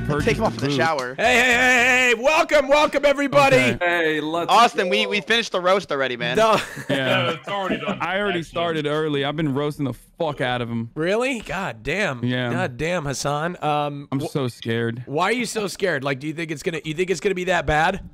Take him off in the shower. Hey, welcome everybody. Okay. Hey, let's Austin, we finished the roast already, man. No. Yeah, it's already done. I already started early. I've been roasting the fuck out of him. Really? God damn. Yeah. God damn, Hassan. I'm so scared. Why are you so scared? Like, do you think it's gonna be that bad?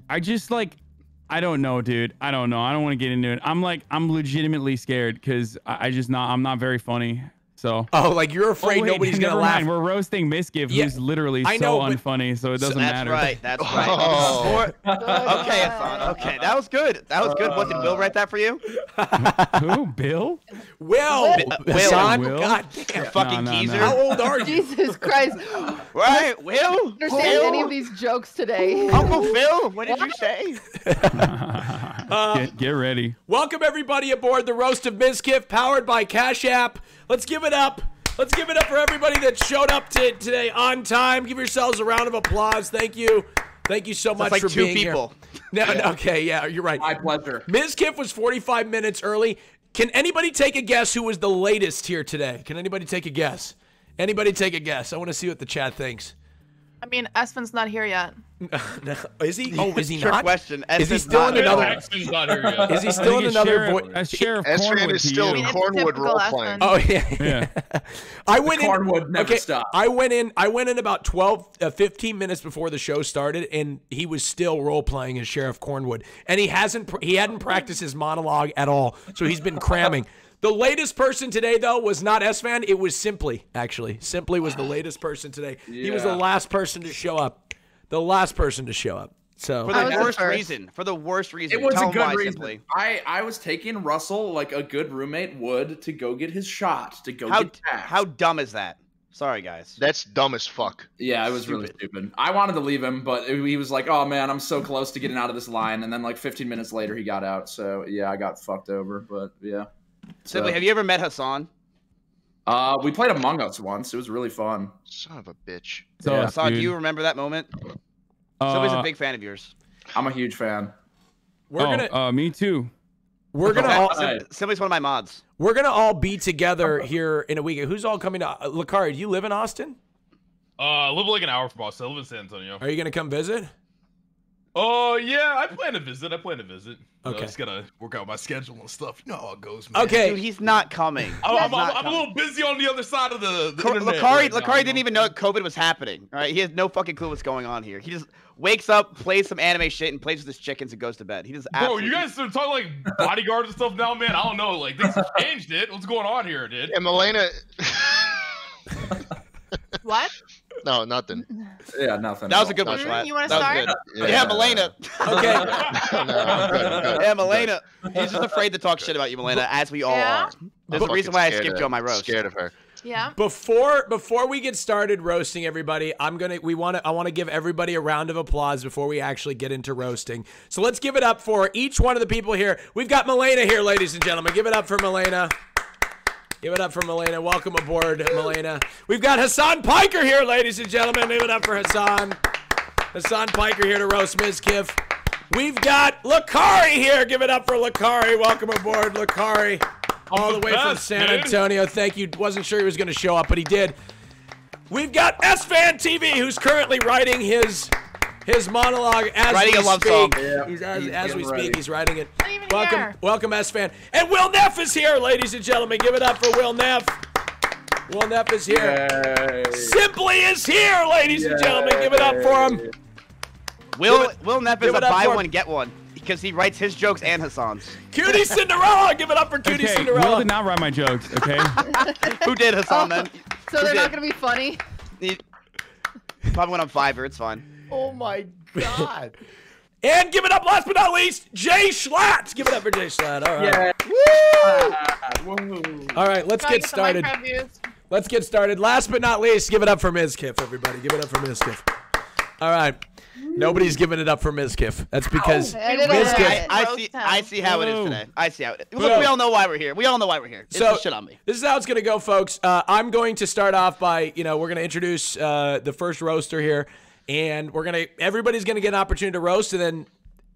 I just I don't know, dude. I don't know. I don't want to get into it. I'm legitimately scared because I'm not very funny. So. Oh, like you're afraid nobody's gonna laugh. Mind. We're roasting Miskiff, who's literally so unfunny, so it doesn't matter. That's right. Okay, Hassan. Okay, that was good. What, did Will write that for you? Who? Bill? Will. Hassan? Will? God damn. Fucking geezer. How old are you? Jesus Christ. Right, Will? Understand any of these jokes today? Uncle Phil, what did you say? Get ready. Welcome everybody aboard the Roast of Miskiff, powered by Cash App. Let's give it up. Let's give it up for everybody that showed up today on time. Give yourselves a round of applause. Thank you. Thank you so much for being here. Two people. No, okay, yeah, you're right. My pleasure. Miskiff was 45 minutes early. Can anybody take a guess who was the latest here today? Can anybody take a guess? Anybody take a guess? I want to see what the chat thinks. I mean, Espen's not here yet. No, is he? Oh, is he Trick not? question. Is he still in another? Espen's not here yet. Is he still in another voice? As Sheriff Esfand Cornwood is to still you. in it's Cornwood typical role Espen. playing. Oh yeah. I went in. Cornwood never stopped. I went in about 15 minutes before the show started, and he was still role playing as Sheriff Cornwood, and he hadn't practiced his monologue at all, so he's been cramming. The latest person today, though, was not Esfand. It was Simply, actually. Simply was the latest person today. Yeah. He was the last person to show up. The last person to show up. So For the worst reason. For the worst reason. It was Tell a him why, good reason. Simply. I was taking Russell like a good roommate would to go get his shot, to go get taxed. How dumb is that? Sorry, guys. That's dumb as fuck. Yeah, it was really stupid. I wanted to leave him, but he was like, oh man, I'm so close to getting out of this line. And then like 15 minutes later, he got out. So yeah, I got fucked over, but yeah. Simply, have you ever met Hassan? We played Among Us once. It was really fun. Son of a bitch. So, Yeah. Hassan, do dude. you remember that moment? Simply's a big fan of yours. I'm a huge fan. Me too. we're gonna all Simply's one of my mods. we're gonna all be together here in a week. Who's all coming to Lakari? Do you live in Austin? I live like an hour from Austin. I live in San Antonio. Are you gonna come visit? Oh, yeah, I plan to visit. Okay. I just gotta work out my schedule and stuff. You know how it goes, man. Okay. Dude, he's not coming. I'm a little busy on the other side of the internet. Lakari didn't even know COVID was happening. All right, he has no fucking clue what's going on here. He just wakes up, plays some anime shit, and plays with his chickens and goes to bed. He just Bro, you guys are talking like bodyguards and stuff now, man. I don't know. Like, things have changed, dude. What's going on here, dude? And Milena. What? No, nothing. Yeah, nothing. That was a good one, Schlatt. You want to That was start? good. Yeah, Milena. Okay. No, I'm good. Yeah, Milena. He's just afraid to talk shit about you, Milena, as we all Yeah? are. There's a reason why I skipped you on my roast. Scared of her. Yeah. Before we get started roasting everybody, I want to give everybody a round of applause before we actually get into roasting. So let's give it up for each one of the people here. We've got Milena here, ladies and gentlemen. Give it up for Milena. Give it up for Milena. Welcome aboard, Milena. We've got Hassan Piker here, ladies and gentlemen. Give it up for Hassan. Hassan Piker here to roast Miskiff. We've got Lakari here. Give it up for Lakari. Welcome aboard, Lakari. All the way from San Antonio. Thank you. Wasn't sure he was going to show up, but he did. We've got Esfand TV, who's currently writing his monologue as we speak. Writing a love song. Yeah, He's as we getting speak, ready. he's writing it. Not even here. Welcome, Esfand. And Will Neff is here, ladies and gentlemen. Give it up for Will Neff. Will Neff is here. Yay. Simply is here, ladies and gentlemen. Give it up for him. Will Neff is give a it up buy for- one, get one. Because he writes his jokes and Hassan's. Cutie Cinderella. Give it up for Cutie Okay, Will Cinderella. did not write my jokes, okay? Who did Hassan then? So they're Who not did? gonna be funny. He probably went on Fiverr. It's fine. Oh my God. And give it up, last but not least, Jay Schlatt. Give it up for Jay Schlatt. All right. Yeah. Woo. All right, let's Gotta get some started. Minecraft views. Let's get started. Last but not least, give it up for Miskiff, everybody. Give it up for Miskiff. All right. Nobody's giving it up for Miskiff. That's because I didn't Miskiff. know that. I see how it is Whoa. today. I see how it is. Whoa. Look, we all know why we're here. We all know why we're here. It's just shit on me. This is how it's going to go, folks. I'm going to start off by, we're going to introduce the first roaster here, and everybody's going to get an opportunity to roast, and then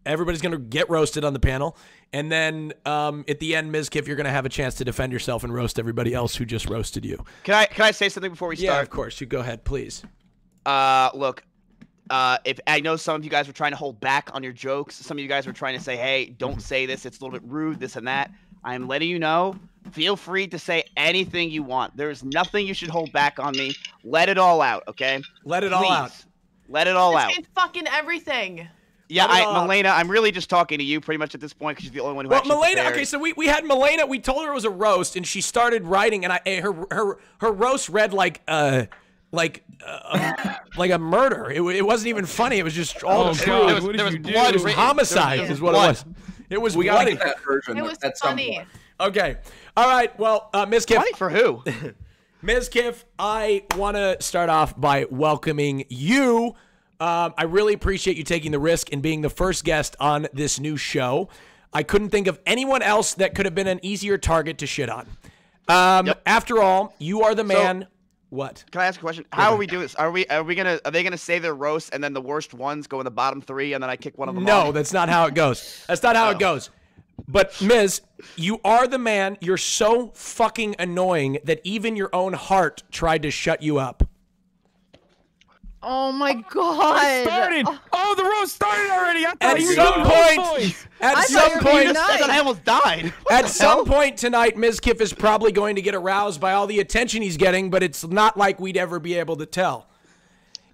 everybody's going to get roasted on the panel. And then at the end, Miskiff, you're going to have a chance to defend yourself and roast everybody else who just roasted you. Can I say something before we start? Yeah, of course. You go ahead, please. Look, if I know some of you guys were trying to hold back on your jokes, some of you guys were trying to say, "Hey, don't say this. It's a little bit rude. This and that." I am letting you know. Feel free to say anything you want. There is nothing you should hold back on me. Let it all out, okay? Let it all out. Let it all out. It's fucking everything. Yeah, Let it all out. Milena, I'm really just talking to you pretty much at this point because you're the only one who Well, actually Milena, prepared. okay, so we had Milena. We told her it was a roast, and she started writing, and her roast read like a murder. It wasn't even funny. It was just all true. God, what did you do? blood It was written. homicide, There was is what blood. it was. It was We gotta bloody. get that version. It was at some funny. point. Okay, all right. Well, Ms. Kiff, Funny for who? Ms. Kiff, I want to start off by welcoming you. I really appreciate you taking the risk and being the first guest on this new show. I couldn't think of anyone else that could have been an easier target to shit on. After all, you are the man. What? Can I ask a question? How are we doing this? Are they gonna say their roast and then the worst ones go in the bottom 3 and then I kick one of them No, off? that's not how it goes. That's not how it goes. But Ms., you are the man. You're so fucking annoying that even your own heart tried to shut you up. Oh my god. Started. Oh, the roast started already. I thought At you were some doing the point, voice. at I some thought you were point, being I thought I almost died. at some point tonight, Ms. Kiff is probably going to get aroused by all the attention he's getting, but it's not like we'd ever be able to tell.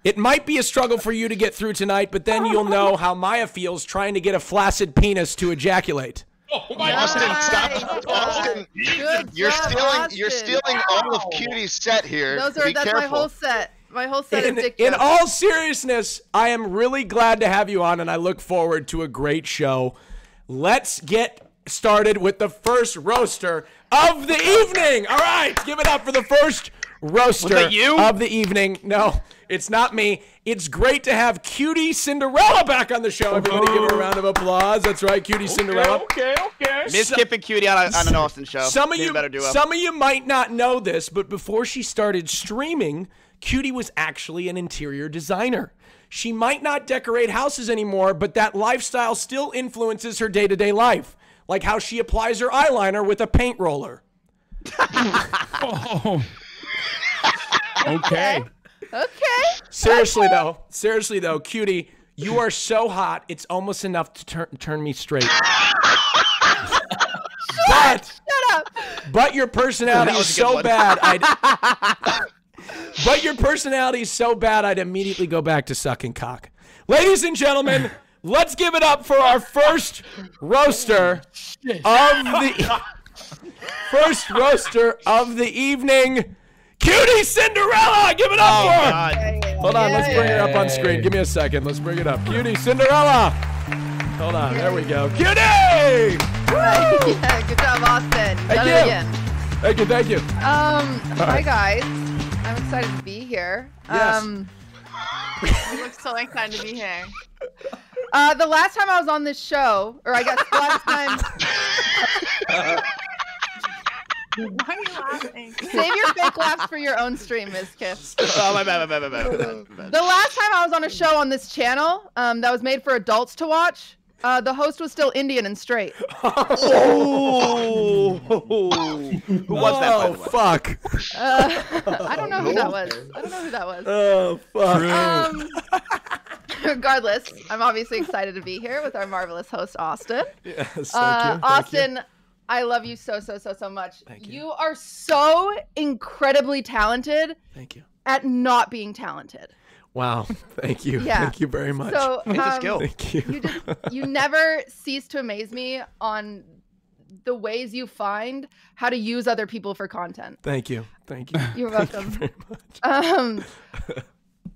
It might be a struggle for you to get through tonight, but then you'll know how Maya feels trying to get a flaccid penis to ejaculate. Oh my Austin, God. stop. Austin, Good you're job, stealing. You're Austin. stealing all of Cutie's set here. That's Be my careful. whole set. My whole set of dick In jokes. all seriousness, I am really glad to have you on, and I look forward to a great show. Let's get started with the first roaster of the evening. All right, give it up for the first roaster that you? of the evening. No, it's not me. It's great to have Cutie Cinderella back on the show. Everybody give her a round of applause. That's right, Cutie Cinderella. Okay. Miss Kip and Cutie on an Austin show. Some of Maybe you, better duo. some of you might not know this, but before she started streaming, Cutie was actually an interior designer. She might not decorate houses anymore, but that lifestyle still influences her day-to-day life, like how she applies her eyeliner with a paint roller. Oh. Okay. Okay. Seriously though, Cutie, you are so hot, it's almost enough to turn me straight. But Shut up. But your personality That is was a good so one. bad. But your personality is so bad, I'd immediately go back to sucking cock. Ladies and gentlemen, let's give it up for our first roaster of the evening, Cutie Cinderella. Give it up for her. God. Hold on, let's bring her up on screen. Give me a second. Let's bring it up. Cutie Cinderella. Hold on, there we go. Cutie! Yeah, good job, Austin. You done you. it again. Thank you. Hi guys. I'm excited to be here. Yes. You look so excited to be here. The last time I was on this show, or I guess the last time, Why are you laughing? save your fake laughs for your own stream, Ms. Kiff. Oh, my bad. The last time I was on a show on this channel that was made for adults to watch, the host was still Indian and straight. Oh. Who was that, by the way? Fuck. I don't know who that was. Oh, fuck. Regardless, I'm obviously excited to be here with our marvelous host, Austin. Yes, thank you. Austin, I love you so much. Thank you. You are so incredibly talented Thank you. at not being talented. Wow. Thank you. Yeah. Thank you very much. So It's a skill. Thank you. you never cease to amaze me on the ways you find how to use other people for content. Thank you. Thank you. You're Thank you welcome. very much.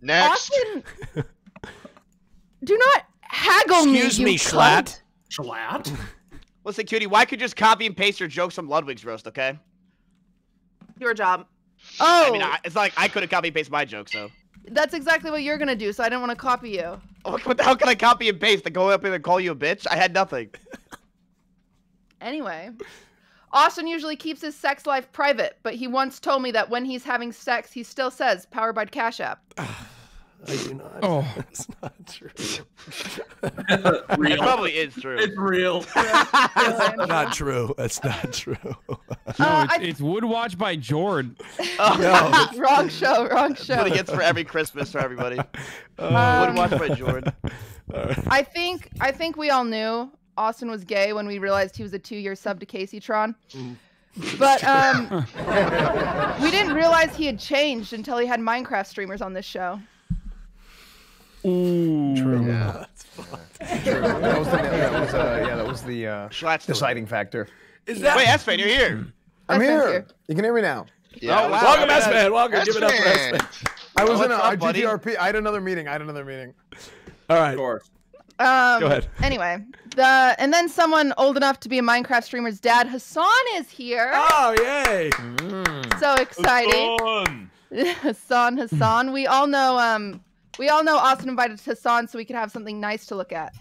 Next. Austin, do not haggle me. Excuse you me, cunt. Schlatt. Schlatt? Listen, Cutie, why could you just copy and paste your jokes from Ludwig's roast, okay? Your job. Oh, I mean, it's like I couldn't copy and paste my joke, so. that's exactly what you're gonna do. So I didn't want to copy you. What the hell can I copy and paste to go up here and call you a bitch? I had nothing. Anyway, Austin usually keeps his sex life private, but he once told me that when he's having sex, he still says "powered by Cash App." I do not. Oh. That's not true. It probably is true. It's real. That's not true. That's not true. No, it's Wood Watch by Jord. Wrong show. That's what he gets for every Christmas for everybody. Would watch by Jordan. I think we all knew Austin was gay when we realized he was a 2-year sub to Caseytron. But we didn't realize he had changed until he had Minecraft streamers on this show. Ooh. True. Yeah. True. That was the deciding factor. Is that? Wait, S-Fan, you're here. I'm S-Fan's here. You can hear me now. Yeah. Oh, wow. Welcome, S-Man. Welcome. Give it up for S-Man. S-Man. I was in what's a up, buddy? GTRP. I had another meeting. All right. Of course. Go ahead. Anyway, and then someone old enough to be a Minecraft streamer's dad, Hassan, is here. Oh, yay. So exciting. Hassan. We all know Austin invited Hassan so we could have something nice to look at.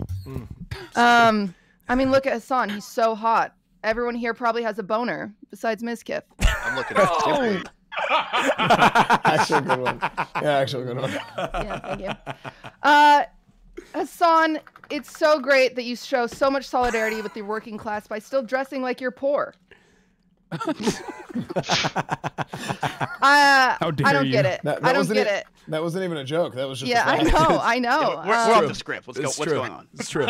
I mean, look at Hassan. He's so hot. Everyone here probably has a boner besides Mizkif. I'm looking at Tiffany. Actually a good one. Yeah, actually a good one. Yeah, thank you. Hassan, it's so great that you show so much solidarity with the working class by still dressing like you're poor. How dare I don't you. get it. I don't get it. That wasn't even a joke. That was just a Yeah, fact. I know. We're off the script. What's true. going on? It's true.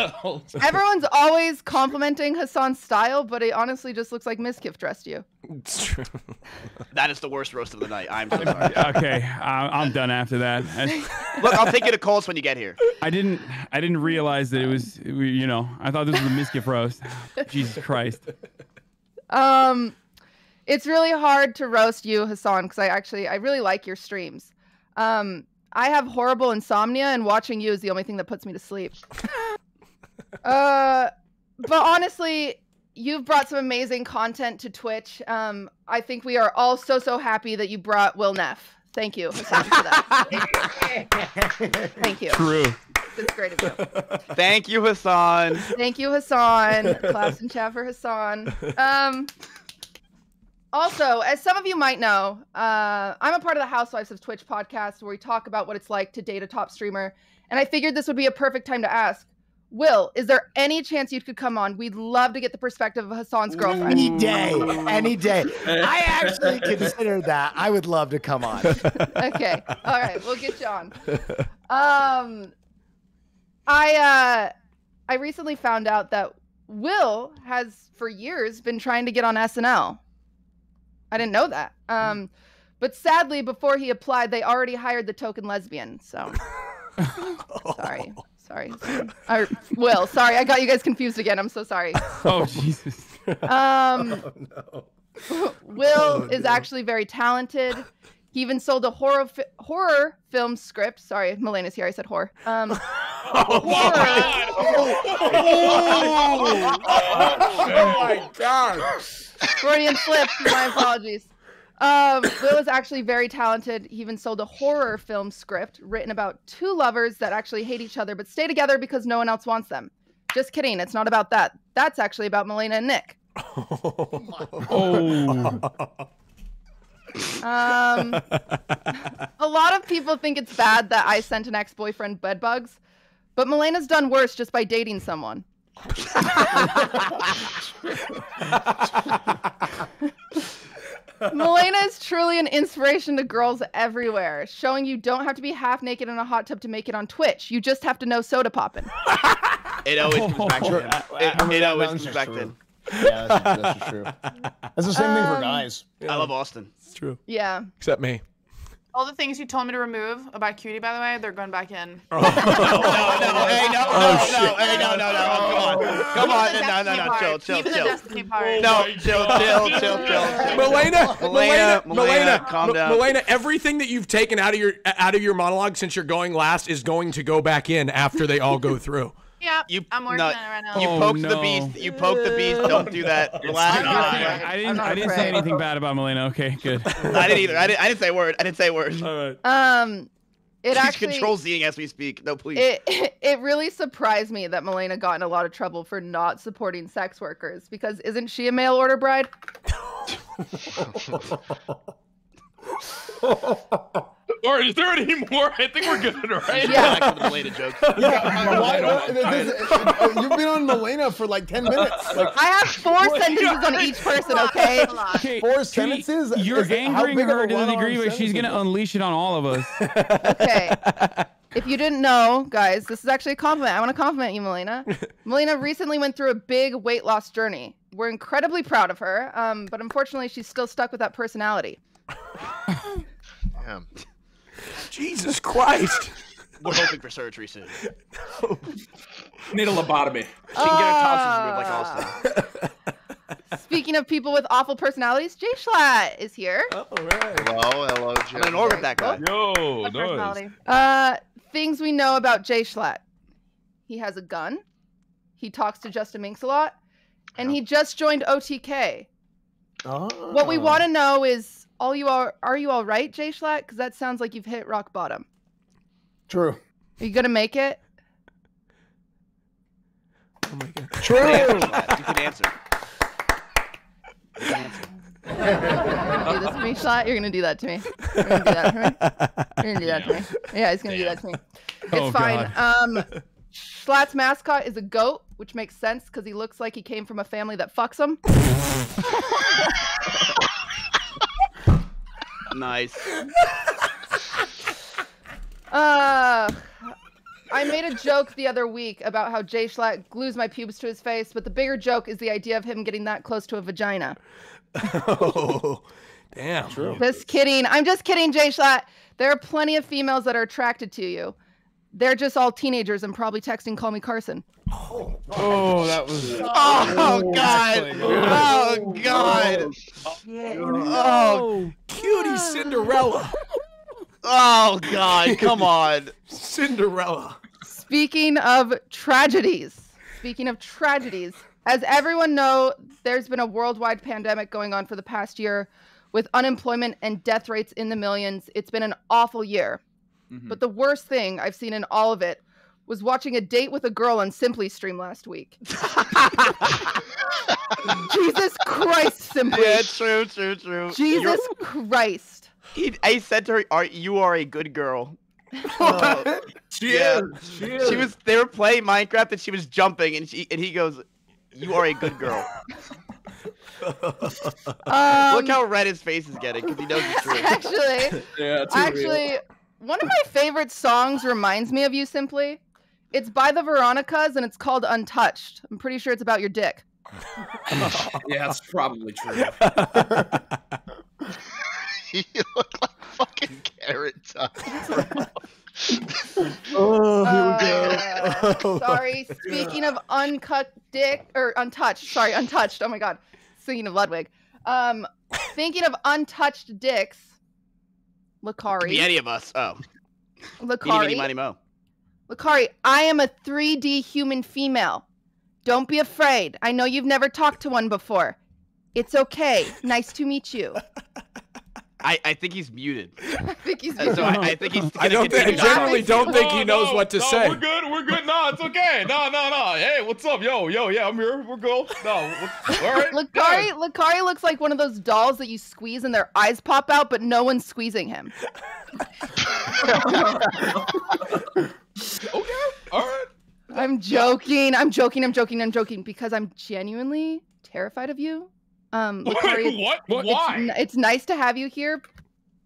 Everyone's always complimenting Hassan's style, but it honestly just looks like Mizkif dressed you. It's true. That is the worst roast of the night. I'm so sorry. Okay, I'm done after that. Look, I'll take you to Coles when you get here. I didn't realize that it was, you know, I thought this was a Mizkif roast. Jesus Christ. It's really hard to roast you, Hassan, because I really like your streams. I have horrible insomnia, and watching you is the only thing that puts me to sleep. But honestly, you've brought some amazing content to Twitch. I think we are all so happy that you brought Will Neff. Thank you, Hassan, for that. Thank you. True. It's great of you. Thank you, Hassan. Thank you, Hassan. Claps and chat for Hassan. Also, as some of you might know, I'm a part of the Housewives of Twitch podcast where we talk about what it's like to date a top streamer. And I figured this would be a perfect time to ask, Will, is there any chance you could come on? We'd love to get the perspective of Hassan's girlfriend. Any day. I actually considered that. I would love to come on. Okay. All right. We'll get you on. I recently found out that Will has for years been trying to get on SNL. I didn't know that. But sadly, before he applied, they already hired the token lesbian. So, sorry. Will, sorry, I got you guys confused again. I'm so sorry. Oh Jesus. Will is actually very talented. He even sold a horror film script. Sorry, Melena's here. I said horror. Oh my God. Freudian slip. My apologies. Will is actually very talented. He even sold a horror film script written about two lovers that actually hate each other but stay together because no one else wants them. Just kidding. It's not about that. That's actually about Melena and Nick. A lot of people think it's bad that I sent an ex-boyfriend bedbugs, but Melena's done worse just by dating someone. Melena is truly an inspiration to girls everywhere, showing you don't have to be half naked in a hot tub to make it on Twitch. You just have to know soda poppin'. It always comes back to him. It always comes back to him. Yeah, that's true. That's the same thing for guys. I love Austin. It's true. Yeah. Except me. All the things you told me to remove about Cutie, by the way, they're going back in. No. Come on. No. Chill. Even the Destiny part. No, chill. Melena, calm down. Melena, everything that you've taken out of your monologue since you're going last is going to go back in after they all go through. Yeah, I'm working on it right now. You poked the beast. You poked the beast. Don't do that. Relax. I didn't say anything bad about Melena. Okay, good. I didn't either. I didn't say a word. All right. She's Actually, control Z-ing as we speak. No, please. It really surprised me that Melena got in a lot of trouble for not supporting sex workers, because isn't she a mail order bride? All right, is there any more? I think we're good, right? Yeah. Back to the Milena jokes. You've been on Milena for like 10 minutes. Like, I have 4 sentences on each person, okay? 4 sentences? You're angering her to the degree where she's going to unleash it on all of us. Okay. If you didn't know, guys, this is actually a compliment. I want to compliment you, Milena. Milena recently went through a big weight loss journey. We're incredibly proud of her, but unfortunately, she's still stuck with that personality. Damn. Jesus Christ. We're hoping for surgery soon. Need a lobotomy. She can get her tonsils removed like Austin. Speaking of people with awful personalities, Jay Schlatt is here. All right. Hello, Jay. I'm in orbit with that guy. Yo, nice. Personality. Things we know about Jay Schlatt. He has a gun. He talks to Justin Minks a lot. And he just joined OTK. Oh. What we want to know is, are you all right, Jay Schlatt? Because that sounds like you've hit rock bottom. True. Are you going to make it? Oh my God. True. You can answer. You can answer. You're gonna do this to me, Schlatt? You're gonna do that to me. You're gonna do that to me. You're gonna do that to me. Yeah, he's gonna do that to me. It's fine. Schlatt's mascot is a goat, which makes sense because he looks like he came from a family that fucks him. Nice. I made a joke the other week about how Jay Schlatt glues my pubes to his face, but the bigger joke is the idea of him getting that close to a vagina. Oh, damn. True. Just kidding. I'm just kidding, Jay Schlatt. There are plenty of females that are attracted to you. They're just all teenagers and probably texting Call Me Carson. Oh, that was. Oh, God. Oh, God. Oh, cutie Cinderella. Oh, God. Come on. Cinderella. Speaking of tragedies, as everyone knows, there's been a worldwide pandemic going on for the past year with unemployment and death rates in the millions. It's been an awful year. Mm-hmm. But the worst thing I've seen in all of it was watching a date with a girl on Simply Stream last week. Jesus Christ, Simply. Yeah, true. Jesus Christ. I said to her, you are a good girl. She is. They were playing Minecraft and she was jumping and he goes, you are a good girl. Look how red his face is getting because he knows it's true. Actually, one of my favorite songs reminds me of you, Simply. It's by the Veronicas and it's called Untouched. I'm pretty sure it's about your dick. Yeah, that's probably true. You look like fucking Carrot Top. Oh, here we go. Sorry. Speaking of uncut dick or untouched. Sorry, untouched. Oh my God. Speaking of Ludwig. Thinking of untouched dicks. Lakari. Be any of us. Oh. Lakari. Money, mo. Lakari, I am a 3D human female. Don't be afraid. I know you've never talked to one before. It's okay. Nice to meet you. I think he's muted. I think he's muted. So I think he's. I generally don't think he knows what to say. We're good. No, it's okay. No. Hey, what's up? Yo, yeah, I'm here. We're good. No, all right. Lakari looks like one of those dolls that you squeeze and their eyes pop out, but no one's squeezing him. Okay, all right. I'm joking because I'm genuinely terrified of you. Lakari, What? Why? It's nice to have you here.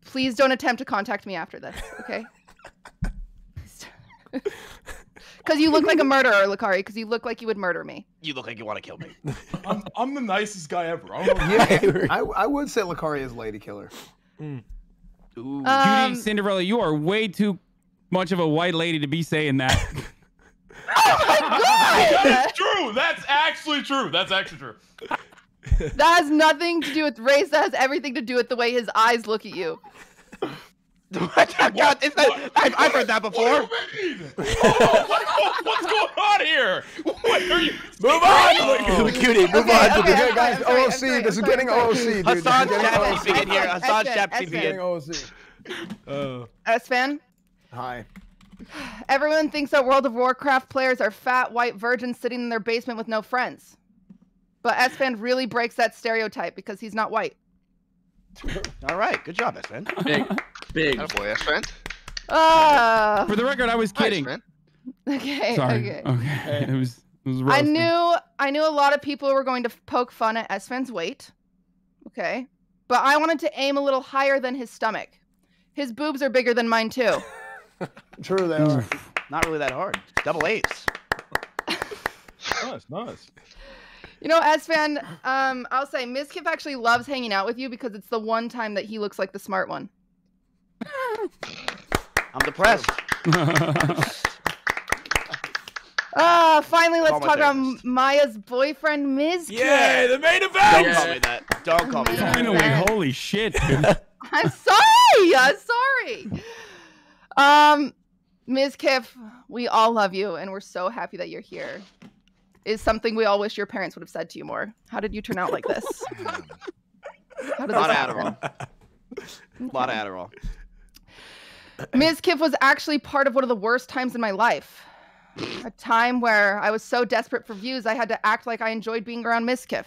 Please don't attempt to contact me after this, okay? Because you look like a murderer, Lakari. Because you look like you would murder me. You look like you want to kill me. I'm the nicest guy ever. I would say Lakari is lady killer. Ooh. Cutie Cinderella, you are way too much of a white lady to be saying that. Oh my God! That's true. That's actually true. That has nothing to do with race. That has everything to do with the way his eyes look at you. God, I've heard that before. What do you mean? What's going on here? What are you? Move on, Cutie. Move on. Okay, guys. OOC. This is getting OOC, dude. Hassan Chapman speaking here. Hassan Chapman Getting speaking. OOC. S-Fan? Hi. Everyone thinks that World of Warcraft players are fat, white virgins sitting in their basement with no friends. But S-Fan really breaks that stereotype because he's not white. All right, good job, S-Fan. Hey, Big. Boy, S-friend. For the record, I was kidding. Nice, Okay. Sorry. Okay. It was I roasting. knew a lot of people were going to poke fun at S-Fan's weight. Okay. But I wanted to aim a little higher than his stomach. His boobs are bigger than mine too. True, they are. Not really that hard. Double eights. Nice. You know, S-Fan, I'll say Mizkif actually loves hanging out with you because it's the one time that he looks like the smart one. I'm depressed. Finally, let's Call my talk about therapist. Maya's boyfriend, Mizkif. Yay, the main event! Don't call me that. Don't call me that. Finally, holy shit, dude. I'm sorry. I'm sorry. Mizkif, we all love you, and we're so happy that you're here. Is something we all wish your parents would have said to you more. How did you turn out like this? How A did lot this of happen? Adderall. A lot of Adderall. Mizkif was actually part of one of the worst times in my life. A time where I was so desperate for views, I had to act like I enjoyed being around Mizkif.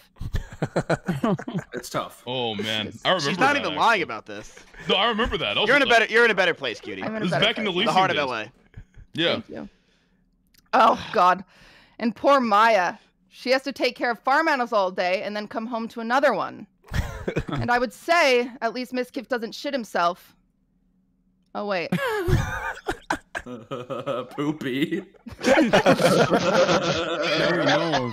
It's tough. Oh man, I remember. She's not that, even actually. lying about this. No, I remember that. You're in a better place, cutie. I'm in a This is better back in the place. Elysium The heart of days. LA. Yeah. Thank you. Oh, God. And poor Maya. She has to take care of farm animals all day and then come home to another one. And I would say, at least Mizkif doesn't shit himself. Oh, wait. Poopy. There you go.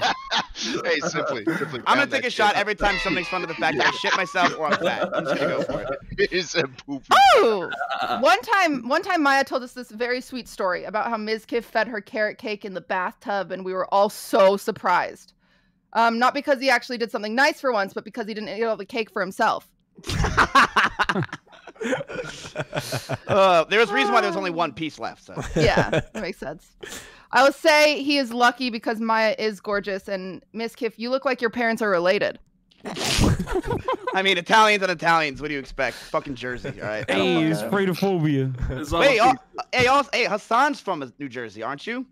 Hey, simply. I'm gonna take a shot every time something's fun to the fact that I shit myself or I'm fat. I'm just gonna go for it. He said poopy. Oh! One time Maya told us this very sweet story about how Mizkif fed her carrot cake in the bathtub, and we were all so surprised. Not because he actually did something nice for once, but because he didn't eat all the cake for himself. There was a reason why there was only one piece left. So. Yeah, that makes sense. I will say he is lucky because Maya is gorgeous, and Mizkif, you look like your parents are related. I mean, Italians and Italians. What do you expect? Fucking Jersey, all right? Hey, it's freedophobia. Hey, Hassan's from New Jersey, aren't you?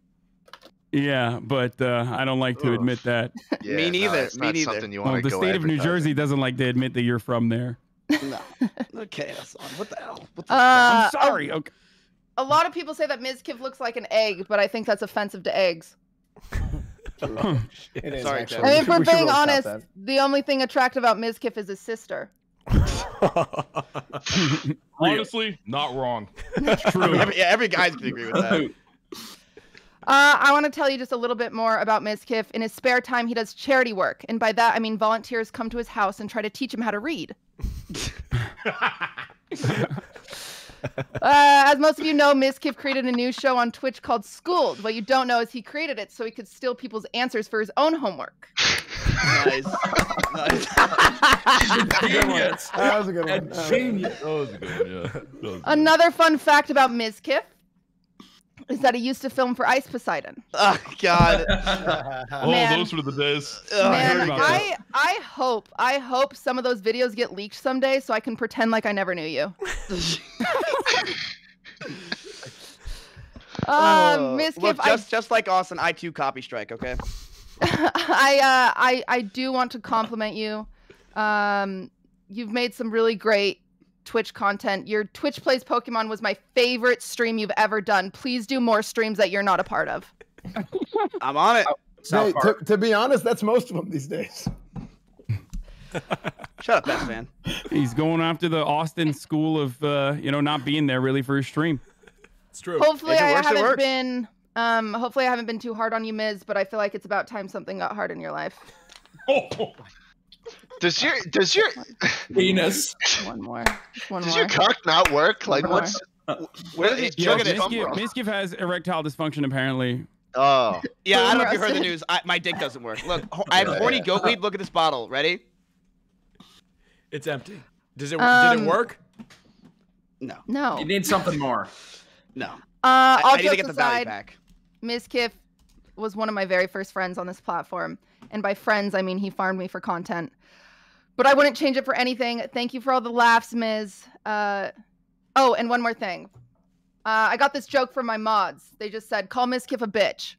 Yeah, but I don't like to admit that. Yeah, Me neither. No, it's Me not neither. something you Well, want the to go state of New advertising. Jersey doesn't like to admit that you're from there. No. Okay, Hassan. What the hell? What the I'm sorry. Okay. A lot of people say that Mizkif looks like an egg, but I think that's offensive to eggs. It is, Sorry, actually. I mean, if We we're should being really stop honest, that. the only thing attractive about Mizkif is his sister. Honestly, not wrong. True. Every guy's gonna agree with that. I want to tell you just a little bit more about Mizkif. In his spare time, he does charity work. And by that, I mean volunteers come to his house and try to teach him how to read. As most of you know, Mizkif created a new show on Twitch called Schooled. What you don't know is he created it so he could steal people's answers for his own homework. Nice. Nice. Genius. That was a good one. Genius. That was good. Yeah. That was good. Another fun fact about Mizkif is that he used to film for Ice Poseidon. Oh God. Oh, Man. those were the days. Man, about that. I hope some of those videos get leaked someday so I can pretend like I never knew you. Mizkif, Look, just like Austin, I too copy strike. Okay. I do want to compliment you. You've made some really great Twitch content. Your Twitch Plays Pokemon was my favorite stream you've ever done. Please do more streams that you're not a part of. I'm on it. Hey, to be honest, that's most of them these days. Shut up, best man. He's going after the Austin school of not being there really for his stream. It's true. Hopefully If it I works, it haven't works. been hopefully I haven't been too hard on you, Miz, but I feel like it's about time something got hard in your life. Does your Penis. One more. Just one does more. your cock not work? Like One more. what's where does these Yeah, jokes come from? Mizkif has erectile dysfunction apparently. Oh, Yeah, I don't know if you heard the Roasted. news. My dick doesn't work. Look, I have horny goat weed. Look at this bottle. Ready? It's empty. Did it work? No. No. You need something more. No. All I need to jokes get the value aside, back. Mizkif was one of my very first friends on this platform. And by friends, I mean he farmed me for content. But I wouldn't change it for anything. Thank you for all the laughs, Miz. Oh, and one more thing. I got this joke from my mods. They just said, call Mizkif a bitch.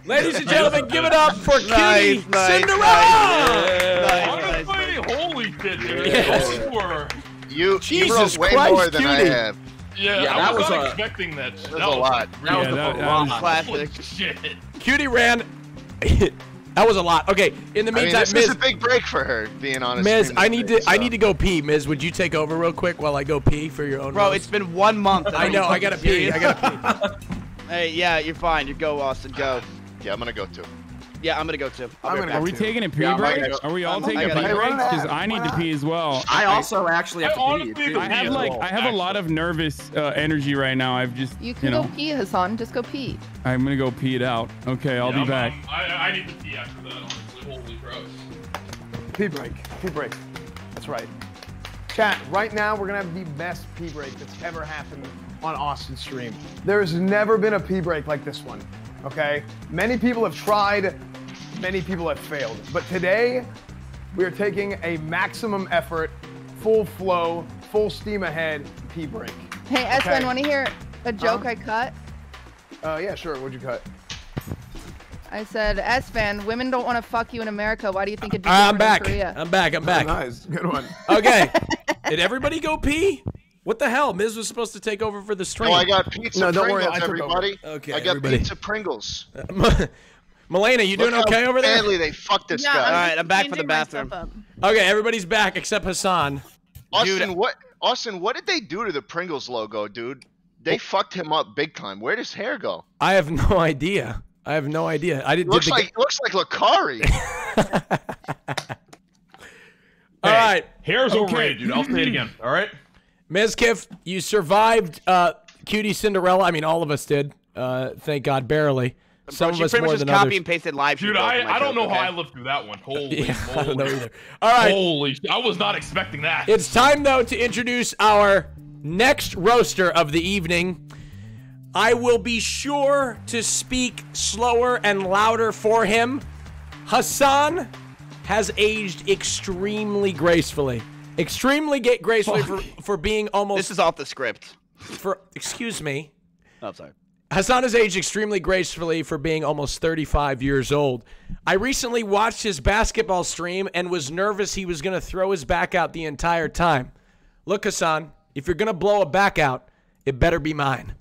Ladies and gentlemen, give it up for Kitty Nice, Cinderella! nice. Honestly, holy shit, dude. Yes. Those were You Jesus wrote way Christ, more than I Cutie. have. Yeah, I was not expecting that. That was a lot. That was classic. Shit. Cutie ran. That was a lot. Okay. In the I mean, meantime, this Miz, is a big break for her, being honest. Miz, I need to go pee. Miz, would you take over real quick while I go pee for your own? Bro, roast? it's been 1 month. I know. I gotta pee. I gotta pee. Hey, yeah, you're fine. You go, Austin. Go. Yeah, I'm gonna go too. Yeah, I'm gonna go too. Are we taking a pee Yeah, break? go. Are we all I'm taking gonna pee go. breaks? Because I need to pee as well. I also actually have to pee. honestly I have a lot of nervous energy right now. I've just, You can go pee, Hassan. Just go pee. I'm gonna go pee it out. Okay, I'll be back. I need to pee after that, honestly. Holy gross. Pee break. Pee break. That's right. Chat, right now we're going to have the best pee break that's ever happened on Austin's stream. There's never been a pee break like this one, okay? Many people have tried, many people have failed. But today, we are taking a maximum effort, full flow, full steam ahead pee break. Hey, Espen, want to hear a joke I cut? Yeah, sure. What'd you cut? I said, Espen, women don't want to fuck you in America. Why do you think it'd be I'm different back. in Korea? I'm back. I'm back. Nice. Good one. Okay. Did everybody go pee? What the hell? Miz was supposed to take over for the stream. No, I got pizza No, don't worry, Pringles, I took over. everybody. Okay, I got everybody. pizza Pringles. Melena, you doing Look how okay over there? badly they fucked this Yeah, guy. All right, I'm back for the changing my bathroom. stuff up. Okay, everybody's back except Hassan. Austin, what did they do to the Pringles logo, dude? They fucked him up big time. Where'd his hair go? I have no idea. I didn't. Looks like Lakari. All right. Hair's overrated, dude. I'll say it again. All right. Mizkif, you survived Cutie Cinderella. I mean, all of us did. Thank God, barely. Some of She us pretty more much than just copy others. and pasted live. Dude, I don't know how I lived through that one. Holy Yeah, moly. I don't know either. All right. Holy I was not expecting that. It's time, though, to introduce our next roaster of the evening. I will be sure to speak slower and louder for him. Hassan has aged extremely gracefully. Extremely gracefully for being almost... This is off the script. Excuse me. Oh, I'm sorry. Hassan has aged extremely gracefully for being almost 35 years old. I recently watched his basketball stream and was nervous he was going to throw his back out the entire time. Look, Hassan, if you're going to blow a back out, it better be mine.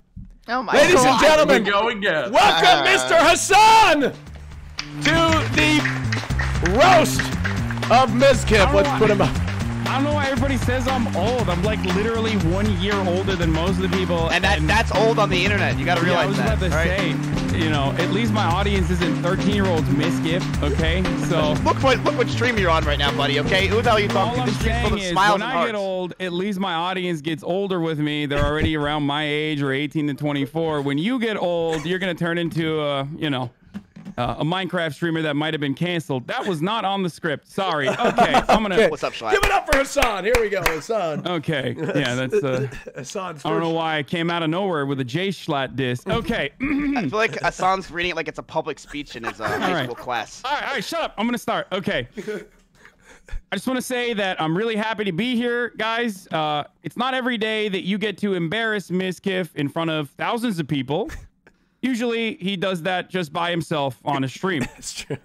Oh my Ladies God. and gentlemen, Go again. welcome Mr. Hassan to the roast of Mizkif. Let's put him up. I don't know why everybody says I'm old. I'm like literally 1 year older than most of the people. And that's old on the internet. You got to Yeah, I realize was that. about to right? say, you know, at least my audience isn't 13-year-olds Mizkif, okay? So Look what stream you're on right now, buddy. Okay, who the hell are you all talking to? I'm This stream's full saying of is smiles when and I hearts. get old, at least my audience gets older with me. They're already around my age or 18 to 24. When you get old, you're going to turn into a Minecraft streamer that might have been canceled. That was not on the script. Sorry. Okay, I'm going to... What's up, Schlatt? Give it up for Hassan. Here we go, Hassan. Okay, yeah, that's... Hassan's I don't know first- why I came out of nowhere with a J Schlatt diss. Okay. I feel like Hassan's reading it like it's a public speech in his high school class. All right, shut up. I'm going to start. Okay. I just want to say that I'm really happy to be here, guys. It's not every day that you get to embarrass Mizkif in front of thousands of people. Usually, he does that just by himself on a stream. That's true.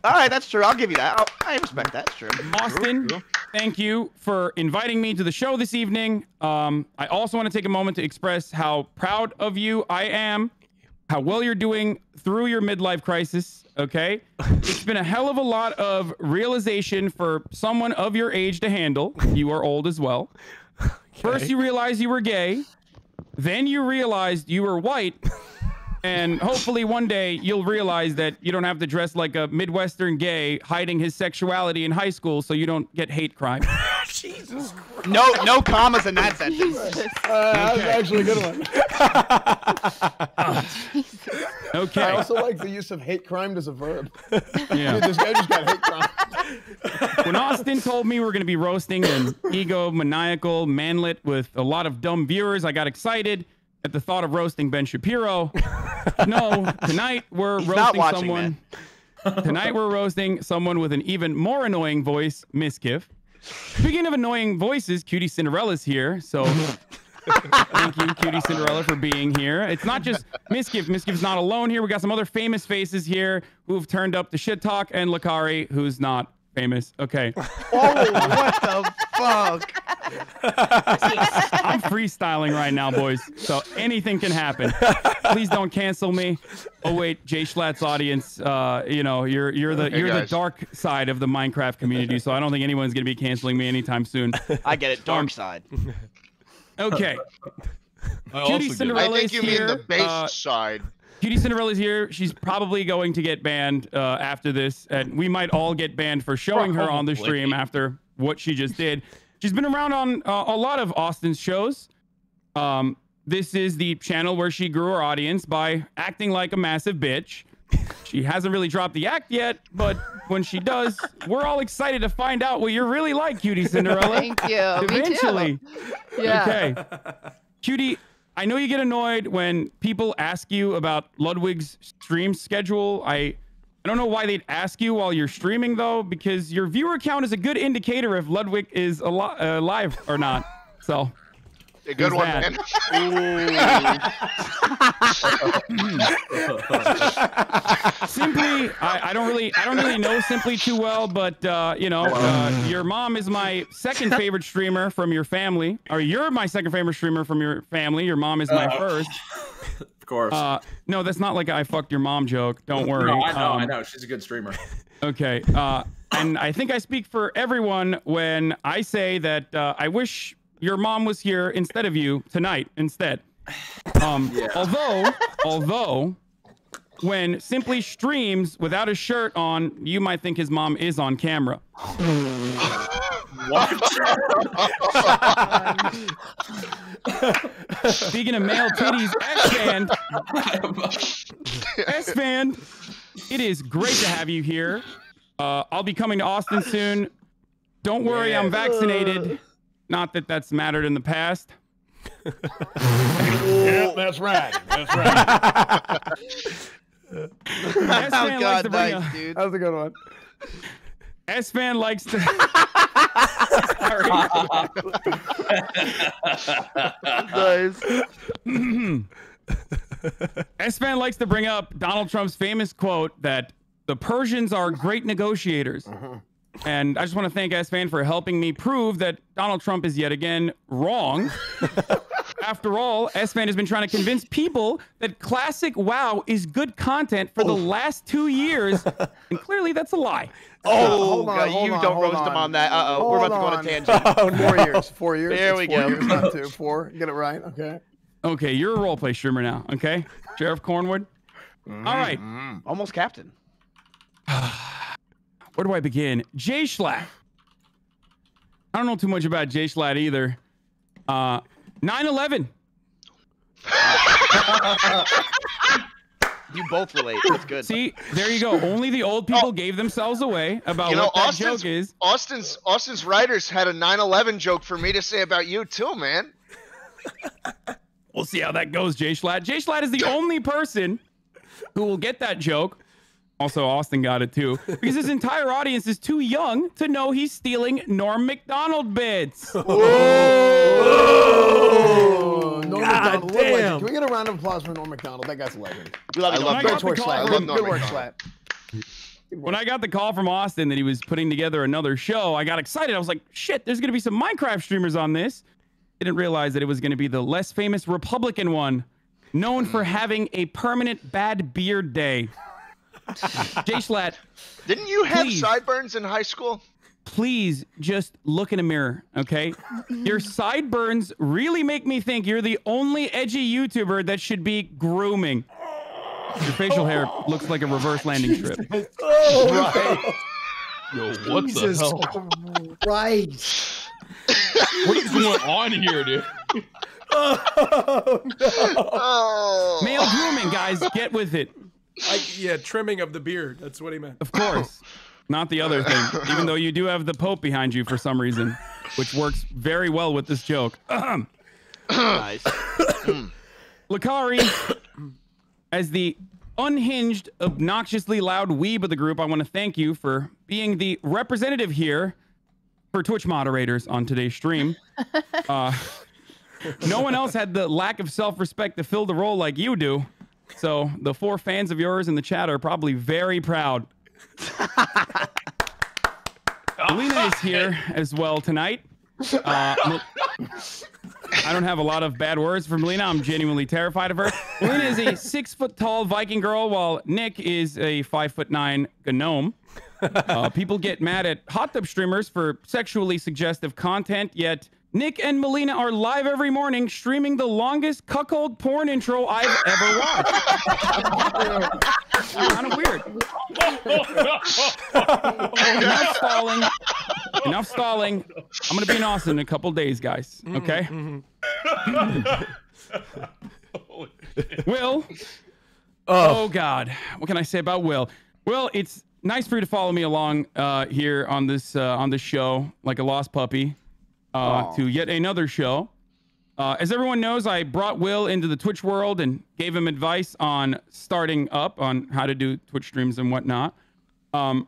All right, that's true. I'll give you that. I respect that. That's true. Austin, thank you for inviting me to the show this evening. I also want to take a moment to express how proud of you I am, how well you're doing through your midlife crisis, okay? It's been a hell of a lot of realization for someone of your age to handle. You are old as well. Okay. First, you realized you were gay. Then you realized you were white. And hopefully one day you'll realize that you don't have to dress like a Midwestern gay hiding his sexuality in high school so you don't get hate crime. Jesus Christ. No commas in that sentence. That was actually a good one. Okay. I also like the use of hate crime as a verb. Yeah. Dude, this guy just got hate crime. When Austin told me we were going to be roasting an egomaniacal manlet with a lot of dumb viewers, I got excited at the thought of roasting Ben Shapiro. No, tonight we're He's not roasting watching, someone. Tonight we're roasting someone with an even more annoying voice, Mizkif. Speaking of annoying voices, Cutie Cinderella's here, so thank you, Cutie Cinderella, for being here. It's not just Mizkif. Mizkif's not alone here. We got some other famous faces here who've turned up to shit talk, and Lakari, who's not famous. Okay. Oh, what the fuck? I'm freestyling right now, boys. So anything can happen. Please don't cancel me. Oh wait, Jay Schlatt's audience. You know, you're the dark side of the Minecraft community. So I don't think anyone's gonna be canceling me anytime soon. I get it. Dark side. Okay. Cutie I think you mean the base side. Cutie Cinderella's here. She's probably going to get banned after this, and we might all get banned for showing her on the stream after what she just did. She's been around on a lot of Austin's shows. This is the channel where she grew her audience by acting like a massive bitch. She hasn't really dropped the act yet, but when she does, we're all excited to find out what you're really like, Cutie Cinderella. Thank you. Eventually. Me too. Yeah. Okay. Cutie, I know you get annoyed when people ask you about Ludwig's stream schedule. I don't know why they'd ask you while you're streaming, though, because your viewer count is a good indicator if Ludwig is alive or not. So, a good one, man. Simply, I don't really know Simply too well, but you know, your mom is my second favorite streamer from your family, or you're my second favorite streamer from your family. Your mom is my first. Of course. No, that's not like I fucked your mom joke. Don't worry. No, I know. She's a good streamer. Okay. And I think I speak for everyone when I say that I wish your mom was here instead of you tonight instead. Although when Simply streams without a shirt on, you might think his mom is on camera. What? Speaking of male titties, S-Fan, it is great to have you here. I'll be coming to Austin soon. Don't worry, I'm vaccinated. Not that that's mattered in the past. Yeah, that's right. That's right. Oh, God, nice, dude. That was a good one. S-Fan likes to... S-Fan likes to bring up Donald Trump's famous quote that the Persians are great negotiators. And I just want to thank S-Fan for helping me prove that Donald Trump is yet again wrong. After all, S-Fan has been trying to convince people that classic WoW is good content for the last 2 years, and clearly that's a lie. Hold on, you don't roast him on that. We're about to go on a tangent. 4 years. 4 years. There we go. 4 years, not 2. 4. Get it right. Okay. Okay, you're a roleplay streamer now. Okay, Sheriff Cornwood. All right. Almost captain. Where do I begin? Jay Schlatt. I don't know too much about Jay Schlatt either. 9/11. You both relate. That's good. See, there you go. Only the old people gave themselves away about what that joke is. Austin's writers had a 9/11 joke for me to say about you too, man. We'll see how that goes, Jay Schlatt. Jay Schlatt is the only person who will get that joke. Also, Austin got it too, because his entire audience is too young to know he's stealing Norm Macdonald bits. Norm Macdonald. Can we get a round of applause for Norm Macdonald? That guy's a legend. I love Great work, Slat. Good work, Slat. When I got the call from Austin that he was putting together another show, I got excited. I was like, shit, there's going to be some Minecraft streamers on this. Didn't realize that it was going to be the less famous Republican one, known for having a permanent bad beard day. Jay Schlatt, didn't you have sideburns in high school? Please just look in a mirror, okay? Your sideburns really make me think you're the only edgy YouTuber that should be grooming. Your facial hair looks like a reverse landing strip. Right. Yo, what Jesus the hell? Christ. What is going on here, dude? Oh, no. Oh. Male grooming, guys, get with it. Yeah, trimming of the beard. That's what he meant. Of course. Not the other thing, even though you do have the Pope behind you for some reason, which works very well with this joke. Nice. Lakari, as the unhinged, obnoxiously loud weeb of the group, I want to thank you for being the representative here for Twitch moderators on today's stream. No one else had the lack of self-respect to fill the role like you do. So the 4 fans of yours in the chat are probably very proud. Melina is here as well tonight. I don't have a lot of bad words for Melina. I'm genuinely terrified of her. Melina is a 6-foot-tall Viking girl, while Nick is a 5'9" gnome. People get mad at hot tub streamers for sexually suggestive content, yet Nick and Melina are live every morning streaming the longest cuckold porn intro I've ever watched. Kind of weird. Enough stalling. I'm going to be in Austin in a couple days, guys. Okay? Will. Oh, God. What can I say about Will? Will, it's nice for you to follow me along here on this show like a lost puppy. To yet another show. As everyone knows, I brought Will into the Twitch world and gave him advice on starting up on how to do Twitch streams and whatnot. All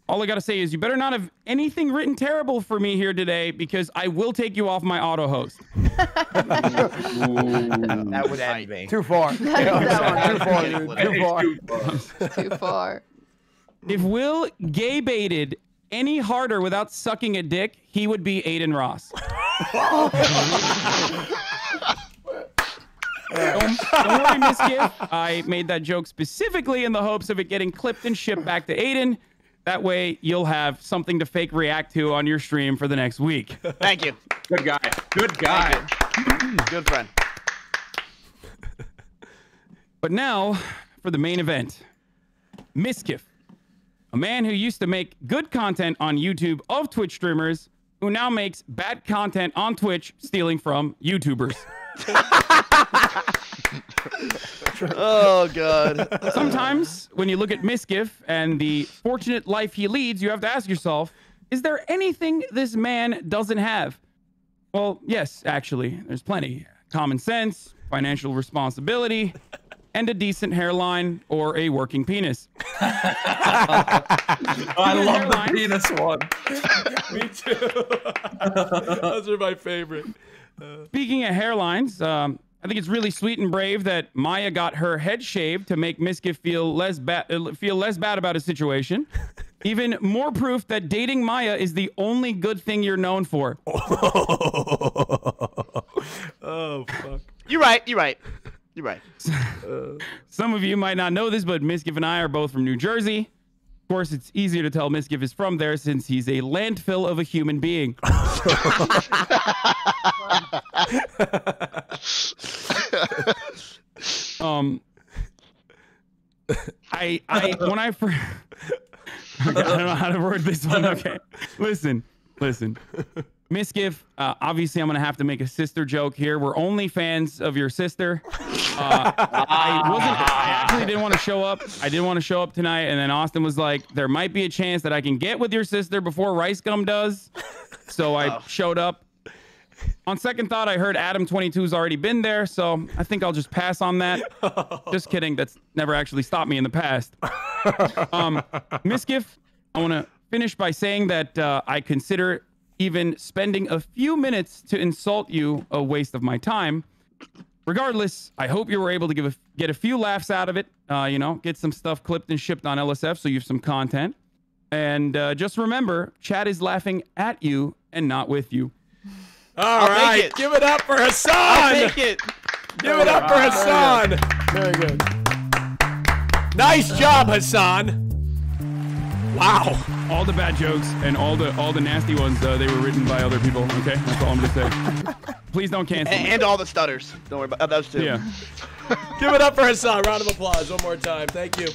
I got to say is you better not have anything written terrible for me here today, because I will take you off my auto host. That would end me. Too far. Too far. If Will gay baited any harder without sucking a dick, he would be Aiden Ross. Don't worry, Miss Giff. I made that joke specifically in the hopes of it getting clipped and shipped back to Aiden. That way, you'll have something to fake react to on your stream for the next week. Thank you. Good guy. Good guy. Good friend. But now, for the main event. Miskiff. A man who used to make good content on YouTube of Twitch streamers, who now makes bad content on Twitch, stealing from YouTubers. Oh, God. Sometimes, when you look at Miskiff and the fortunate life he leads, you have to ask yourself, is there anything this man doesn't have? Well, yes, actually. There's plenty. Common sense, financial responsibility, and a decent hairline or a working penis. I love the penis one. Me too. Those are my favorite. Speaking of hairlines, I think it's really sweet and brave that Maya got her head shaved to make Miskiff feel less bad about his situation. Even more proof that dating Maya is the only good thing you're known for. Oh, fuck. You're right. You're right. You're right. Some of you might not know this, but Miskiff and I are both from New Jersey. Of course, it's easier to tell Miskiff is from there since he's a landfill of a human being. I don't know how to word this one. Okay, listen. Miskiff, obviously I'm going to have to make a sister joke here. We're only fans of your sister. I actually didn't want to show up. I didn't want to show up tonight. And then Austin was like, there might be a chance that I can get with your sister before Rice Gum does. So I showed up. On second thought, I heard Adam 22's already been there. So I think I'll just pass on that. Just kidding. That's never actually stopped me in the past. Miskiff, I want to finish by saying that I consider even spending a few minutes to insult you a waste of my time. Regardless, I hope you were able to get a few laughs out of it. Get some stuff clipped and shipped on LSF so you have some content. And just remember, chat is laughing at you and not with you. All right, give it up for Hassan. I'll take it. Give it up for Hassan. Very good. Nice job, Hassan. Wow. All the bad jokes and all the nasty ones, they were written by other people. Okay, that's all I'm gonna say. Please don't cancel. And all the stutters. Don't worry about those too. Yeah. Give it up for Hassan. Round of applause one more time. Thank you.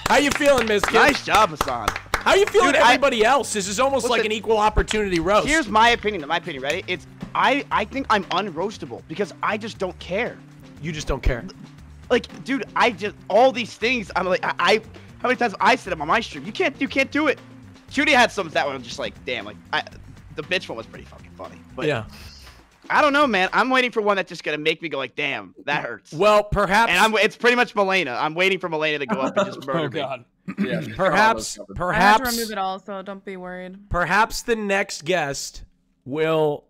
How you feeling, Miss Kim? Nice job, Hassan. How you feeling? Everybody else? This is almost like an equal opportunity roast. Here's my opinion. Ready? It's I think I'm unroastable because I just don't care. You just don't care. Like, dude, all these things. I'm like, how many times I said them on my stream? You can't do it. Cutie had some that one. I'm just like, damn. Like, the bitch one was pretty fucking funny. But yeah. I don't know, man. I'm waiting for one that's just gonna make me go like, damn, that hurts. Well, perhaps. And it's pretty much Melina. I'm waiting for Melina to go up and just murder me. Oh God. Yeah, perhaps. I have to remove it all, so don't be worried. Perhaps the next guest will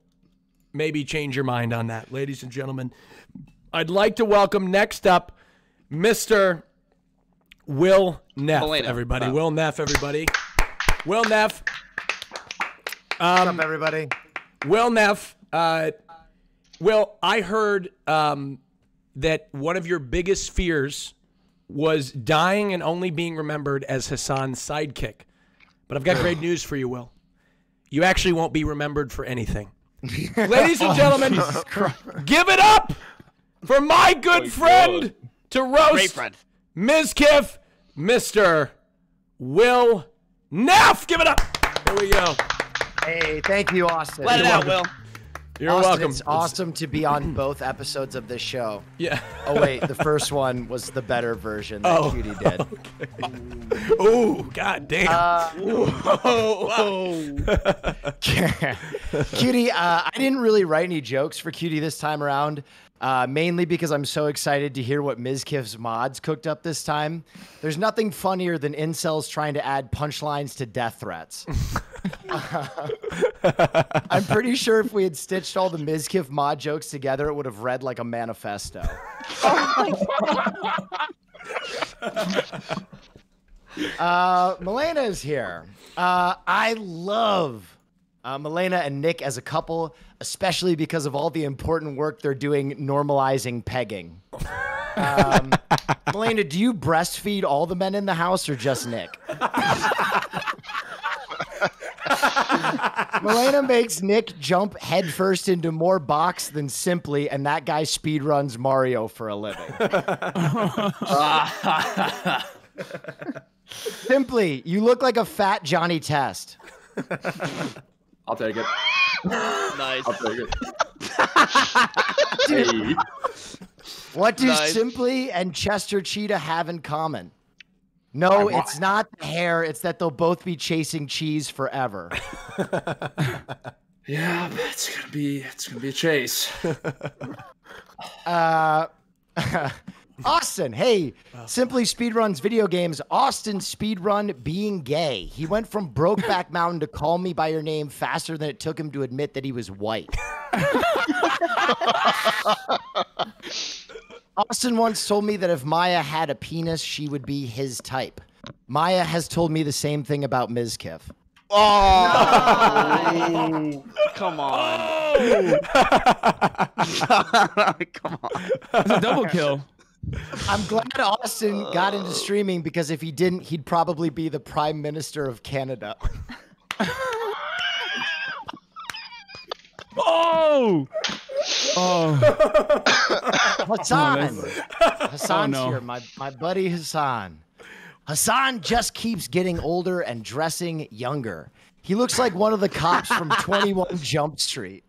maybe change your mind on that, ladies and gentlemen. I'd like to welcome next up, Mr. Will Neff. Melina. Everybody, Will Neff. Everybody, Will Neff. What's up, everybody? Will Neff, Will, I heard that one of your biggest fears was dying and only being remembered as Hassan's sidekick. But I've got great news for you, Will. You actually won't be remembered for anything. Ladies and gentlemen, give it up for my good friend to roast Mizkif, Mr. Will Neff. Give it up. Here we go. Hey, thank you, Austin. Let it out, Will. You're Austin, welcome. It's awesome to be on both episodes of this show. Yeah. Oh, wait. The first one was the better version that Cutie did. Okay. Oh, god damn. Cutie, I didn't really write any jokes for Cutie this time around, mainly because I'm so excited to hear what Mizkif's mods cooked up this time. There's nothing funnier than incels trying to add punchlines to death threats. I'm pretty sure if we had stitched all the Mizkif mod jokes together, it would have read like a manifesto. Milena is here. I love Milena and Nick as a couple, especially because of all the important work they're doing normalizing pegging. Milena, do you breastfeed all the men in the house or just Nick? Milena makes Nick jump headfirst into more box than Simply, and that guy speedruns Mario for a living. Simply, you look like a fat Johnny Test. I'll take it. Nice. I'll take it. Dude, what do Nice. Simply and Chester Cheetah have in common? No, it's not the hair. It's that they'll both be chasing cheese forever. Yeah, but it's gonna be a chase. Austin, hey, Simply speedruns video games. Austin speedrun being gay. He went from Brokeback Mountain to Call Me by Your Name faster than it took him to admit that he was white. Austin once told me that if Maya had a penis, she would be his type. Maya has told me the same thing about Mizkif. Oh, come on. Come on. That's a double kill. I'm glad Austin got into streaming because if he didn't, he'd probably be the Prime Minister of Canada. Oh! Hassan. Oh, Hassan's no. here, my buddy Hassan. Hassan just keeps getting older and dressing younger. He looks like one of the cops from 21 Jump Street.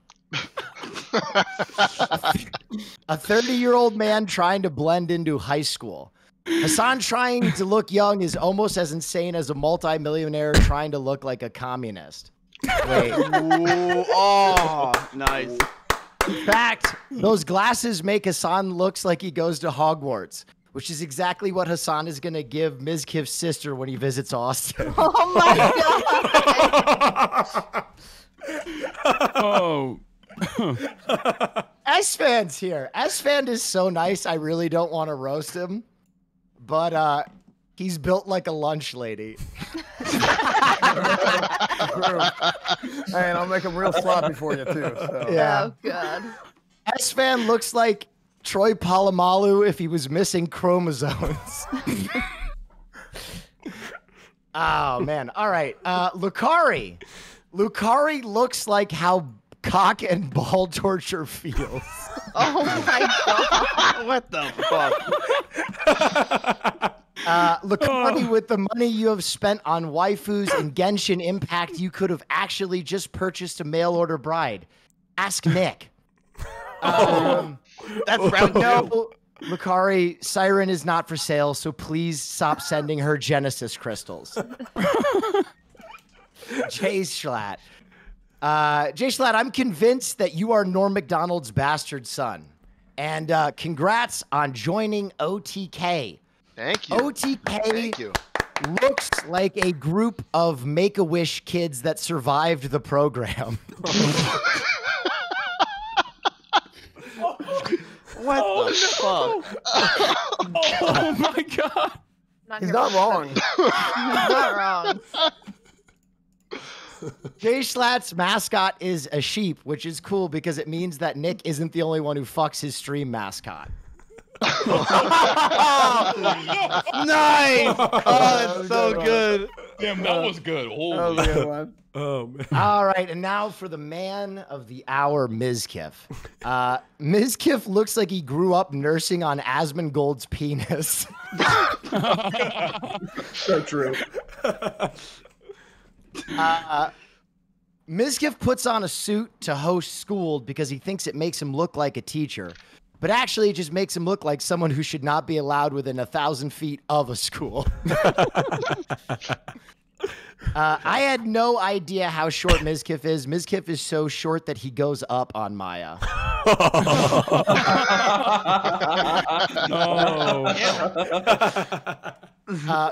A 30-year-old man trying to blend into high school. Hassan trying to look young is almost as insane as a multimillionaire trying to look like a communist. Wait. Ooh, oh, nice. In fact, those glasses make Hassan looks like he goes to Hogwarts, which is exactly what Hassan is going to give Mizkif's sister when he visits Austin. Oh my god. Oh. S-Fan's here. S-Fan is so nice, I really don't want to roast him. But he's built like a lunch lady. Hey, and I'll make them real sloppy for you, too. So. Yeah. Oh god. S-Fan looks like Troy Polamalu if he was missing chromosomes. Oh, man. All right. Lucari. Lucari looks like how cock and ball torture feels. Oh my god. What the fuck? Lucari, with the money you have spent on waifus and Genshin Impact, you could have actually just purchased a mail order bride. Ask Nick. That's round two. No, Lucari, Siren is not for sale, so please stop sending her Genesis crystals. Jay Schlatt. Jay Schlatt, I'm convinced that you are Norm Macdonald's bastard son. And congrats on joining OTK. Thank you. OTK Thank you. looks like a group of Make-A-Wish kids that survived the program. What the fuck? Oh my god. He's not wrong. Not wrong. Jay Schlatt's mascot is a sheep, which is cool because it means that Nick isn't the only one who fucks his stream mascot. Nice. Oh, that's so good. Damn, that was good. Holy. Oh, man. All right, and now for the man of the hour, Mizkif. Mizkif looks like he grew up nursing on Asmongold's penis. So true. Mizkif puts on a suit to host Schooled because he thinks it makes him look like a teacher, but actually it just makes him look like someone who should not be allowed within 1,000 feet of a school. I had no idea how short Mizkif is. Mizkif is so short that he goes up on Maya.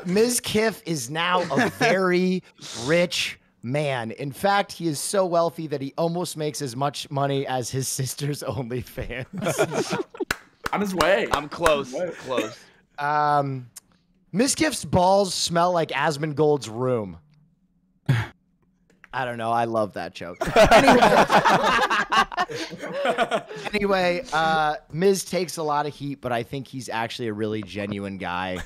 Mizkif is now a very rich man. In fact, he is so wealthy that he almost makes as much money as his sister's OnlyFans. On his way. I'm close. Close. Mizkif's balls smell like Asmongold's room. I don't know. I love that joke. Anyway, Miz takes a lot of heat, but I think he's actually a really genuine guy.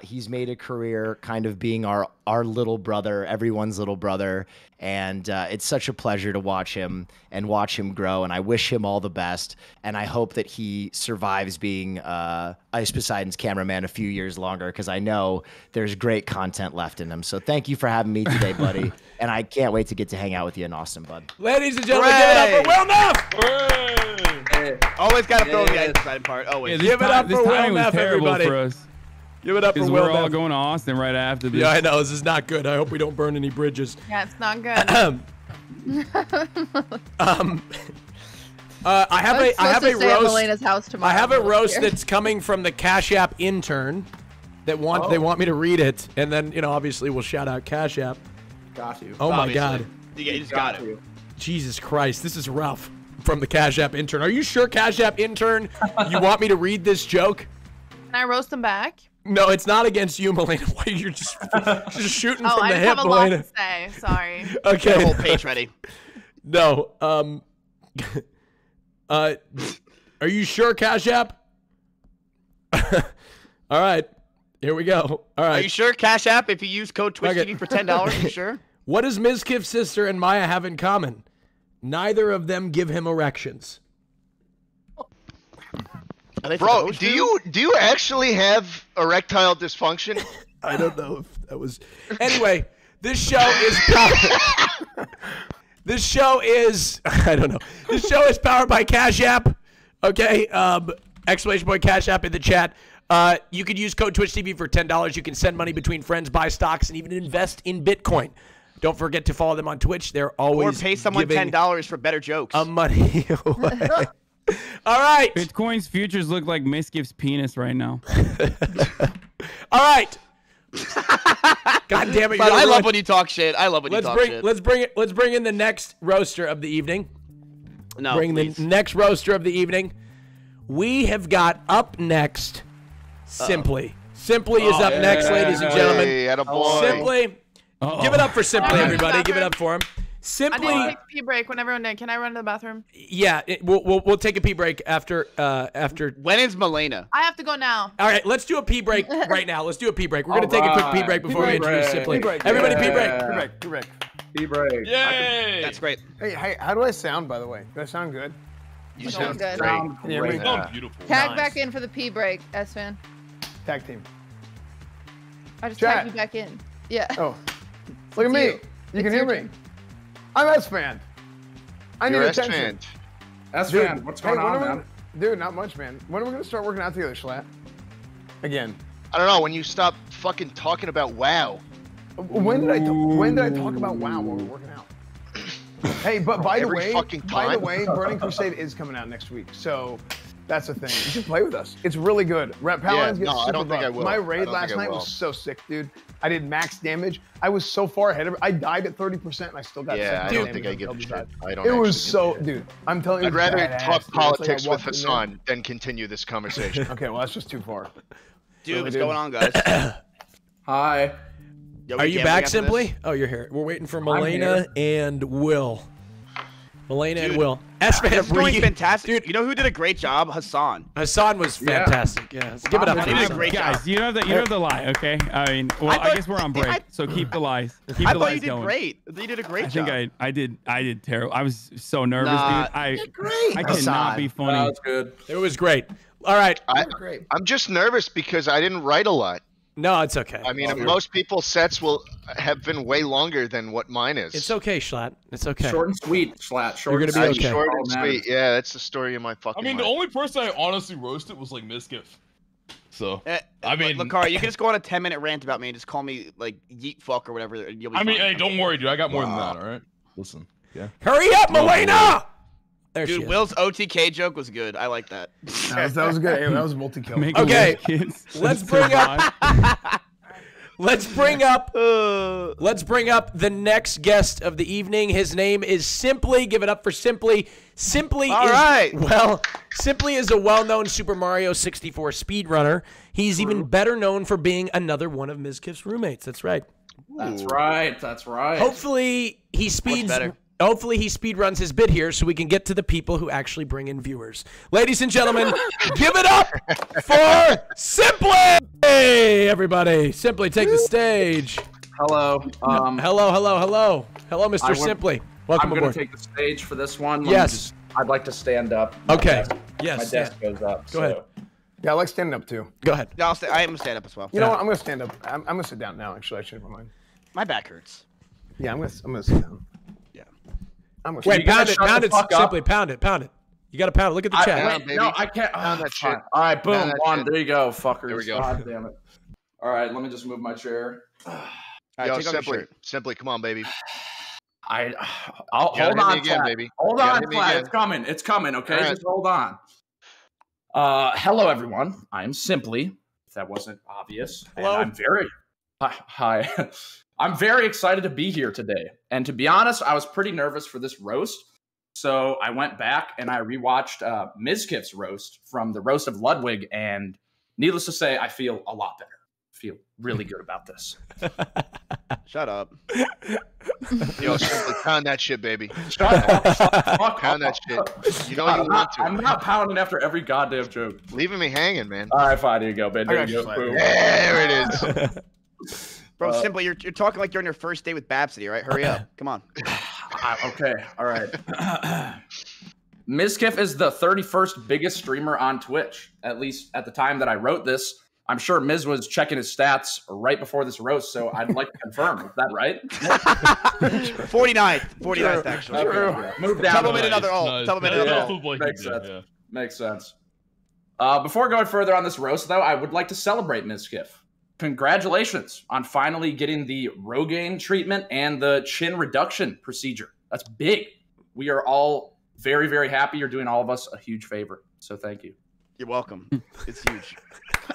He's made a career kind of being our little brother, everyone's little brother. And it's such a pleasure to watch him and watch him grow. And I wish him all the best. And I hope that he survives being Ice Poseidon's cameraman a few years longer, because I know there's great content left in him. So thank you for having me today, buddy. And I can't wait to get to hang out with you in Austin, bud. Ladies and gentlemen, give it up for Will Neff! Hooray! Always got to throw the Ice Poseidon part. Always. Give it up for Will timing was Neff, terrible everybody. for us. Give it up for Because Will we're all Neff. going to Austin right after this. Yeah, I know. This is not good. I hope we don't burn any bridges. Yeah, it's not good. I have a roast. Melena's house tomorrow. I have a We'll roast hear. that's coming from the Cash App intern that they want me to read it, and then obviously we'll shout out Cash App. Got you. Oh my Obviously. God, You just got it. Jesus Christ, this is rough. From the Cash App intern. Are you sure, Cash App intern, you want me to read this joke? Can I roast him back? No, it's not against you, Melena. Why you're just shooting Oh, from I the just hip, have a lot Melena? to say. Sorry. Get the Okay. whole page ready. No. Are you sure, Cash App? All right. Here we go. All right. Are you sure, Cash App? If you use code Okay. TwitchTV for $10, you sure? What does Mizkif's sister and Maya have in common? Neither of them give him erections. Are they Bro, supposed do to? you actually have erectile dysfunction? I don't know if that was. Anyway, this show is This show is I don't know. This show is powered by Cash App. Okay, exclamation point Cash App in the chat. You could use code TwitchTV for $10. You can send money between friends, buy stocks, and even invest in Bitcoin. Don't forget to follow them on Twitch. They're Or always pay someone giving $10 for better jokes. money away. All right. Bitcoin's futures look like Mizkif's penis right now. All right. God damn it! But I love when when you talk shit. I love when you talk shit. Let's bring in the next roaster of the evening. No, Bring please. the next roaster of the evening. We have got up next. Simply. Simply is up next, ladies and gentlemen. Hey, attaboy. Simply. Give it up for Simply, Oh. everybody. Give it up for him. I Simply. didn't take a pee break when everyone did. Can I run to the bathroom? Yeah, we'll take a pee break after. When is Melena? I have to go now. All right, let's do a pee break right now. Let's do a pee break. We're gonna take a quick pee break before we introduce Simply. Pee break. Everybody, pee break. Yeah. Pee break. Pee break. Pee break. Yay! That's great. Hey, how do I sound, by the way? Do I sound good? You Sounds good. Sound Yeah, great. we- Sounds beautiful. Tag Nice. back in for the pee break, S-Fan. Tag team. I just Chat. tagged you back in. Yeah. Oh, look at It's me. you. You It's can hear your me. turn. I'm S-Fan. I need You're attention. S-Fan. That's Dude, fan. What's hey, going when on, are we man? gonna- Dude, not much, man. When are we gonna start working out together, Schlatt? Again. I don't know, when you stop fucking talking about WoW. When did I talk about WoW when we were working out? Hey, but by the Every way, fucking time. Burning Crusade is coming out next week, so that's the thing. You should play with us. It's really good. Paladins get no, I super don't think I buffed. will. My I raid don't last think I night will. was so sick, dude. I did max damage. I was so far ahead of. I died at 30%, and I still got. Yeah, I 7 don't damage think I on give a double shit. shot. I don't It was actually so, give a shit. dude. I'm telling you, I'd rather badass, talk dude. It's like I politics with walked in there. Hassan than continue this conversation. Okay, well that's just too far. Dude, Really, what's dude? going on, guys? Hi. Yo, Are we you gambling back, after Simply? this? Oh, you're here. We're waiting for I'm Milena and Will. Milena and Dude, Will. S-Man, This is going Bree- fantastic. Dude, You know who did a great job? Hassan. Hassan was Yeah. fantastic. Yeah, let's give it up He for did a Hassan. great job. Guys, you don't have to lie, okay? I mean, well, I I, thought- guess we're on break, so keep the lies. Keep I the thought lies you did going. great. You did a great I job. think I did terrible. I was so nervous, Nah, dude. I great, cannot Hassan. be That funny. was good. It was great. All right. Great. I'm just nervous because I didn't write a lot. No, it's okay. I mean, most people's sets will have been way longer than what mine is. It's okay, Schlatt. It's okay. Short and sweet, Slat. Short You're and gonna be sweet. okay. Short All and that matters. sweet. Yeah, that's the story of my fucking I mean, the life. only person I honestly roasted was like Mizkif. So I mean, Lakari, you can just go on a 10-minute rant about me and just call me like yeet fuck or whatever. And you'll be I mean, fine. hey, don't worry, dude. I got more than that. All right. Listen. Yeah. Hurry up, Milena! There she Dude, is. Will's OTK joke was good. I like that. That was good. Hey, that was a multi-kill. Make Okay, a wish, kids. let's bring up. Let's bring up. Uh, Let's bring up the next guest of the evening. His name is Simply. Give it up for Simply. Simply All is right. Simply is a well-known Super Mario 64 speedrunner. He's even better known for being another one of Mizkif's roommates. That's right. That's right. That's right. Hopefully he speeds. better? Hopefully he speed runs his bit here so we can get to the people who actually bring in viewers. Ladies and gentlemen, give it up for Simply! Hey, everybody. Simply, take the stage. Hello. Hello, Mr. would- Simply. Welcome I'm going aboard. to take the stage for this one. Let me Yes. just- I'd like to stand up. Okay. My Yes. desk goes up. Go ahead. Yeah, I like standing up too. Go ahead. no, I am gonna stand up as well. You know what? I'm gonna stand up. I'm gonna sit down now. Actually, I changed my mind. My back hurts. Yeah, I'm gonna sit down. Yeah. I'm gonna. Wait, You gotta pound it, shut pound the it, fuck up. Simply, pound it, pound it. You got to pound it. Look at the chat. Down, Wait, baby. no, I can't. Down that fine. shit. All right, boom, Down that one. shit. There you go, fuckers. There we go. God damn it. All right, let me just move my chair. All right, Yo, take off your simply, shirt. simply, come on, baby. I'll You hold gotta hit me on, again, Flat. baby. Hold You gotta on, hit me Flat. again. It's coming. It's coming. Okay, All right. just hold on. Hello, everyone. I'm Simply. If that wasn't obvious, Hello. And I'm very hi. I'm very excited to be here today. And to be honest, I was pretty nervous for this roast. So I went back and I rewatched Mizkif's roast from the roast of Ludwig, and needless to say, I feel a lot better. Feel really good about this. Shut up. Yo, simply pound that shit, baby. Shut up. Fuck Pound that off. shit. You know you want to. I'm not pounding after every goddamn joke. Leaving me hanging, man. All right, fine. Here you go, Ben. I There got you you, go. Flat. Boom. There it is. Bro, Simply, you're talking like you're on your first date with Babsity, right? Hurry up. Come on. Okay, all right. Mizkif is the 31st biggest streamer on Twitch, at least at the time that I wrote this. I'm sure Miz was checking his stats right before this roast, so I'd like to confirm. Is that right? 49th, actually. Okay, move down. Tell him a in bit. another ult. Tell him in another Yeah. ult. Like Makes you did, sense. yeah. Makes sense. Before going further on this roast, though, I would like to celebrate Mizkif. Congratulations on finally getting the Rogaine treatment and the chin reduction procedure. That's big. We are all very, very happy. You're doing all of us a huge favor. So thank you. You're welcome. It's huge.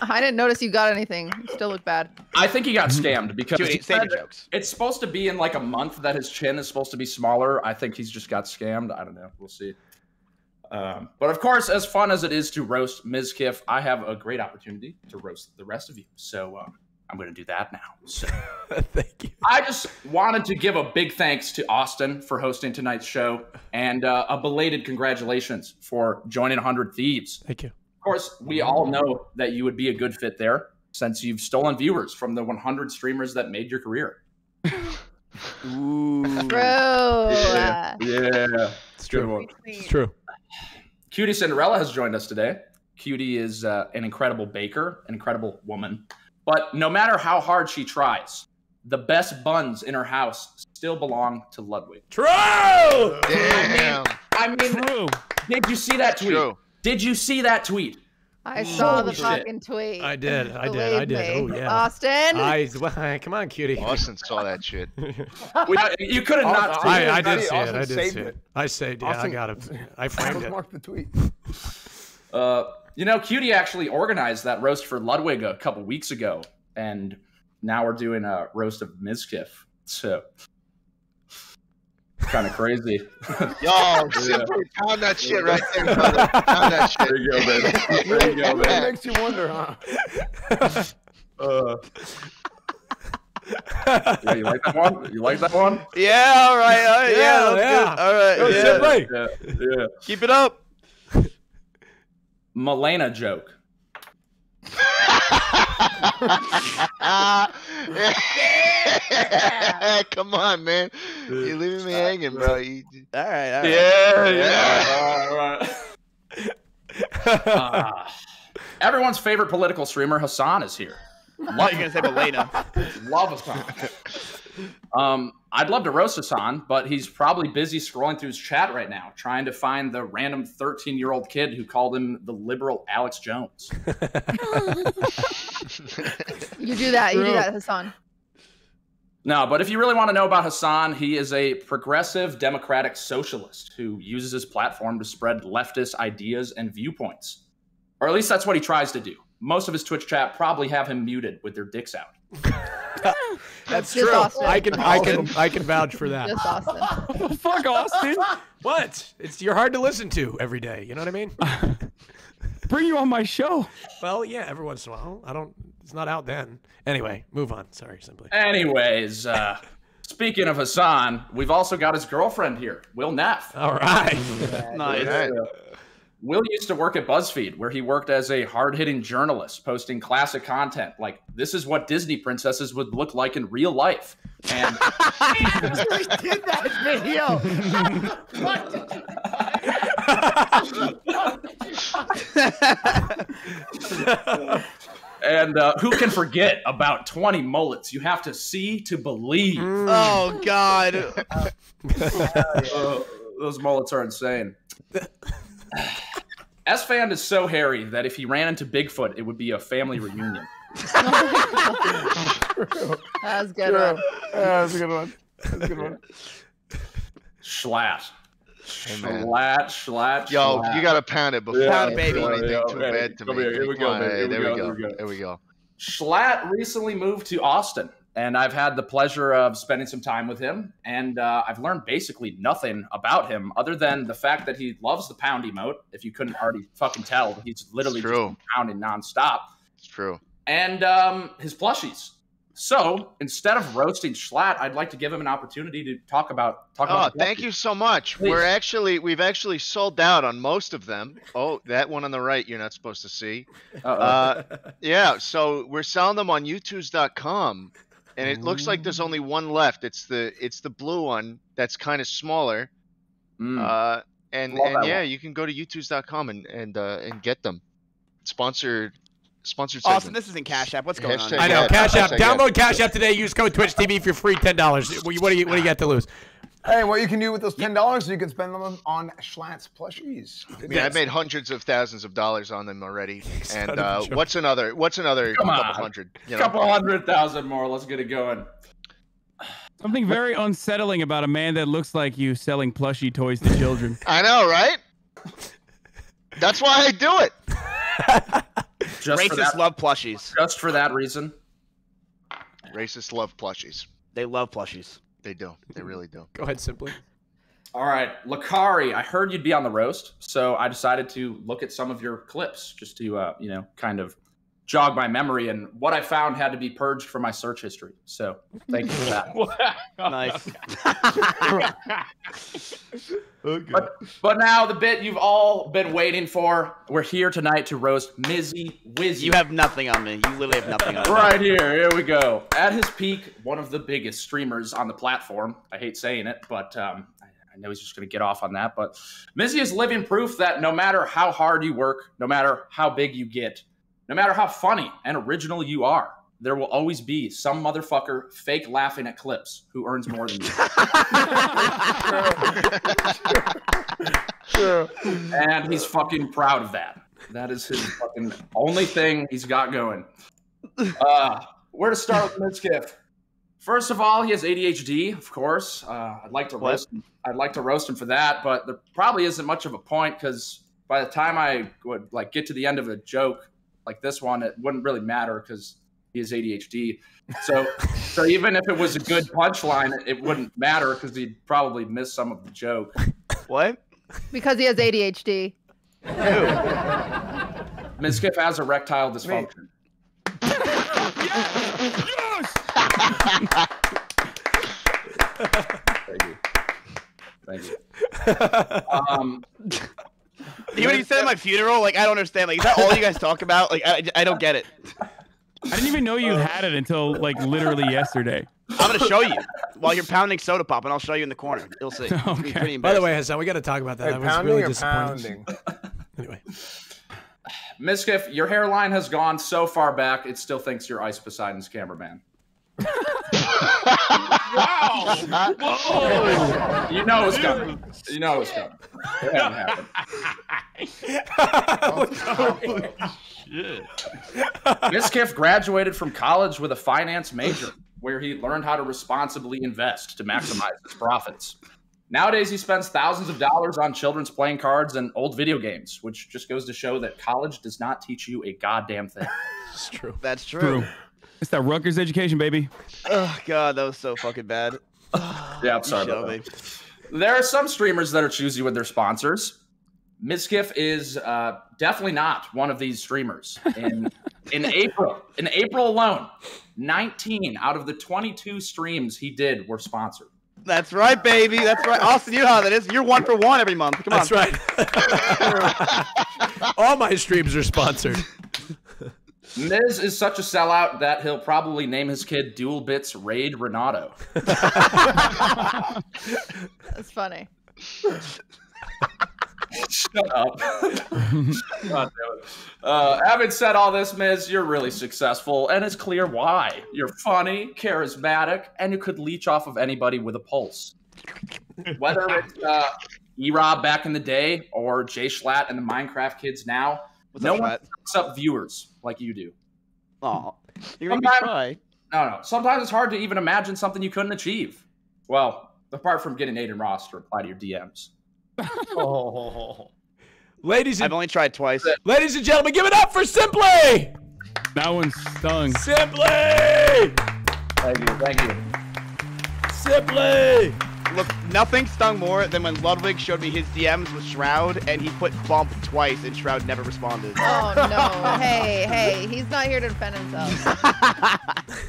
I didn't notice you got anything. You still look bad. I think he got scammed because Dude, he save said your jokes. it's supposed to be in like a month that his chin is supposed to be smaller. I think he's just got scammed. I don't know. We'll see. But of course, as fun as it is to roast Mizkif, I have a great opportunity to roast the rest of you. So I'm going to do that now. So Thank you. I just wanted to give a big thanks to Austin for hosting tonight's show and a belated congratulations for joining 100 Thieves. Thank you. Of course, we all know that you would be a good fit there since you've stolen viewers from the 100 streamers that made your career. Ooh. Bro. Yeah. It's true. It's true. Cutie Cinderella has joined us today. Cutie is an incredible baker, an incredible woman. But no matter how hard she tries, the best buns in her house still belong to Ludwig. True. Damn. I mean, True. did you see that tweet? True. Did you see that tweet? I saw the Holy shit. fucking tweet. I did. Believe me. Oh yeah. Austin. Come on, cutie. Austin saw that shit. You could have not. Austin- seen it. I did see it. Austin I did saved see it. it. I saved it. Yeah, I Austin- got it. I framed it. Mark the tweet. Cutie actually organized that roast for Ludwig a couple weeks ago, and now we're doing a roast of Mizkif. So, kind of crazy. Yo, simply pound that shit right there, brother. Pound that shit. There you go, baby. There you go, That man. makes you wonder, huh? Yeah, you like that one? You like that one? Yeah, all right. Yeah, that's good. All right. Go Simply. Yeah. Keep it up. Malena joke. Come on, man. You're leaving me hanging, bro. All right. Yeah. Everyone's favorite political streamer, Hassan, is here. I thought you were gonna say Malena. Love Hassan. I'd love to roast Hassan, but he's probably busy scrolling through his chat right now, trying to find the random 13-year-old kid who called him the liberal Alex Jones. You do that, Hassan. No, but if you really want to know about Hassan, he is a progressive democratic socialist who uses his platform to spread leftist ideas and viewpoints. Or at least that's what he tries to do. Most of his Twitch chat probably have him muted with their dicks out. That's Just true. Austin. I can vouch for that. Just Austin. Fuck Austin. What? You're hard to listen to every day. You know what I mean? Bring you on my show. Well, yeah, every once in a while. It's not out then. Anyway, move on. Sorry, Simply. Anyways, speaking of Hassan, we've also got his girlfriend here, Will Neff. All right. Nice. Will used to work at BuzzFeed, where he worked as a hard-hitting journalist, posting classic content like, this is what Disney princesses would look like in real life. And We did that video. and who can forget about 20 mullets? You have to see to believe. Oh, God. Those mullets are insane. S-Fan is so hairy that if he ran into Bigfoot, it would be a family reunion. That was good. One. That's a good one. Schlatt. Hey, man. Schlatt. Yo, you gotta pound it before Pound you it, baby. do anything There too bad to me. we Come on, go, hey, here there we we go, go. here we go. There we go. Schlatt recently moved to Austin, and I've had the pleasure of spending some time with him, and I've learned basically nothing about him other than the fact that he loves the pound emote. If you couldn't already fucking tell, he's literally just pounding nonstop. It's true. And his plushies. So instead of roasting Schlatt, I'd like to give him an opportunity to talk about. Thank you so much. Please. We've actually sold out on most of them. Oh, that one on the right you're not supposed to see. Yeah, so we're selling them on youtooz.com, and it looks like there's only one left. It's the blue one that's kind of smaller. And yeah, you can go to youtooz.com and get them. Sponsored segment. Austin, this isn't Cash App. What's going on? I know. Cash App. Download Cash App today. Use code Twitch TV for free $10. What do you got to lose? Hey, what you can do with those $10 is you can spend them on Schlatt's plushies. I mean, I've made hundreds of thousands of dollars on them already. And what's another Come couple on. hundred? Couple 100,000 more. Let's get it going. Something very unsettling about a man that looks like you selling plushie toys to children. I know, right? That's why I do it. Racists love plushies. Just for that reason. Racists love plushies. They love plushies. They do. They really do. Go ahead, Simply. All right, Lakari, I heard you'd be on the roast, so I decided to look at some of your clips just to, kind of jog my memory, and what I found had to be purged from my search history. So thank you for that. Nice. But now the bit you've all been waiting for. We're here tonight to roast Mizzy Wizzy. You have nothing on me. You literally have nothing on me. Right here we go. At his peak, one of the biggest streamers on the platform. I hate saying it, but I know he's just going to get off on that. But Mizzy is living proof that no matter how hard you work, no matter how big you get, no matter how funny and original you are, there will always be some motherfucker fake laughing at clips who earns more than you. True. And he's fucking proud of that. That is his fucking only thing he's got going. Where to start with Mizkif? First of all, he has ADHD, of course. I'd like to roast him. I'd like to roast him for that, but there probably isn't much of a point because by the time I would get to the end of a joke like this one, it wouldn't really matter because he has ADHD. So even if it was a good punchline, it wouldn't matter because he'd probably miss some of the joke. What? Because he has ADHD. Mizkif has erectile dysfunction. Yes! Thank you. Even when you said at my funeral, like I don't understand. Like, is that all you guys talk about? Like, I don't get it. I didn't even know you had it until like literally yesterday. I'm gonna show you while you're pounding soda pop, and I'll show you in the corner. You'll see. It's gonna be pretty By the way, embarrassing. Hassan, we got to talk about that. Hey, That was really pounding or disappointing. pounding? Anyway, Mizkif, your hairline has gone so far back, it still thinks you're Ice Poseidon's cameraman. Wow! Whoa! You know it's coming. You know it's coming. It hasn't happened. Shit. Mizkif graduated from college with a finance major, where he learned how to responsibly invest to maximize his profits. Nowadays, he spends thousands of dollars on children's playing cards and old video games, which just goes to show that college does not teach you a goddamn thing. it's true. That's true. It's that Rutgers education, baby. Oh god, that was so fucking bad. Yeah, I'm sorry about that. There are some streamers that are choosy with their sponsors. Mizkif is definitely not one of these streamers. In April alone, 19 out of the 22 streams he did were sponsored. That's right, baby. That's right. Austin, you know how that is. You're 1 for 1 every month. Come on. That's right. All my streams are sponsored. Miz is such a sellout that he'll probably name his kid Dual Bits Raid Renato. That's funny. Shut up. God damn it. Having said all this, Miz, you're really successful, and it's clear why. You're funny, charismatic, and you could leech off of anybody with a pulse. Whether it's E-Rob back in the day or Jay Schlatt and the Minecraft kids now, no one sucks up viewers like you do. Aw, you're gonna make me cry. No. Sometimes it's hard to even imagine something you couldn't achieve. Well, apart from getting Aiden Ross to reply to your DMs. I've only tried twice. Ladies and gentlemen, give it up for Simply! That one stung. Simply! Thank you. Simply! Look, nothing stung more than when Ludwig showed me his DMs with Shroud, and he put bump twice, and Shroud never responded. Oh no! Hey, he's not here to defend himself.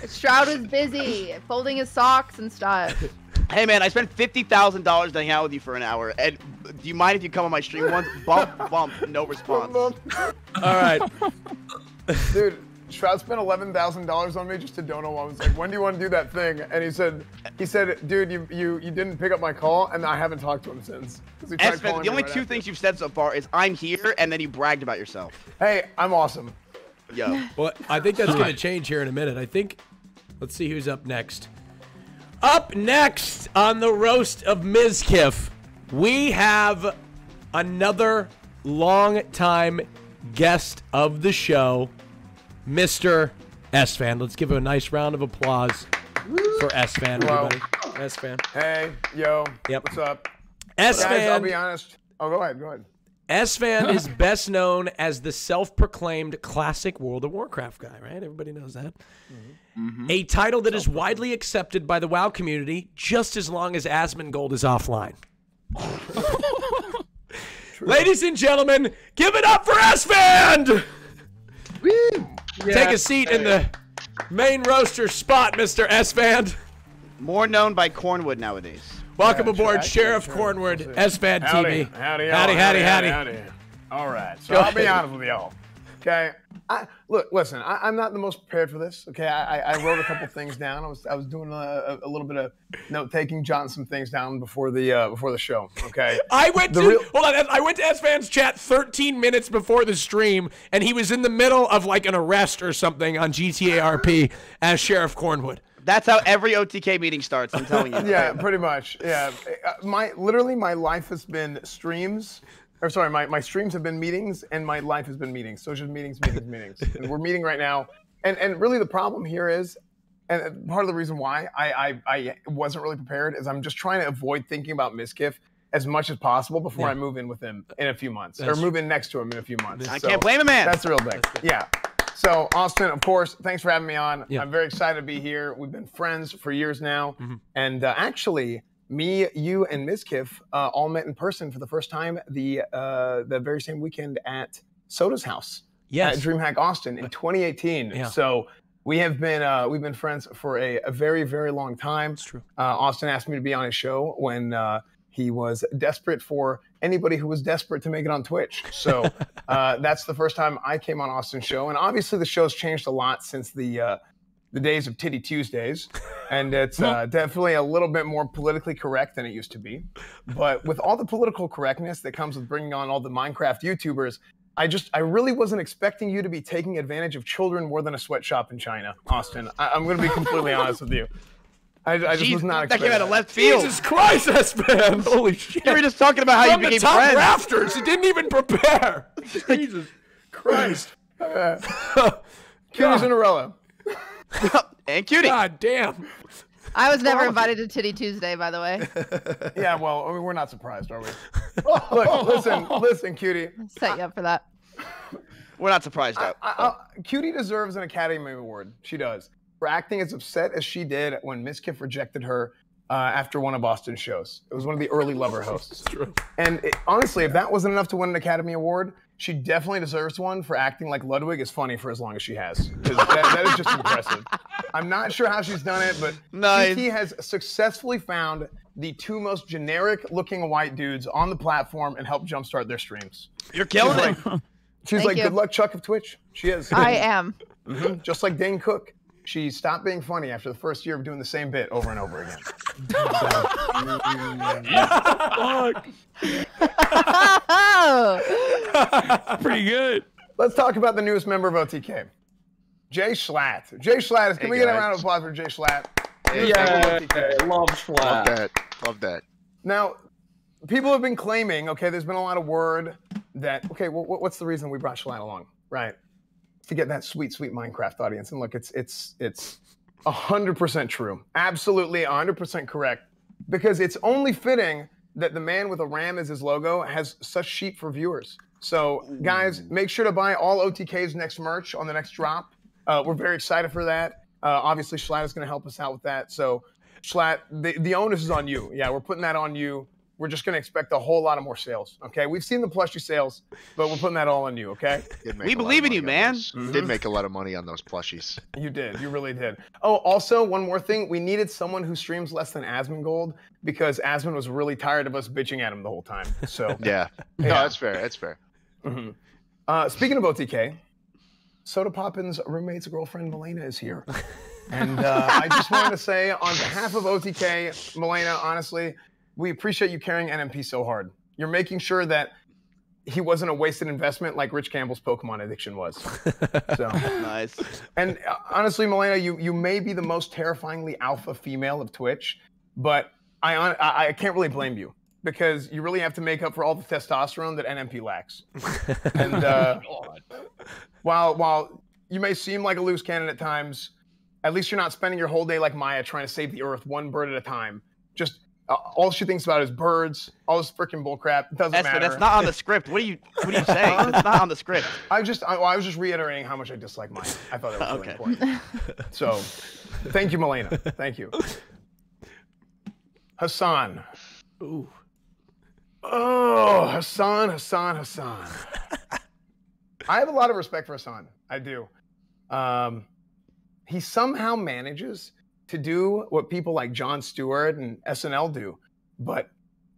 Shroud was busy folding his socks and stuff. Hey man, I spent $50,000 to hang out with you for an hour, and do you mind if you come on my stream once? Bump, no response. All right. Dude, Shroud spent $11,000 on me just to don't know. I was like, when do you want to do that thing? And he said, dude, you didn't pick up my call, and I haven't talked to him since. Espen, the only two things you've said so far is I'm here, and then you bragged about yourself. Hey, I'm awesome. Yo. Well, I think that's going to change here in a minute. I think, let's see who's up next. Up next on the roast of Mizkif, we have another long-time guest of the show, Mr. S-Fan. Let's give him a nice round of applause for S-Fan, everybody. S-Fan. Hey, yo. Yep. What's up? S-Fan. Guys, I'll be honest. Oh, go ahead. S-Fan is best known as the self-proclaimed classic World of Warcraft guy, right? Everybody knows that. A title that is widely accepted by the WoW community just as long as Asmongold is offline. Ladies and gentlemen, give it up for S-Fan! Take a seat in the main roaster spot, Mr. S-Fan. More known by Cornwood nowadays. Welcome aboard, Sheriff Cornwood, S-Fan TV. Howdy. All right, so I'll be honest with y'all. Okay, listen, I'm not the most prepared for this. Okay, I wrote a couple things down. I was doing a little bit of note taking, jotting some things down before the show. Okay, I went to S-Fan's chat 13 minutes before the stream, and he was in the middle of like an arrest or something on GTA RP as Sheriff Cornwood. That's how every OTK meeting starts, I'm telling you. Yeah, pretty much. Yeah, my life has been streams. Or sorry, my streams have been meetings, and my life has been meetings. So it's just meetings. And we're meeting right now. And really the problem here is, and part of the reason why I wasn't really prepared is I'm just trying to avoid thinking about Mizkif as much as possible before I move in with him in a few months. Or move in next to him in a few months. I can't blame him, man. That's the real thing. Yeah. So Austin, of course, thanks for having me on. Yeah. I'm very excited to be here. We've been friends for years now. And actually, me, you, and Mizkif all met in person for the first time the very same weekend at Soda's house at DreamHack Austin in 2018. Yeah. So We have been we've been friends for a very, very long time. It's true. Austin asked me to be on his show when he was desperate for anybody who was desperate to make it on Twitch. So that's the first time I came on Austin's show. And obviously the show's changed a lot since the days of Titty Tuesdays. And it's definitely a little bit more politically correct than it used to be. But with all the political correctness that comes with bringing on all the Minecraft YouTubers, I really wasn't expecting you to be taking advantage of children more than a sweatshop in China, Austin. I'm going to be completely honest with you. I just was not expecting that. Came out of left field. Jesus Christ, S-Man. Holy shit. You were just talking about how From you became the top friends. rafters. He didn't even prepare. Jesus Christ. Cutie Cinderella. And Cutie. God damn. I was never invited to Titty Tuesday, by the way. Yeah, well, I mean, we're not surprised, are we? Look, listen, Cutie. Set you up for that. We're not surprised, though. Cutie deserves an Academy Award. She does. For acting as upset as she did when Mizkif rejected her after one of Austin's shows. It was one of the early Lover hosts. True. And honestly, if that wasn't enough to win an Academy Award, she definitely deserves one for acting like Ludwig is funny for as long as she has. 'Cause that is just impressive. I'm not sure how she's done it, but TT has successfully found the two most generic-looking white dudes on the platform and helped jumpstart their streams. You're killing it. She's like, good luck, Chuck of Twitch. She is. I am. Mm-hmm. Just like Dane Cook. She stopped being funny after the first year of doing the same bit over and over again. Pretty good. Let's talk about the newest member of OTK, Jay Schlatt. Jay Schlatt, can we get a round of applause for Jay Schlatt? Love Schlatt. Love that. Now, people have been claiming, okay, there's been a lot of word that, okay, well, what's the reason we brought Schlatt along, right? To get that sweet, sweet Minecraft audience. And look, it's 100% true. Absolutely 100% correct. Because it's only fitting that the man with a ram as his logo has such sheep for viewers. So, guys, make sure to buy all OTK's next merch on the next drop. We're very excited for that. Obviously, Schlatt is going to help us out with that. So, Schlatt, the onus is on you. Yeah, we're putting that on you. We're just going to expect a whole lot of more sales, okay? We've seen the plushie sales, but we're putting that all on you, okay? We believe in you, man. Did make a lot of money on those plushies. You did. You really did. Oh, also, one more thing. We needed someone who streams less than Asmongold because Asmon was really tired of us bitching at him the whole time. So Yeah. No, that's fair. That's fair. Mm-hmm. Speaking of OTK, Soda Poppin's roommate's girlfriend, Milena, is here. And I just wanted to say, on behalf of OTK, Milena, honestly, we appreciate you carrying NMP so hard. You're making sure that he wasn't a wasted investment like Rich Campbell's Pokemon addiction was. So nice. And honestly, Milena, you may be the most terrifyingly alpha female of Twitch, but I can't really blame you because you really have to make up for all the testosterone that NMP lacks. And while you may seem like a loose cannon at times, at least you're not spending your whole day like Maya trying to save the earth one bird at a time. Just all she thinks about is birds, all this freaking bullcrap. It doesn't matter. That's not on the script. What are you saying? It's not on the script. I was just reiterating how much I dislike Maya. I thought that was really important. So, thank you, Milena. Thank you. Hassan. Ooh. Oh, Hassan. I have a lot of respect for Hassan. I do. He somehow manages to do what people like Jon Stewart and SNL do, but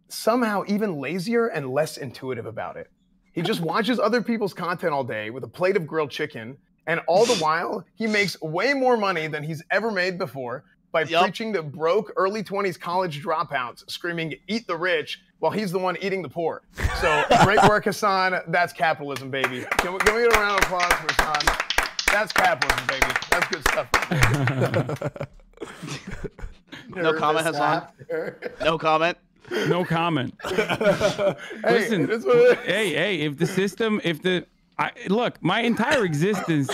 somehow even lazier and less intuitive about it. He just watches other people's content all day with a plate of grilled chicken, and all the while, he makes way more money than he's ever made before by preaching to broke early 20s college dropouts, screaming, "Eat the rich," while he's the one eating the poor. So, great work, Hassan. That's capitalism, baby. Can we get a round of applause for Hassan? That's capitalism, baby. That's good stuff. No comment, Hassan. No comment. No comment. Hey, Listen, if the system, look, my entire existence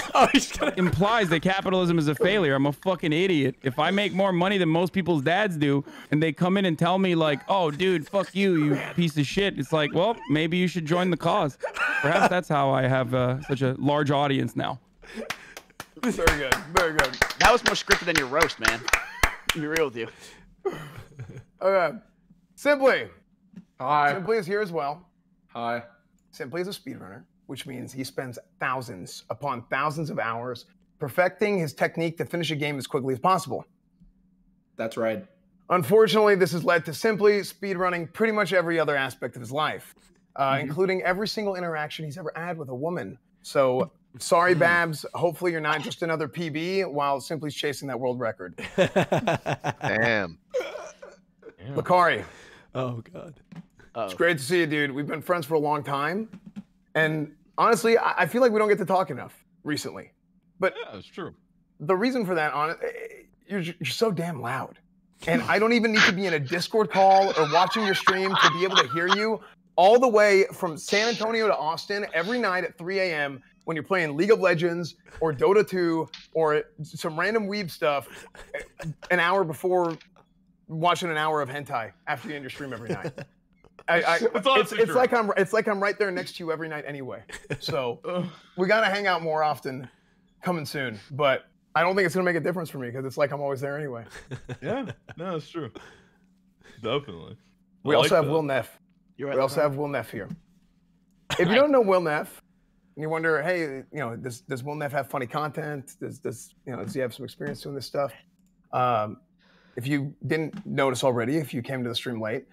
implies that capitalism is a failure. I'm a fucking idiot. If I make more money than most people's dads do, and they come in and tell me like, "Oh, dude, fuck you, you piece of shit," it's like, well, maybe you should join the cause. Perhaps that's how I have such a large audience now. Very good. Very good. That was more scripted than your roast, man. To be real with you. Okay. Simply. Hi. Simply is here as well. Hi. Simply is a speedrunner, which means he spends thousands upon thousands of hours perfecting his technique to finish a game as quickly as possible. That's right. Unfortunately, this has led to Simply speedrunning pretty much every other aspect of his life, including every single interaction he's ever had with a woman. So, sorry, Babs. Hopefully you're not just another PB while Simply's chasing that world record. Damn. Lakari. Oh, God. It's great to see you, dude. We've been friends for a long time. And honestly, I feel like we don't get to talk enough recently. But Yeah, that's true. the reason for that, you're so damn loud. And I don't even need to be in a Discord call or watching your stream to be able to hear you all the way from San Antonio to Austin every night at 3 a.m. when you're playing League of Legends or Dota 2 or some random weeb stuff an hour before watching an hour of hentai after you end your stream every night. It's like I'm right there next to you every night anyway. So we got to hang out more often coming soon. But I don't think it's going to make a difference for me because it's like I'm always there anyway. Yeah, no, that's true. Definitely. We also have Will Neff. We also have Will Neff here. If you don't know Will Neff, and you wonder, hey, does Will Neff have funny content? Does he have some experience doing this stuff? If you didn't notice already, if you came to the stream late,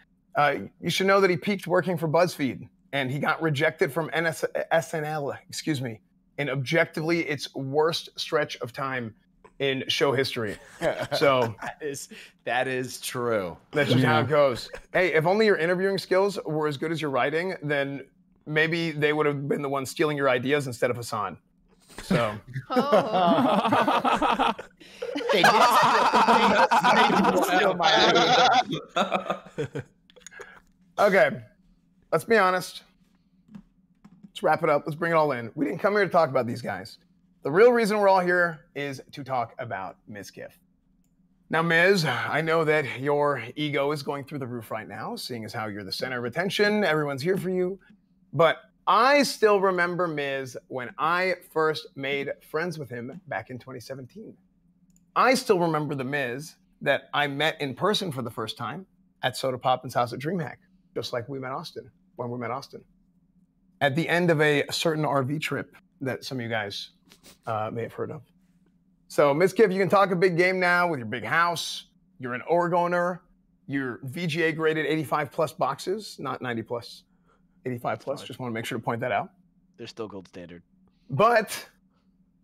you should know that he peaked working for BuzzFeed, and he got rejected from SNL, in objectively its worst stretch of time in show history. So that is true. That's just how it goes. Hey, if only your interviewing skills were as good as your writing, then maybe they would have been the ones stealing your ideas instead of Hassan. So. They did steal my idea. Okay, let's be honest. Let's wrap it up. Let's bring it all in. We didn't come here to talk about these guys. The real reason we're all here is to talk about Mizkif. Now, Miz, I know that your ego is going through the roof right now, seeing as how you're the center of attention. Everyone's here for you. But I still remember Miz when I first made friends with him back in 2017. I still remember the Miz that I met in person for the first time at Soda Poppin's house at DreamHack, just like when we met Austin. At the end of a certain RV trip that some of you guys may have heard of. So, Mizkif, you can talk a big game now with your big house. You're an Oregoner. Your VGA graded 85 plus boxes, not 90 plus, 85 plus. Just want to make sure to point that out. They're still gold standard. But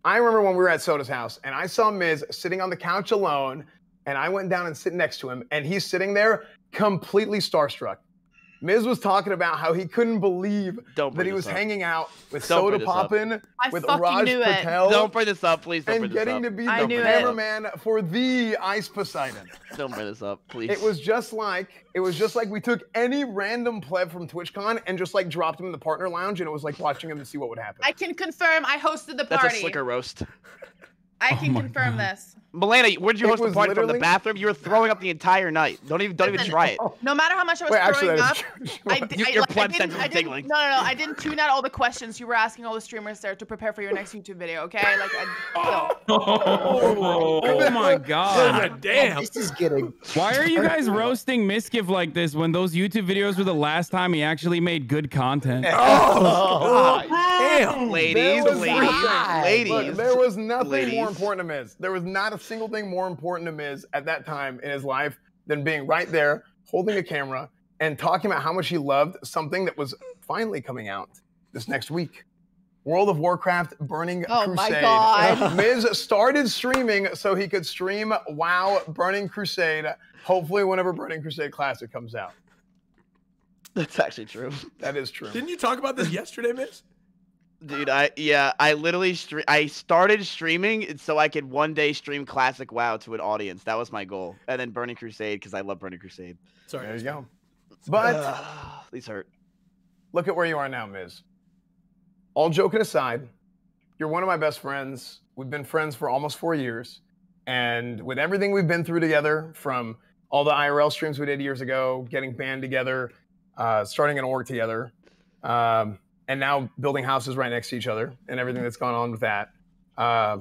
I remember when we were at Soda's house and I saw Miz sitting on the couch alone, and I went down and sit next to him, and he's sitting there completely starstruck. Miz was talking about how he couldn't believe that he was hanging out with Soda Poppin, with Raj Patel. Don't bring this up, please. And getting to be the cameraman for the Ice Poseidon. Don't bring this up, please. It was just like we took any random pleb from TwitchCon and just like dropped him in the partner lounge, and it was like watching him to see what would happen. I can confirm I hosted the party. That's a slicker roast. I can confirm this. Milena, where'd you host the party from? The bathroom? You were throwing up the entire night. Don't even try it. No matter how much I was throwing up, your pleb sense was tingling. No. I didn't tune out all the questions you were asking all the streamers there to prepare for your next YouTube video. Okay, oh my God! Damn, this is getting. Why are you guys roasting Mizkif like this when those YouTube videos were the last time he actually made good content? Damn, ladies. Look, there was nothing more important to Miz. There was not a single thing more important to Miz at that time in his life than being right there, holding a camera, and talking about how much he loved something that was finally coming out this next week. World of Warcraft Burning Crusade. My God. Miz started streaming so he could stream WoW Burning Crusade, hopefully whenever Burning Crusade Classic comes out. That's actually true. That is true. Didn't you talk about this yesterday, Miz? Dude, I literally I started streaming so I could one day stream Classic WoW to an audience. That was my goal. And then Burning Crusade because I love Burning Crusade. Sorry. There you go. But these hurt. Look at where you are now, Miz. All joking aside, you're one of my best friends. We've been friends for almost 4 years. And with everything we've been through together, from all the IRL streams we did years ago, getting band together, starting an org together, and now building houses right next to each other and everything that's gone on with that. I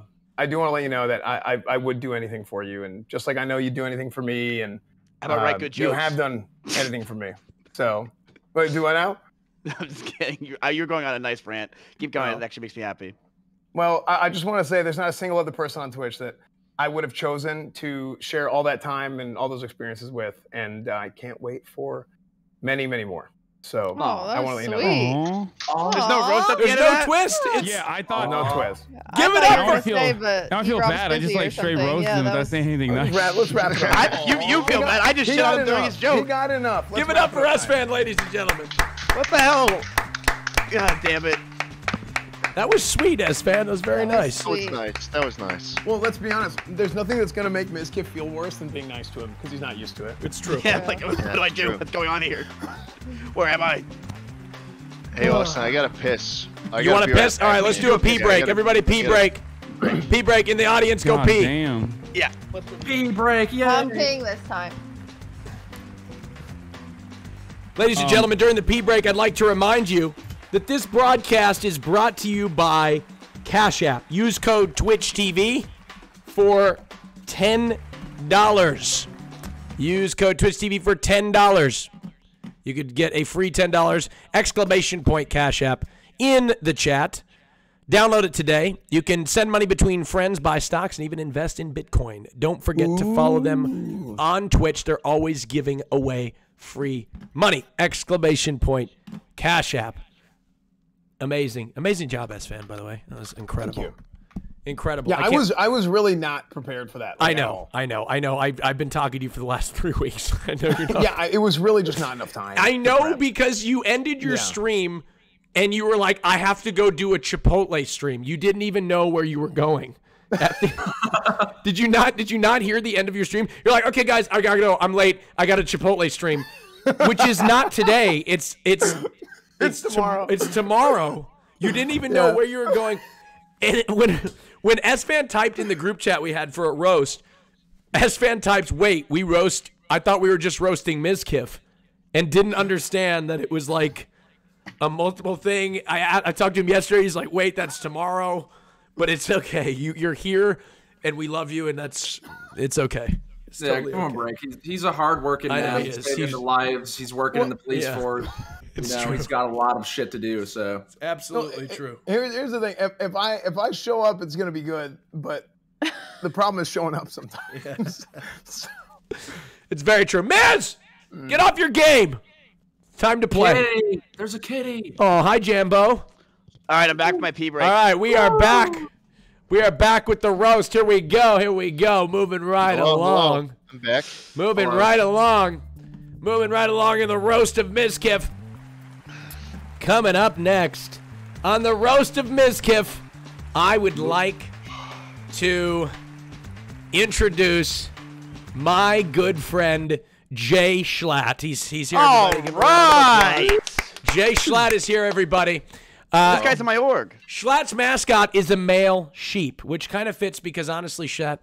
do want to let you know that I would do anything for you. And just like I know you'd do anything for me. And write good jokes. You have done editing for me. So, but do I now? I'm just kidding. You're going on a nice rant. Keep going. No. It actually makes me happy. Well, I just want to say there's not a single other person on Twitch that I would have chosen to share all that time and all those experiences with, and I can't wait for many, many more. So I want to let you know. There's no roast at the There's end no of that? twist. It's, Yeah, I thought. No twist. Give it I up thought for you were gonna say, but Now I feel T-Rob's bad. I just busy or like straight something. roasted Yeah, him that without was- saying anything nice. Let's wrap it up. You feel bad. I just shit on him during his He joke. got enough. Let's Give it wrap up for time. S-Fan, ladies and gentlemen. What the hell? God damn it. That was sweet, S-Fan. That was very nice. That was nice. That was nice. Well, let's be honest. There's nothing that's going to make Mizkif feel worse than being nice to him because he's not used to it. It's true. Yeah, like, what do I do? true. What's going on here? Where am I? Hey, Austin, I gotta piss. You want to piss? All right, let's do a pee break. Everybody pee break. Pee break in the audience. Go God pee. damn. Yeah. Pee break, yeah. I'm peeing this time. Ladies and gentlemen, during the pee break, I'd like to remind you that this broadcast is brought to you by Cash App. Use code TwitchTV for $10. Use code TwitchTV for $10. You could get a free $10 exclamation point Cash App in the chat. Download it today. You can send money between friends, buy stocks, and even invest in Bitcoin. Don't forget to follow them on Twitch. They're always giving away free money. Exclamation point Cash App. Amazing. Amazing job, S-Fan, by the way. That was incredible. Thank you. Incredible. Yeah, I was really not prepared for that. I like, at know. all. I know. I've been talking to you for the last 3 weeks. I know you're not. Yeah, it was really just not enough time. I to know prep. because you ended your Yeah. stream and you were like, I have to go do a Chipotle stream. You didn't even know where you were going. Did you not hear the end of your stream? You're like, okay, guys, I gotta go. I'm late. I got a Chipotle stream, which is not today. It's tomorrow. It's tomorrow. You didn't even know where you were going. And when S-Fan typed in the group chat we had for a roast, S-Fan types, wait, we roast. I thought we were just roasting Mizkif and didn't understand that it was like a multiple thing. I talked to him yesterday. He's like, wait, that's tomorrow. But it's okay. You're here, and we love you, and it's okay. It's Yeah, totally come on, okay. break. He's a hard-working I know man. he He's is. saving He's- the lives. He's working in the police yeah. force. It's You know, true. he's got a lot of shit to do. So Absolutely true. Here's the thing. If I show up, it's gonna be good. But the problem is showing up sometimes. It's very true. Miz, get off your game. Time to play. kitty, there's a kitty. Oh, hi, Jambo. All right, I'm back from my pee break. All right, we are back. We are back with the roast. Here we go. Here we go. Moving right Hello, along. hello. I'm back. Moving Hello. right along. Moving right along in the roast of Mizkif. Coming up next on the roast of Mizkif, I would like to introduce my good friend Jay Schlatt. He's here. All Everybody. Give him a round of applause. right. Jay Schlatt is here, everybody. This guy's in my org. Schlatt's mascot is a male sheep, which kind of fits because honestly, Schlatt,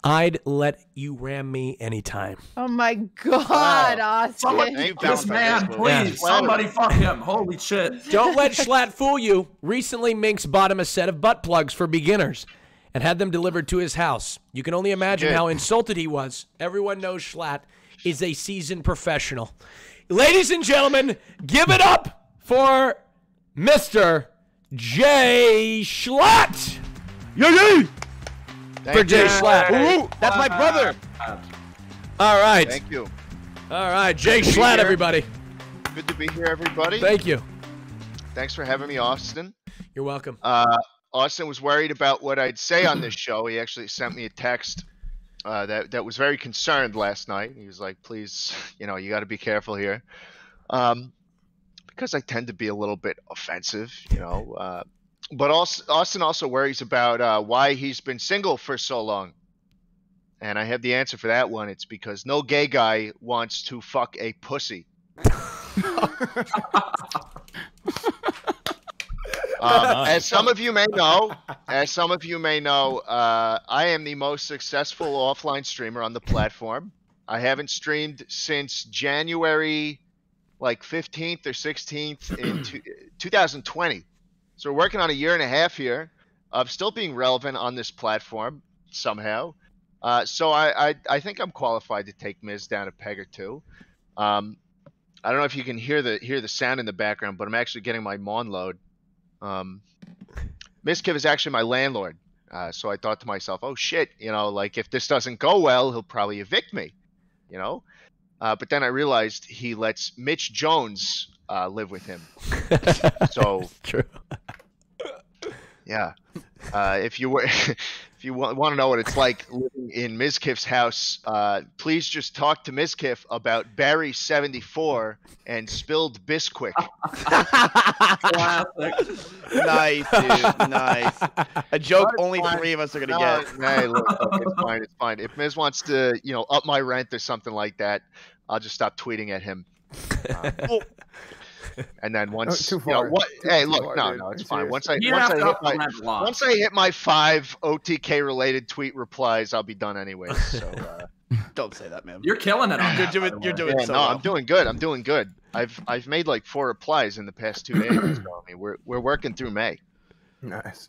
I'd let you ram me anytime. Oh my God, Austin. Somebody, Thank this you. man, please, Yeah. somebody fuck him. Holy shit. Don't let Schlatt fool you. Recently, Minx bought him a set of butt plugs for beginners and had them delivered to his house. You can only imagine Good. how insulted he was. Everyone knows Schlatt is a seasoned professional. Ladies and gentlemen, give it up for Mr. Jay Schlatt. Yay! For Jay Schlatt. Ooh, that's my brother. All right. Thank you. All right. Jay Good to be Schlatt, here. everybody. Good to be here, everybody. Thank you. Thanks for having me, Austin. You're welcome. Austin was worried about what I'd say on this show. He actually sent me a text that was very concerned last night. He was like, "Please, you got to be careful here," because I tend to be a little bit offensive, But Austin also worries about why he's been single for so long. And I have the answer for that one. It's because no gay guy wants to fuck a pussy. As some of you may know, I am the most successful offline streamer on the platform. I haven't streamed since January, 15th or 16th in 2020. So we're working on a year and a half here of still being relevant on this platform somehow. So I think I'm qualified to take Miz down a peg or two. I don't know if you can hear the sound in the background, but I'm actually getting my Mon load. Mizkiff is actually my landlord. So I thought to myself, oh shit, you know, like if this doesn't go well, he'll probably evict me, you know? But then I realized he lets Mitch Jones live with him. So true. Yeah. If you want to know what it's like living in Mizkiff's house, please just talk to Mizkiff about Barry 74 and spilled Bisquick. Nice, dude. Nice. A joke only 3 of us are gonna get. Hey, look, it's fine. It's fine. If Miz wants to, you know, up my rent or something like that, I'll just stop tweeting at him. And then once, too far. You know, hey, look, far, no, dude. no, it's Are you fine. serious? Once I hit my 5 OTK related tweet replies, I'll be done anyways. So Don't say that, man. You're killing it. On You're doing so no, well. I'm doing good. I'm doing good. I've made like 4 replies in the past 2 days. So, I mean, we're working through May. Nice.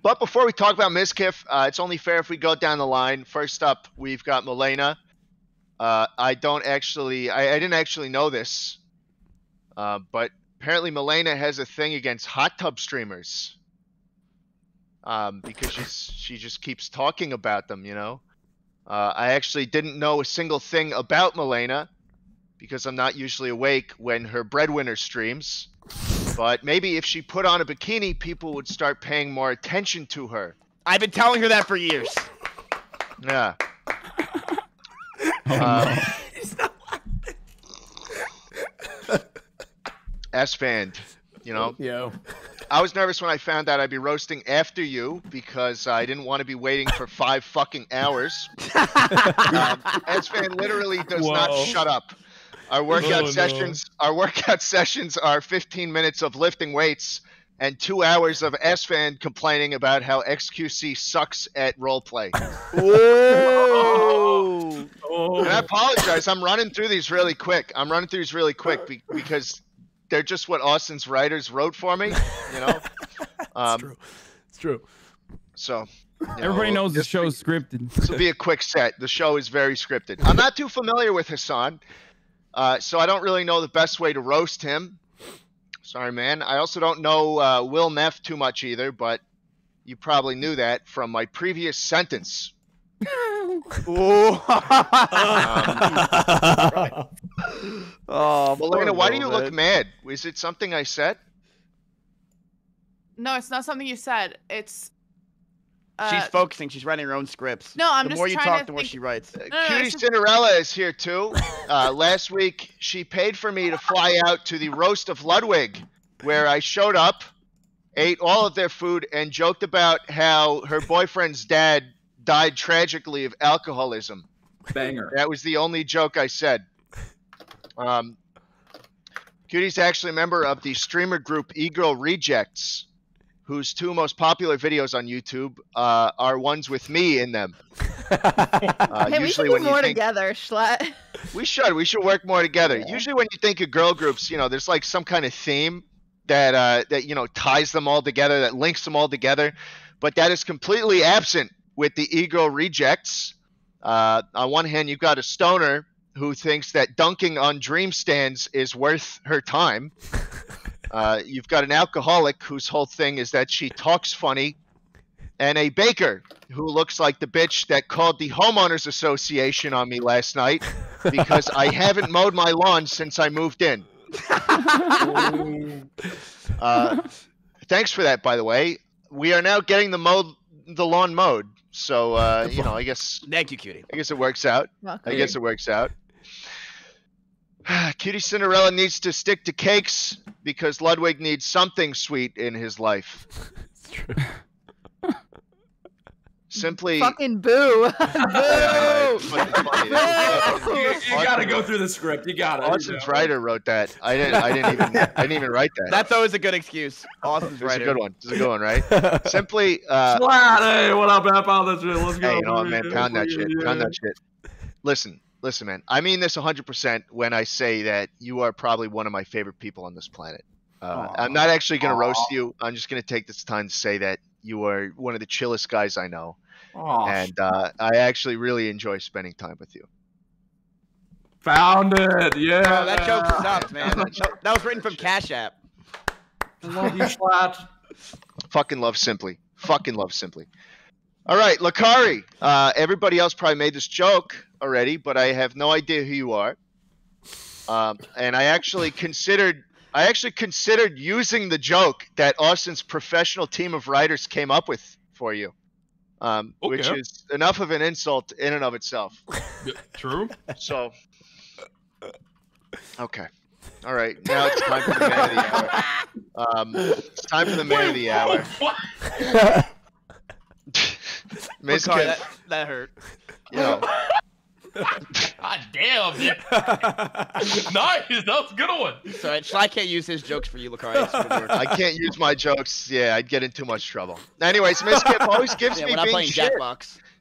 But before we talk about Mizkiff, it's only fair if we go down the line. First up, we've got Milena. I didn't actually know this, but apparently Milena has a thing against hot tub streamers. Because she just keeps talking about them, you know. I actually didn't know a single thing about Milena because I'm not usually awake when her breadwinner streams. But maybe if she put on a bikini, people would start paying more attention to her. I've been telling her that for years. Yeah. S-Fand, you know. Yo. I was nervous when I found out I'd be roasting after you because I didn't want to be waiting for 5 fucking hours. S-Fan literally does not shut up. Our workout sessions are 15 minutes of lifting weights and 2 hours of S-Fan complaining about how XQC sucks at roleplay. Whoa! And I apologize. I'm running through these really quick. Because they're just what Austin's writers wrote for me, you know? It's true. So, everybody knows the show's scripted. This will be a quick set. The show is very scripted. I'm not too familiar with Hassan, so I don't really know the best way to roast him. Sorry, man. I also don't know Will Neff too much either, but you probably knew that from my previous sentence. Oh, Milena, why do you look mad? Is it something I said? No, it's not something you said. It's. She's focusing. She's writing her own scripts. No, I'm the just more you trying talk, to the more think- she writes. Cutie Cinderella is here too. Last week, she paid for me to fly out to the roast of Ludwig, where I showed up, ate all of their food, and joked about how her boyfriend's dad died tragically of alcoholism. Banger. That was the only joke I said. Cutie's actually a member of the streamer group E-Girl Rejects, whose 2 most popular videos on YouTube are ones with me in them. Hey, we should do more together, Schlatt. We should work more together. Yeah. Usually when you think of girl groups, you know, there's like some kind of theme that you know, ties them all together, that links them all together, but that is completely absent with the E-Girl Rejects. On one hand, you've got a stoner who thinks that dunking on dream stands is worth her time. You've got an alcoholic whose whole thing is that she talks funny, and a baker who looks like the bitch that called the homeowners association on me last night because I haven't mowed my lawn since I moved in. Thanks for that, by the way. We are now getting the lawn mowed. So, you know, I guess. Thank you, Cutie. I guess it works out. Welcome. I guess it works out. Cutie Cinderella needs to stick to cakes because Ludwig needs something sweet in his life. It's true. Simply. Fucking boo. Boo. You gotta go through the script. You gotta. Austin's writer wrote that. I didn't even write that. That's always a good excuse. Austin's writer. This is a good one. This is a good one, right? Simply. Hey, what up, App? Let's go. Hey, you know what, man? Pound that shit. Pound that shit. Listen, man. I mean this 100% when I say that you are probably one of my favorite people on this planet. I'm not actually going to roast you. I'm just going to take this time to say that you are one of the chillest guys I know. And I actually really enjoy spending time with you. Found it. Yeah. Oh, that joke sucks, man. That was written from Cash App. I love you, Schlatt. Fucking love Simply. Fucking love Simply. All right, Lakari. Everybody else probably made this joke already, but I have no idea who you are. And I actually considered using the joke that Austin's professional team of writers came up with for you, which is enough of an insult in and of itself. True. So, okay. All right, now it's time for the man of the hour. It's time for the man of the hour. That hurt. You know. God damn, dude. Nice, that was a good one. Sorry, I can't use his jokes for you, Lakari. I can't use my jokes. Yeah, I'd get in too much trouble. Anyways, Miskiff always gives me being shit.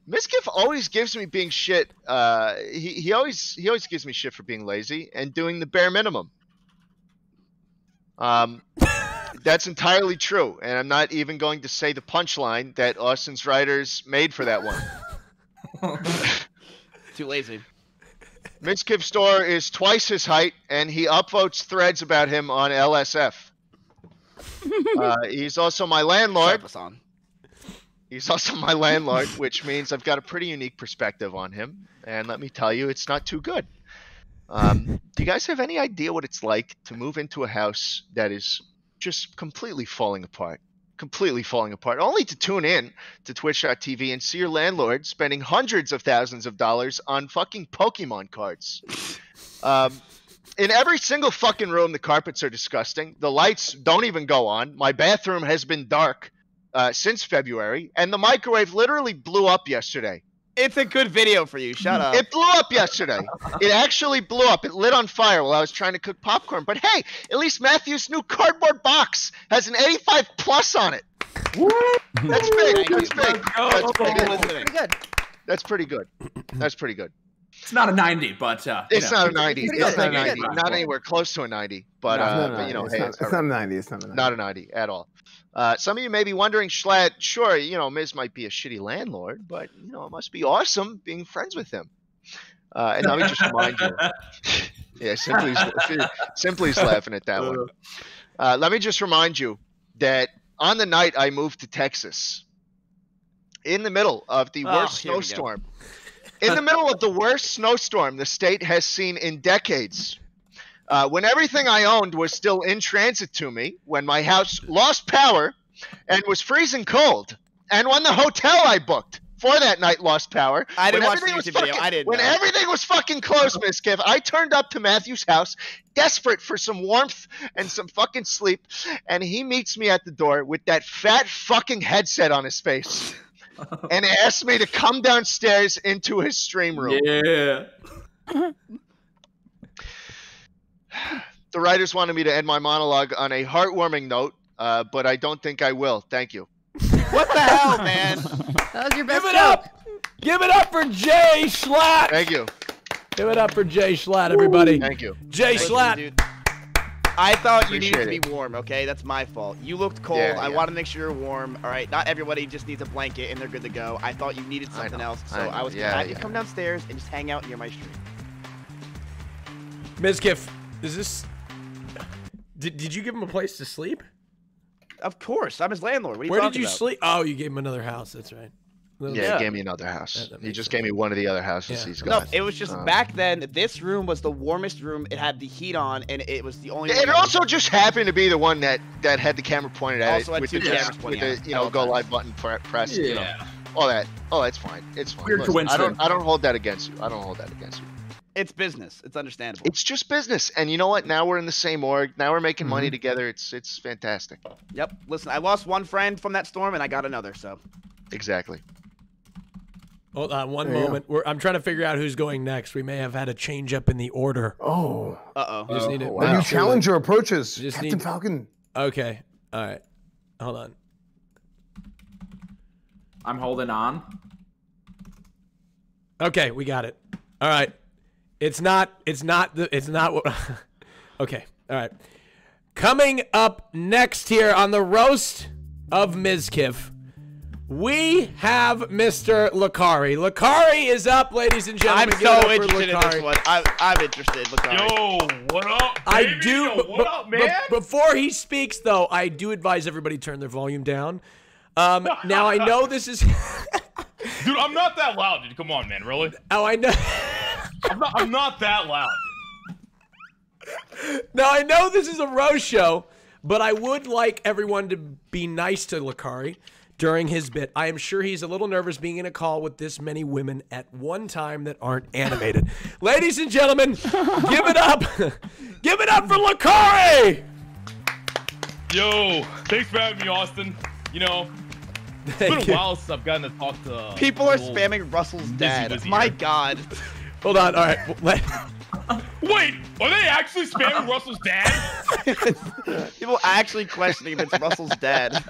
Miskiff always gives me being shit. He always gives me shit for being lazy and doing the bare minimum. That's entirely true, and I'm not even going to say the punchline that Austin's writers made for that one. Too lazy. Miskiff's store is twice his height, and he upvotes threads about him on LSF. He's also my landlord. He's also my landlord, which means I've got a pretty unique perspective on him. And let me tell you, it's not too good. Do you guys have any idea what it's like to move into a house that is just completely falling apart? Completely falling apart, only to tune in to Twitch.tv and see your landlord spending hundreds of thousands of dollars on fucking Pokemon cards. In every single fucking room, the carpets are disgusting. The lights don't even go on. My bathroom has been dark since February, and the microwave literally blew up yesterday. It's a good video for you. Shut up. It blew up yesterday. It actually blew up. It lit on fire while I was trying to cook popcorn. But hey, at least Matthew's new cardboard box has an 85 plus on it. That's big. That's big. That's pretty good. That's pretty good. That's pretty good. It's not a 90, but it's not a 90. It's not a 90. Not anywhere close to a 90. But you know, hey, it's not a 90. It's not a 90. Not a 90 at all. Some of you may be wondering, Schlatt, sure, you know, Miz might be a shitty landlord, but, you know, it must be awesome being friends with him. And let me just remind you. Yeah, Simply's laughing at that one. Let me just remind you that on the night I moved to Texas, in the middle of the worst snowstorm, in the middle of the worst snowstorm the state has seen in decades, when everything I owned was still in transit to me, when my house lost power and was freezing cold, and when the hotel I booked for that night lost power. I didn't watch the YouTube video. I didn't know. Everything was fucking closed, Miskiff, I turned up to Matthew's house, desperate for some warmth and some fucking sleep, and he meets me at the door with that fat fucking headset on his face and asked me to come downstairs into his stream room. Yeah. The writers wanted me to end my monologue on a heartwarming note, but I don't think I will. Thank you. What the hell, man? That was your best Give it joke. up! Give it up for Jay Schlatt! Thank you. Give it up for Jay Schlatt, everybody. Thank you. Jay Schlatt. Dude. I thought you needed to Appreciate be warm, okay? That's my fault. You looked cold. Yeah, I yeah. want to make sure you're warm. All right, not everybody just needs a blanket and they're good to go. I thought you needed something else, so I was going to have you come downstairs and just hang out near my stream. Miskiff, is this... Did you give him a place to sleep? Of course. I'm his landlord. What are you Where talking did you about? sleep? Oh, you gave him another house. That's right. Yeah, he gave me another house. He just gave me one of the other houses he's No, got. it was just back then, this room was the warmest room. It had the heat on, and it was the only It also just happened to be the one that had the camera pointed at Also it had with two the, cameras pointing with at the it. go live button press. You know, all that. Oh, that's fine. It's fine. Weird Listen, coincidence. I don't hold that against you. I don't hold that against you. It's business. It's understandable. It's just business, and you know what? Now we're in the same org. Now we're making money together. It's fantastic. Yep. Listen, I lost one friend from that storm, and I got another, so. Exactly. Hold on one moment. I'm trying to figure out who's going next. We may have had a change up in the order. Oh. Uh-oh. Just need to, Wow. New challenger approaches. Just Captain need- Falcon. Okay. All right. Hold on. I'm holding on. Okay, we got it. All right. It's not what okay. All right. Coming up next here on the roast of Miskiff, we have Mr. Lakari. Lakari is up, ladies and gentlemen. I'm Give it so up for interested in this Lakari. one. I'm interested, Lakari. Yo, what up, baby? I do. Yo, what up, man? Before he speaks, though, I do advise everybody turn their volume down. Now I know this is. Dude, I'm not that loud, dude. Come on, man. Really? Oh, I know. I'm not that loud. Now I know this is a roast show, but I would like everyone to be nice to Lakari during his bit. I am sure he's a little nervous being in a call with this many women at one time that aren't animated. Ladies and gentlemen, give it up. Give it up for Lakari. Yo, thanks for having me, Austin. You know, it's been a while since I've gotten to talk to. People are spamming Russell's dad. Wizzy My here. God. Hold on. All right. Wait, are they actually spamming Russell's dad? People actually questioning if it's Russell's dad.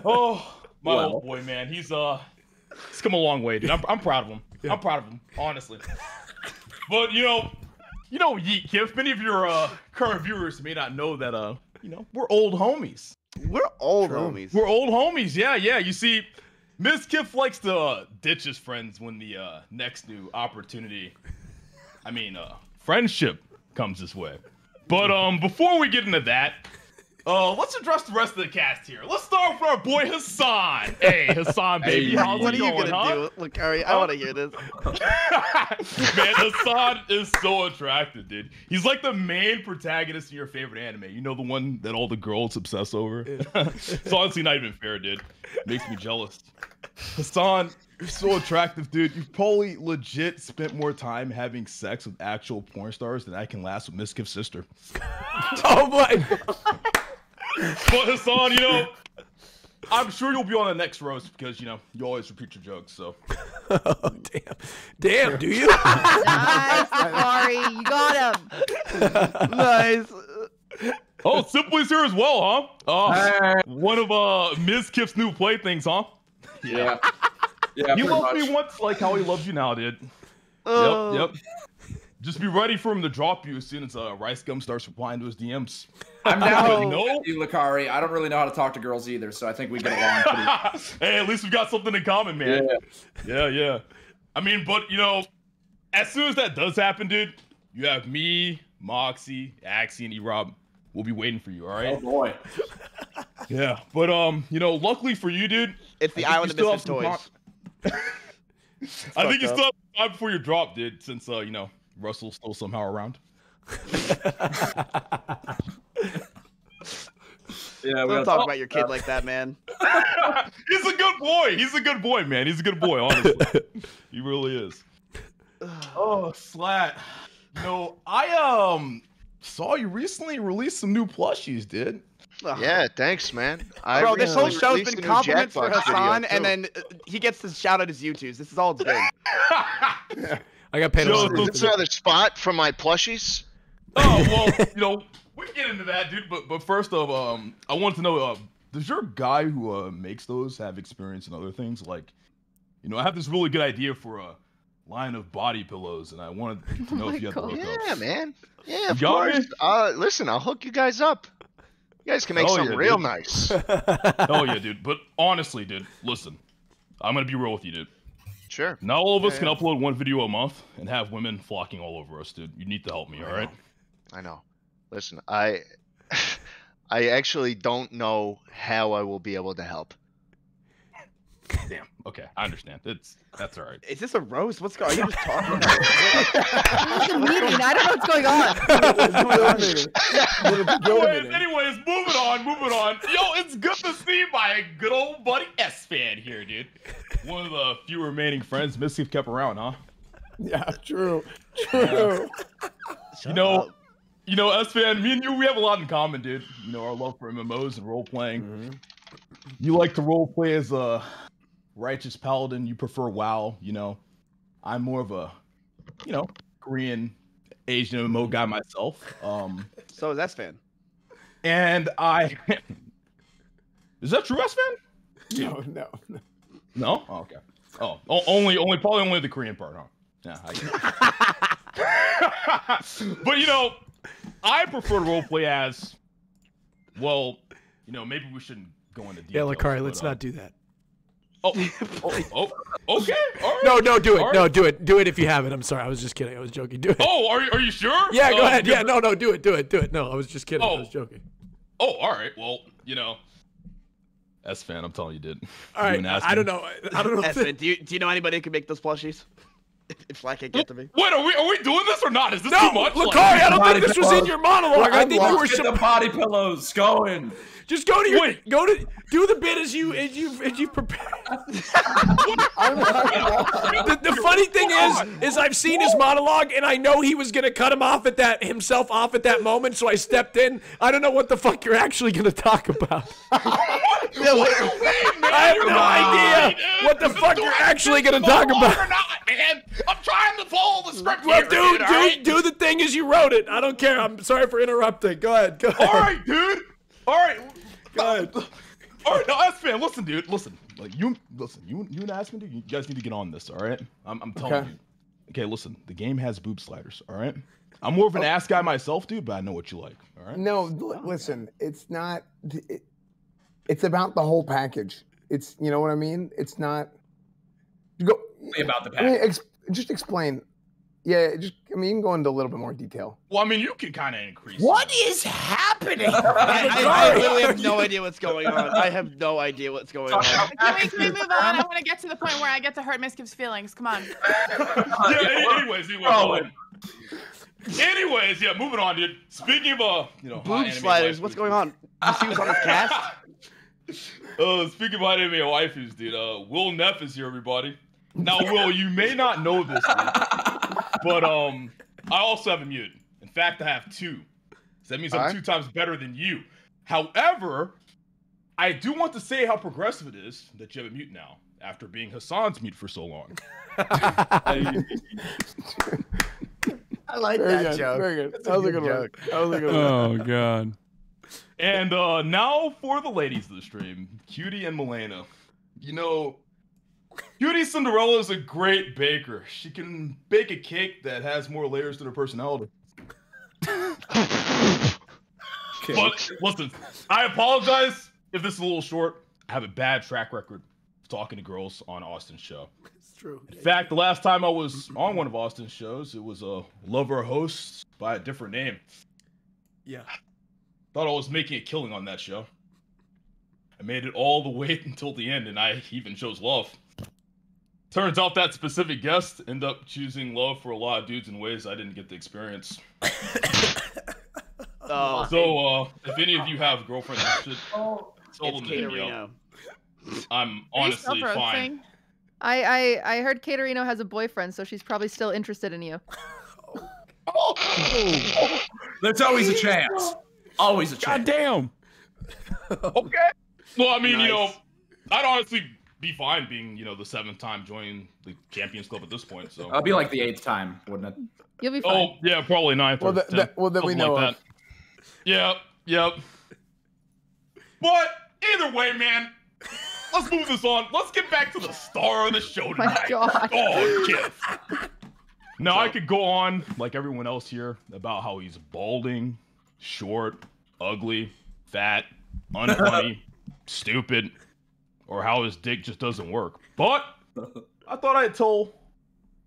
Oh, my old boy, man. He's come a long way, dude. I'm proud of him. Yeah. I'm proud of him, honestly. But you know, Yeet Kiff, many of your current viewers may not know that we're old homies. We're old homies. We're old homies. Yeah. You see, Ms. Kiff likes to ditch his friends when the next new opportunity, friendship comes his way. But before we get into that, let's address the rest of the cast here. Let's start with our boy Hassan. Hey, Hassan, baby, how's what it are you going, gonna do? Look, Ari, I want to hear this. Man, Hassan is so attractive, dude. He's like the main protagonist in your favorite anime. You know, the one that all the girls obsess over? It's honestly not even fair, dude. Makes me jealous. Hassan, you're so attractive, dude. You've probably legit spent more time having sex with actual porn stars than I can last with Miss Kiff's sister. Oh my. But Hassan, I'm sure you'll be on the next roast because, you always repeat your jokes, so. Oh, damn, do you? Nice, Sorry, you got him. Nice. Oh, Simply's here as well, huh? One of Ms. Kiff's new playthings, huh? Yeah. He loved me once like how he loves you now, dude. Yep. Just be ready for him to drop you as soon as Rice Gum starts replying to his DMs. I'm down with you, Lakari. I don't really know how to talk to girls either, so I think we get along pretty. Hey, at least we've got something in common, man. Yeah. But as soon as that does happen, dude, you have me, Moxie, Axie, and E-Rob. We'll be waiting for you, all right? Oh boy. Yeah, but luckily for you, dude, it's the Island of Misfit Toys. I think you still have time before your drop, dude, since Russell's still somehow around. Yeah, we don't talk about your kid like that, man. He's a good boy. He's a good boy, man. He's a good boy, honestly. He really is. Oh, Slat. I saw you recently release some new plushies, dude. Yeah, thanks, man. Bro, this whole show's released been a new compliments for Jackbox Hassan, video, and then he gets to shout out his YouTubes. This is all it's been. I got paid. Is this another spot for my plushies? Oh, well, we can get into that, dude. But first off, I want to know, does your guy who makes those have experience in other things? Like, I have this really good idea for a line of body pillows, and I wanted to know if you had the hookups. Yeah, man. Yeah, of You got course. Listen, I'll hook you guys up. You guys can make something real nice. Oh yeah, dude. But honestly, dude, listen, I'm gonna be real with you, dude. Sure. Not all of us can upload one video a month and have women flocking all over us, dude. You need to help me, all right? I know. Listen, I actually don't know how I will be able to help. Damn. Okay, I understand. That's all right. Is this a roast? What's going on? Are you just talking? It's a meeting. I don't know what's going on. Anyways, moving on. Yo, it's good to see my good old buddy S-Fan here, dude. One of the few remaining friends Mischief kept around, huh? Yeah, true. S-Fan, me and you, we have a lot in common, dude. Our love for MMOs and role-playing. Mm-hmm. You like to role-play as a righteous paladin. You prefer WoW, I'm more of a, Korean Asian MMO guy myself. So is S-Fan. And is that true, S-Fan? No. No? Oh, okay. Oh, probably only the Korean part, huh? Yeah. But I prefer to roleplay as, well, maybe we shouldn't go into details. Yeah, Lakari, let's not do that. Okay. All right. No, do it. All right. No, do it. Do it if you have it. I'm sorry. I was just kidding. I was joking. Do it. Oh, are you sure? Yeah, go ahead. Yeah, no, do it. Do it. No, I was just kidding. I was joking. Oh, all right. Well, S-Fan, I'm telling you, dude. All right. I don't know. S-Fan, do you know anybody who can make those plushies? If I can get to me. Wait, are we doing this or not? Is this too much? Lakari, I don't think this was in your monologue. I think you were the body pillows going. Just go to your do the bit as you prepare. the funny thing is I've seen his monologue and I know he was gonna cut himself off at that moment, so I stepped in. I don't know what the fuck you're actually gonna talk about. I have no idea what the fuck you're actually gonna talk about. Or not, man. I'm trying to follow the script. Well, here, do the thing as you wrote it. I don't care. I'm sorry for interrupting. Go ahead. All right, dude. All right. Go ahead. All right, now, S-Fan, listen, dude. Listen. Like, you and S-Fan, dude, you guys need to get on this, all right? I'm telling you. Okay, listen. The game has boob sliders, all right? I'm more of an ass guy myself, dude, but I know what you like, all right? No, listen. It's not. It's about the whole package. It's, you know what I mean? It's not. Go about the package. Just explain. Yeah, you can go into a little bit more detail. Well, I mean, you can kind of increase. What is happening? I literally have no idea what's going on. I have no idea what's going on. Can we move on? I want to get to the point where I get to hurt Miskif's feelings. Come on. Anyways, yeah, moving on, dude. Speaking of, boob sliders, what's going on? You see who's on this cast? Speaking of anime waifus, dude, Will Neff is here, everybody. Now, Will, you may not know this, dude, but I also have a mute. In fact, I have 2. So that means I'm 2 times better than you. However, I do want to say how progressive it is that you have a mute now, after being Hassan's mute for so long. I like that joke. Very good. That was a good joke. Oh, God. And now for the ladies of the stream, Cutie and Milena. Cutie Cinderella is a great baker. She can bake a cake that has more layers than her personality. But listen, I apologize if this is a little short. I have a bad track record of talking to girls on Austin's show. It's true. In fact, the last time I was on one of Austin's shows, it was a lover host by a different name. Yeah. Thought I was making a killing on that show. I made it all the way until the end, and I even chose love. Turns out that specific guest ended up choosing love for a lot of dudes in ways I didn't get to experience. So, if any of you have girlfriends that should tell them to hit me up. I'm honestly fine. I heard Caterino has a boyfriend, so she's probably still interested in you. There's always a chance. Always a chance. God damn. Okay. Well, I mean, I'd honestly be fine being, the 7th time joining the Champions Club at this point. So I'll be like the 8th time, wouldn't it? You'll be fine. Oh, yeah, probably 9th. Well, then we know like that. Yep. But either way, man, let's move this on. Let's get back to the star of the show tonight. My God. Oh, Kif. Now, I could go on, like everyone else here, about how he's balding, short, ugly, fat, unfunny, stupid, or how his dick just doesn't work. But I thought I'd tell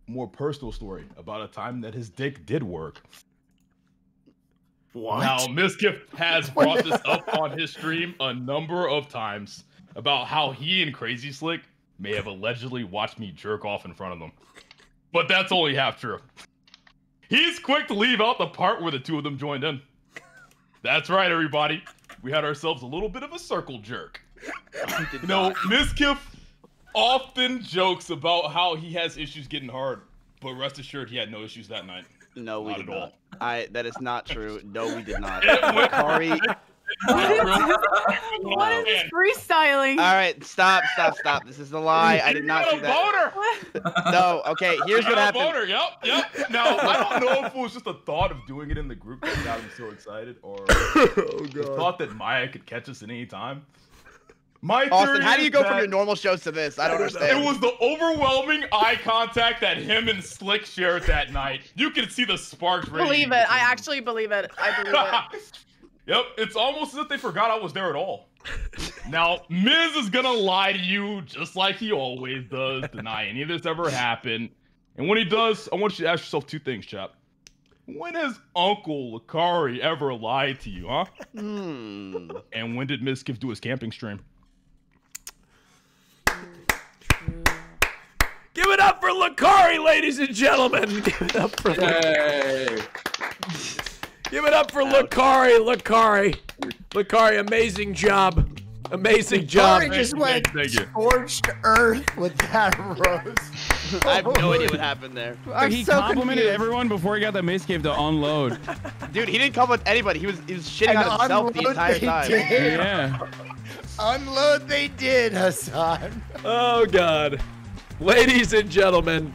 a more personal story about a time that his dick did work. What? Now, Miskif has brought this up on his stream a number of times about how he and Crazy Slick may have allegedly watched me jerk off in front of them. But that's only half true. He's quick to leave out the part where the 2 of them joined in. That's right, everybody. We had ourselves a little bit of a circle jerk. Miskif often jokes about how he has issues getting hard, but rest assured he had no issues that night. No, we Not did at not. all. That is not true. No, we did not. Kari. What is this freestyling? All right, stop. This is a lie. I did not do that. No, okay, here's what happened. Boner. Yep. Now, I don't know if it was just a thought of doing it in the group that got him so excited, or the thought that Maya could catch us at any time. Austin, how do you go from your normal shows to this? I don't understand. It was the overwhelming eye contact that him and Slick shared that night. You can see the sparks. Believe it. I actually believe it. I believe it. Yep, it's almost as if they forgot I was there at all. Now, Miz is gonna lie to you just like he always does, deny any of this ever happened. And when he does, I want you to ask yourself 2 things, chap. When has Uncle Lakari ever lied to you, huh? And when did Mizkif do his camping stream? Give it up for Lakari, ladies and gentlemen. Give it up for Lakari. Give it up for Lakari. Lakari, amazing job. Amazing job. Lakari just went scorched earth with that roast. I have no idea what happened there. He complimented everyone before he got the Mizkif to unload. Dude, he didn't compliment anybody. He was shitting on himself the entire time. Yeah. Unload they did, Hassan. Oh, God. Ladies and gentlemen,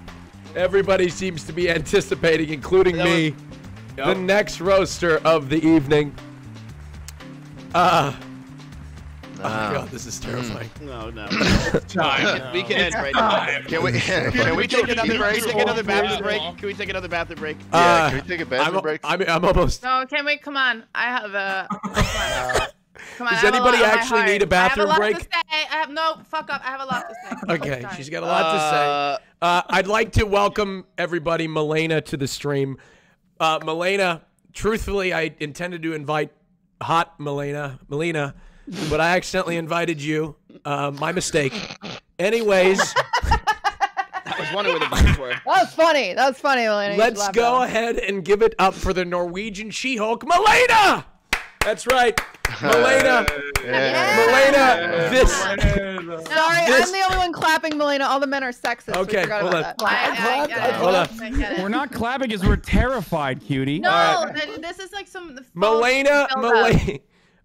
everybody seems to be anticipating, including me, the next roaster of the evening. Oh my God, this is terrifying. No. Time. We can end right now. Can we take another bathroom break? Can we take another bathroom break? Yeah, can we take a bathroom break? I'm almost. No, can we? Come on. I have a. Come on, Does anybody actually need a bathroom break? I have a lot to say. No, fuck up. I have a lot to say. Okay, she's got a lot to say. I'd like to welcome everybody, Milena, to the stream. Milena, truthfully, I intended to invite hot Milena, but I accidentally invited you. My mistake. Anyways. I was wondering where the views were. That was funny. That was funny, Milena. Let's go ahead and give it up for the Norwegian She-Hulk, Milena! That's right. Milena. Milena, this. Sorry, I'm the only one clapping, Milena. All the men are sexist. Okay, we forgot hold about on. that. Hold on. We're not clapping because we're terrified, cutie. No, this is like some.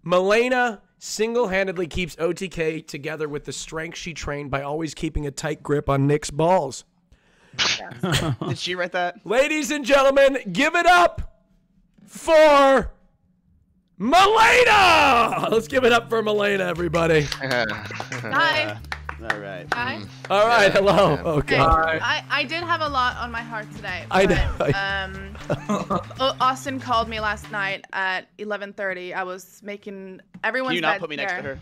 Milena single-handedly keeps OTK together with the strength she trained by always keeping a tight grip on Nick's balls. Did she write that? Ladies and gentlemen, give it up for Milena! Let's give it up for Milena, everybody. Hi. All right. Hi. All right, hello. Okay. I did have a lot on my heart today. I know. Austin called me last night at 11:30. I was making everyone's Can you not beds put me next to here. her?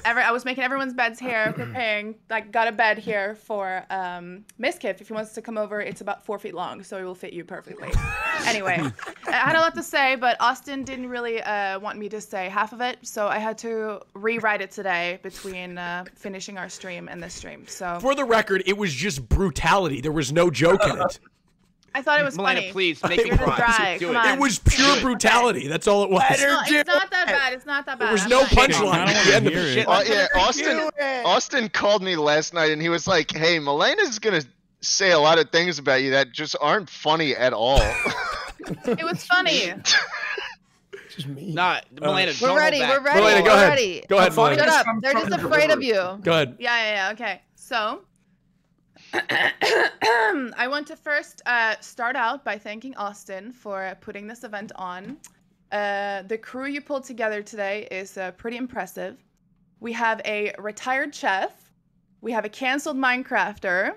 I was making everyone's beds here, preparing. Like, got a bed here for Mizkif. If he wants to come over, it's about 4 feet long, so it will fit you perfectly. Anyway, I had a lot to say, but Austin didn't really want me to say half of it, so I had to rewrite it today between finishing our stream and this stream. So for the record, it was just brutality. There was no joke in it. I thought it was Milena, funny. please make it cry. Come on. It was pure brutality. That's all it was. It's not that bad. It's not that bad. There was no punchline at the end of it. Yeah, Austin called me last night and he was like, "Hey, Milena's gonna say a lot of things about you that just aren't funny at all." It was funny. Nah, Milena, We're ready. We're ready. Milena, go we're ahead. ready. Go ahead, Shut Milena. up. They're just afraid of you. Go ahead. Yeah. Okay. So, I want to first start out by thanking Austin for putting this event on. The crew you pulled together today is pretty impressive. We have a retired chef. We have a canceled Minecrafter.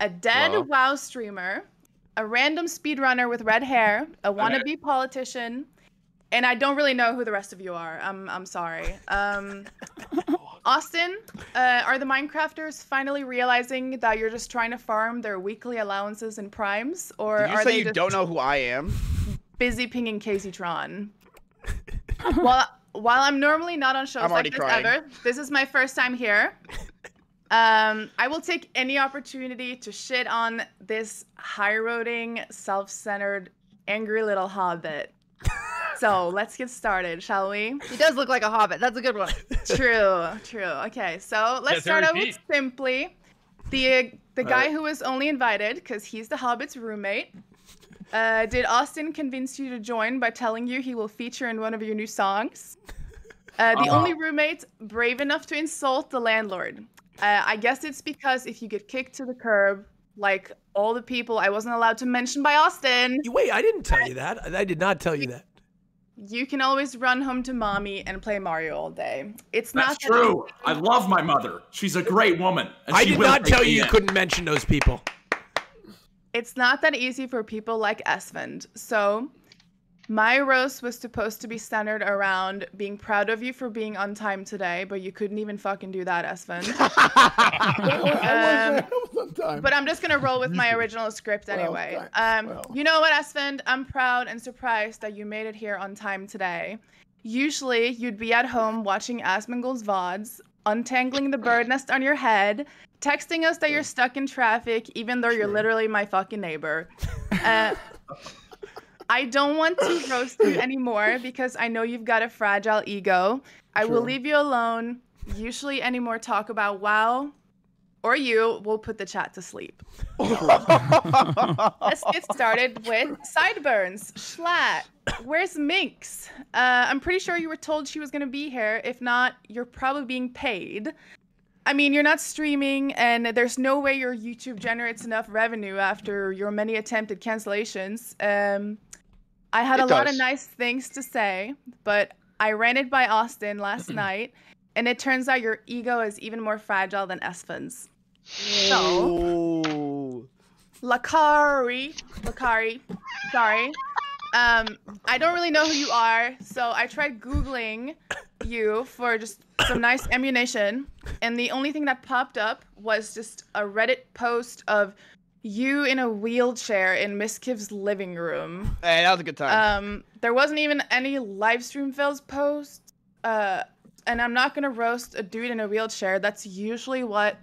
A dead WoW streamer. A random speedrunner with red hair. A wannabe politician. And I don't really know who the rest of you are. I'm sorry. Austin, are the Minecrafters finally realizing that you're just trying to farm their weekly allowances and primes, or Did you are say they you just don't know who I am? busy pinging Casey Tron? While I'm normally not on shows I'm like already this crying. ever, this is my first time here. I will take any opportunity to shit on this high-roading, self-centered, angry little hobbit. So let's get started, shall we? He does look like a hobbit. That's a good one. True. Okay, so let's start out with simply the guy who was only invited because he's the hobbit's roommate. Did Austin convince you to join by telling you he will feature in one of your new songs? The only roommate brave enough to insult the landlord. I guess it's because if you get kicked to the curb, like all the people I wasn't allowed to mention by Austin. Wait, I didn't tell you that. I did not tell you that. You can always run home to mommy and play Mario all day. It's That's not true. I love my mother. She's a great woman. And I she did will not take tell me you you in. couldn't mention those people. It's not that easy for people like Esvend. So, My roast was supposed to be centered around being proud of you for being on time today, but you couldn't even fucking do that, Esfand. I was on time. But I'm just gonna roll with my original script anyway. You know what, Esfand? I'm proud and surprised that you made it here on time today. Usually, you'd be at home watching Asmongold's VODs, untangling the bird nest on your head, texting us that you're stuck in traffic, even though you're literally my fucking neighbor. I don't want to roast you anymore because I know you've got a fragile ego. I will leave you alone. Usually any more talk about WoW or you will put the chat to sleep. Let's get started with sideburns. Schlatt, where's Minx? I'm pretty sure you were told she was going to be here. If not, you're probably being paid. I mean, you're not streaming, and there's no way your YouTube generates enough revenue after your many attempted cancellations. I had a lot of nice things to say, but I ran it by Austin last night, and it turns out your ego is even more fragile than Esfand's. So, Lakari, sorry. I don't really know who you are, so I tried Googling you for just some nice ammunition, and the only thing that popped up was just a Reddit post of you in a wheelchair in Miskiv's living room. Hey, that was a good time. There wasn't even any live stream fails post, and I'm not gonna roast a dude in a wheelchair. That's usually what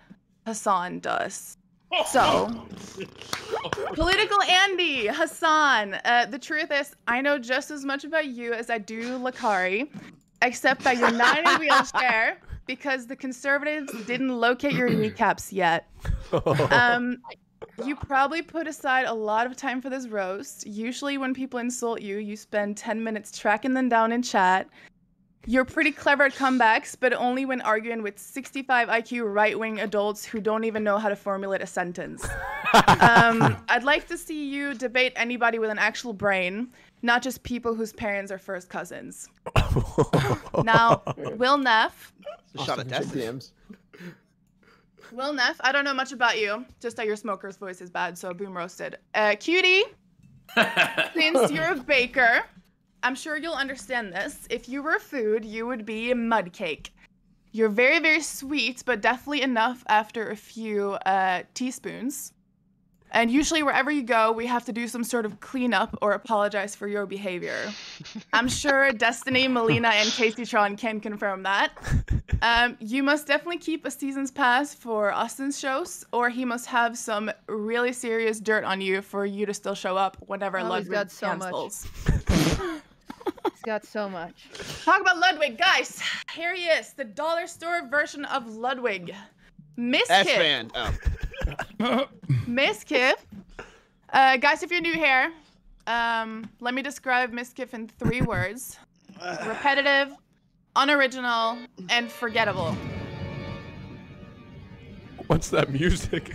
Hassan does. So, political Andy, Hassan. The truth is, I know just as much about you as I do Lakari, except that you're not in a wheelchair because the conservatives didn't locate your kneecaps yet. You probably put aside a lot of time for this roast. Usually when people insult you, you spend 10 minutes tracking them down in chat. You're pretty clever at comebacks, but only when arguing with 65 IQ right-wing adults who don't even know how to formulate a sentence. I'd like to see you debate anybody with an actual brain, not just people whose parents are first cousins. Now, Will Neff. Shot at DMs. Will Neff, I don't know much about you, just that your smoker's voice is bad, so boom roasted. Cutie, since you're a baker, I'm sure you'll understand this. If you were food, you would be a mud cake. You're very, very sweet, but definitely enough after a few teaspoons. And usually wherever you go, we have to do some sort of cleanup or apologize for your behavior. I'm sure Destiny, Melina, and Caseytron can confirm that. You must definitely keep a season's pass for Austin's shows, or he must have some really serious dirt on you for you to still show up whenever Ludwig cancels. He's got so much. Talk about Ludwig, guys. Here he is, the dollar store version of Ludwig. Miskif. Miskif. Guys, if you're new here, let me describe Miskif in 3 words. Repetitive, unoriginal, and forgettable. What's that music?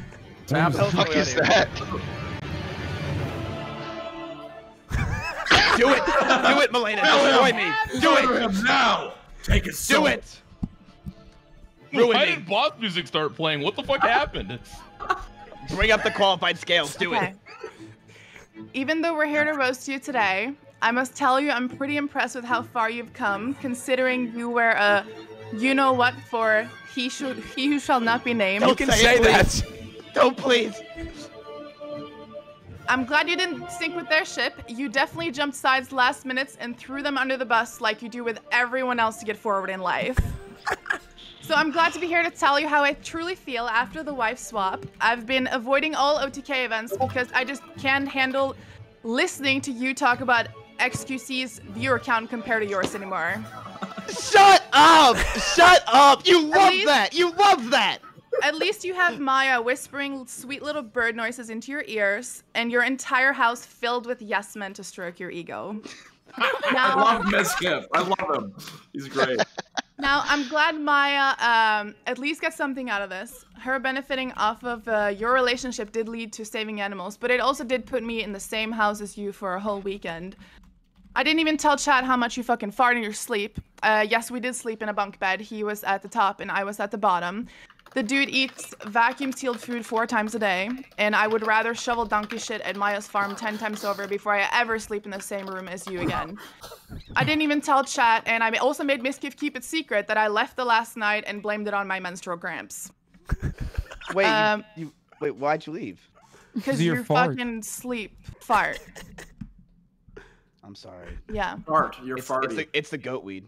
What the fuck is that? Do it! Do it, Melina! Destroy me! Do it! Now! Take it Do it! Why did boss music start playing? What the fuck happened? Bring up the qualified scales. Do it. Even though we're here to roast you today, I must tell you I'm pretty impressed with how far you've come, considering you wear a you-know-what for he who shall not be named. You can say that. Don't please. I'm glad you didn't sync with their ship. You definitely jumped sides last minute and threw them under the bus like you do with everyone else to get forward in life. So I'm glad to be here to tell you how I truly feel after the wife swap. I've been avoiding all OTK events because I just can't handle listening to you talk about XQC's viewer count compared to yours anymore. Shut up! Shut up! You love that! You love that! At least you have Maya whispering sweet little bird noises into your ears, and your entire house filled with yes men to stroke your ego. I love Miskif. I love him. He's great. Now, I'm glad Maya at least got something out of this. Her benefiting off of your relationship did lead to saving animals, but it also did put me in the same house as you for a whole weekend. I didn't even tell Chad how much you fucking fart in your sleep. Yes, we did sleep in a bunk bed. He was at the top and I was at the bottom. The dude eats vacuum sealed food 4 times a day, and I would rather shovel donkey shit at Maya's farm 10 times over before I ever sleep in the same room as you again. I didn't even tell chat, and I also made Mizkif keep it secret that I left the last night and blamed it on my menstrual cramps. Wait, wait, why'd you leave? Because you fucking fart. I'm sorry. Yeah. Fart. You're farty. It's the goat weed.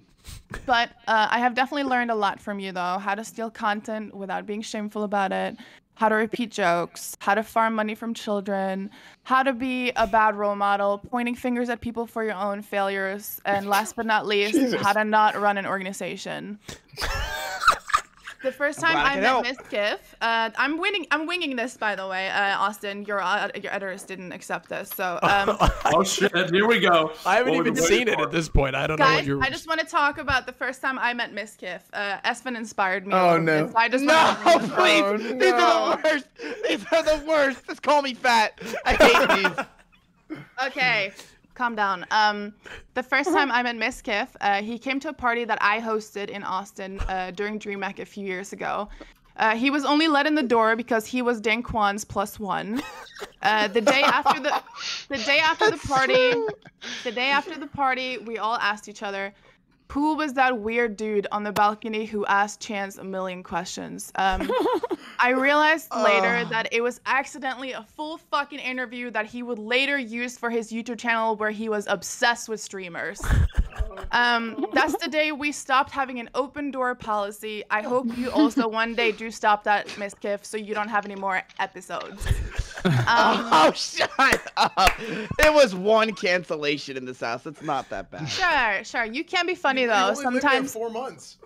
But I have definitely learned a lot from you, though. How to steal content without being shameful about it. How to repeat jokes. How to farm money from children. How to be a bad role model. Pointing fingers at people for your own failures. And last but not least, how to not run an organization. The first time I met Mizkif, I'm winging this, by the way. Austin, your editors didn't accept this, so. Oh shit! Here we go. I haven't even seen it at this point. I don't know what you're. I just want to talk about the first time I met Mizkif. Espen inspired me. Oh no! Bit, so I just please! Oh, These are the worst. These are the worst. Just call me fat. I hate these. Okay. Calm down. The first time I met Mizkif, he came to a party that I hosted in Austin during DreamHack a few years ago. He was only let in the door because he was Dan Kwan's +1. The day after the party, we all asked each other, who was that weird dude on the balcony who asked Chance a million questions? I realized later that it was accidentally a full fucking interview that he would later use for his YouTube channel where he was obsessed with streamers. That's the day we stopped having an open door policy. I hope you also one day do stop that, Mizkif, so you don't have any more episodes. Oh, shut up. There was one cancellation in this house. It's not that bad. Sure. You can be funny though. Sometimes 4 months.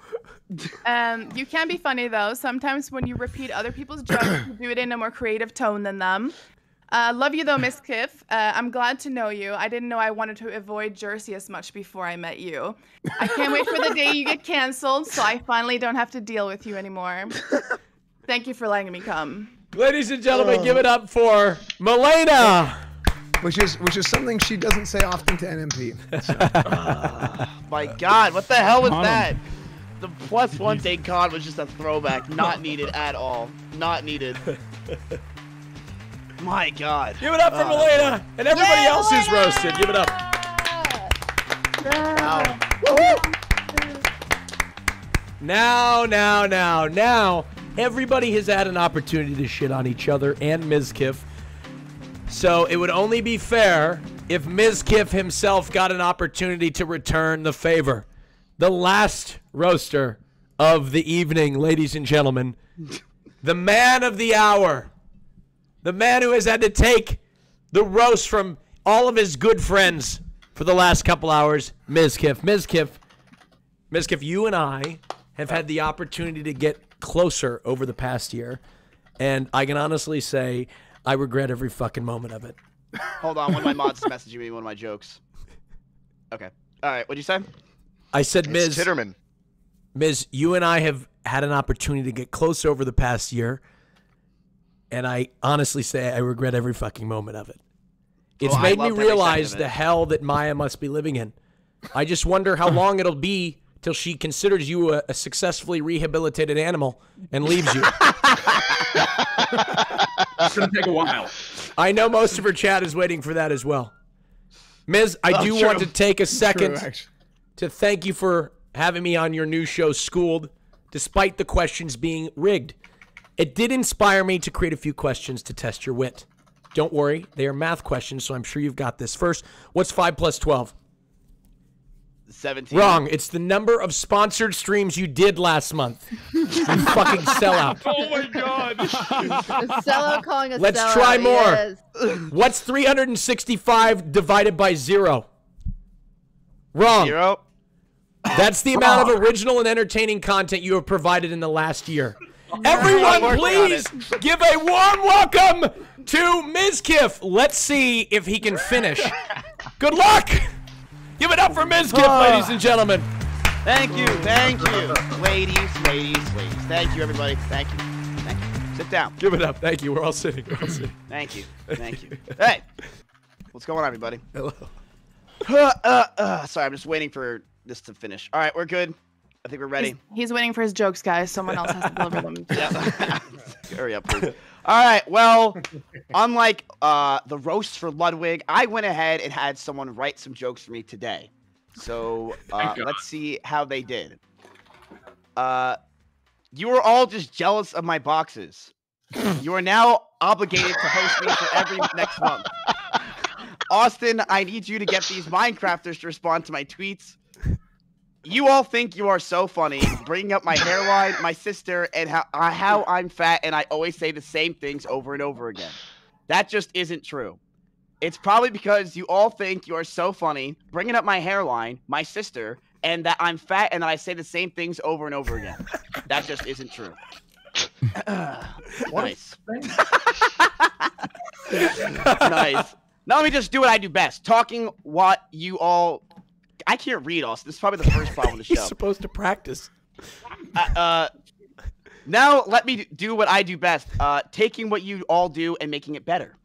You can be funny though. Sometimes when you repeat other people's jokes, you do it in a more creative tone than them. Love you though, Mizkif. I'm glad to know you. I didn't know I wanted to avoid Jersey as much before I met you. I can't wait for the day you get canceled, so I finally don't have to deal with you anymore. Thank you for letting me come. Ladies and gentlemen, give it up for Malena. Which is something she doesn't say often to NMP. So. My God, what the hell was that? The +1 Dankon was just a throwback, not needed at all. Not needed. My God. Give it up for Malena and everybody else who's roasted. Give it up. Now, everybody has had an opportunity to shit on each other and Mizkif. So it would only be fair if Mizkif himself got an opportunity to return the favor. The last roaster of the evening, ladies and gentlemen. The man of the hour. The man who has had to take the roast from all of his good friends for the last couple hours, Mizkif. Mizkif, you and I have had the opportunity to get closer over the past year, and I can honestly say I regret every fucking moment of it. Hold on, one of my mods is messaging me one of my jokes. Okay. All right, what'd you say? I said, It's Titterman. Miz, you and I have had an opportunity to get closer over the past year, and I honestly say I regret every fucking moment of it. It's made me realize the hell that Maya must be living in. I just wonder how long it'll be till she considers you a successfully rehabilitated animal and leaves you. It's going to take a while. I know most of her chat is waiting for that as well. Miz, I do want to take a second to thank you for having me on your new show, Schooled, despite the questions being rigged. It did inspire me to create a few questions to test your wit. Don't worry, they are math questions, so I'm sure you've got this. First, what's 5 plus 12? 17. Wrong. It's the number of sponsored streams you did last month. You fucking sellout. Oh my God. A sellout calling a Let's sellout. try more. Yes. What's 365 divided by 0? Wrong. 0. That's the amount of original and entertaining content you have provided in the last year. Everyone, please give a warm welcome to Mizkif. Let's see if he can finish. Good luck. Give it up for Mizkif, ladies and gentlemen. Thank you, ladies. Thank you, everybody. Thank you. Sit down. Give it up. Thank you. We're all sitting. Thank you. Hey, what's going on, everybody? Hello. Sorry, I'm just waiting for this to finish. All right, we're good. I think we're ready. He's waiting for his jokes, guys. Someone else has to deliver them. Hurry up, please. All right. Well, unlike the roast for Ludwig, I went ahead and had someone write some jokes for me today. So let's see how they did. You were all just jealous of my boxes. You are now obligated to host me for every next month. Austin, I need you to get these Minecrafters to respond to my tweets. You all think you are so funny, bringing up my hairline, my sister, and how I'm fat, and I always say the same things over and over again. That just isn't true. It's probably because you all think you are so funny, bringing up my hairline, my sister, and that I'm fat and that I say the same things over and over again. That just isn't true. Nice. Nice. Now let me just do what I do best. Talking what you all... I can't read, Austin. This is probably the first problem with the show. He's supposed to practice. Now let me do what I do best. Taking what you all do and making it better.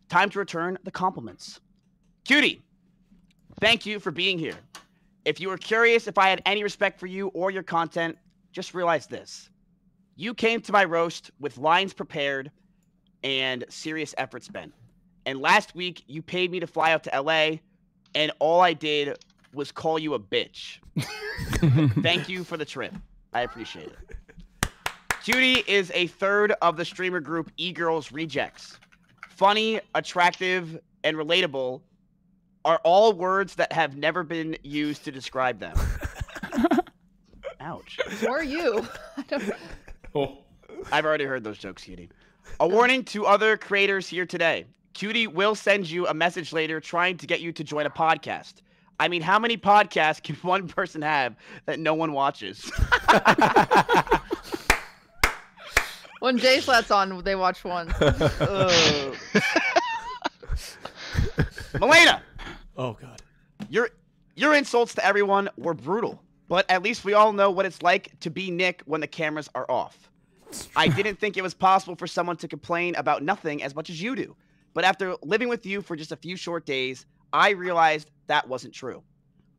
Time to return the compliments. Cutie, thank you for being here. If you were curious if I had any respect for you or your content, just realize this. You came to my roast with lines prepared and serious effort spent. And last week, you paid me to fly out to LA, and all I did was call you a bitch. Thank you for the trip. I appreciate it. Cutie is a third of the streamer group E-Girls Rejects. Funny, attractive, and relatable are all words that have never been used to describe them. Ouch. Or you. I've already heard those jokes, Cutie. A warning to other creators here today. Cutie will send you a message later trying to get you to join a podcast. I mean, how many podcasts can one person have that no one watches? When J-Slat's on, they watch one. Malena! Oh, God. Your insults to everyone were brutal, but at least we all know what it's like to be Nick when the cameras are off. I didn't think it was possible for someone to complain about nothing as much as you do. But after living with you for just a few short days, I realized that wasn't true.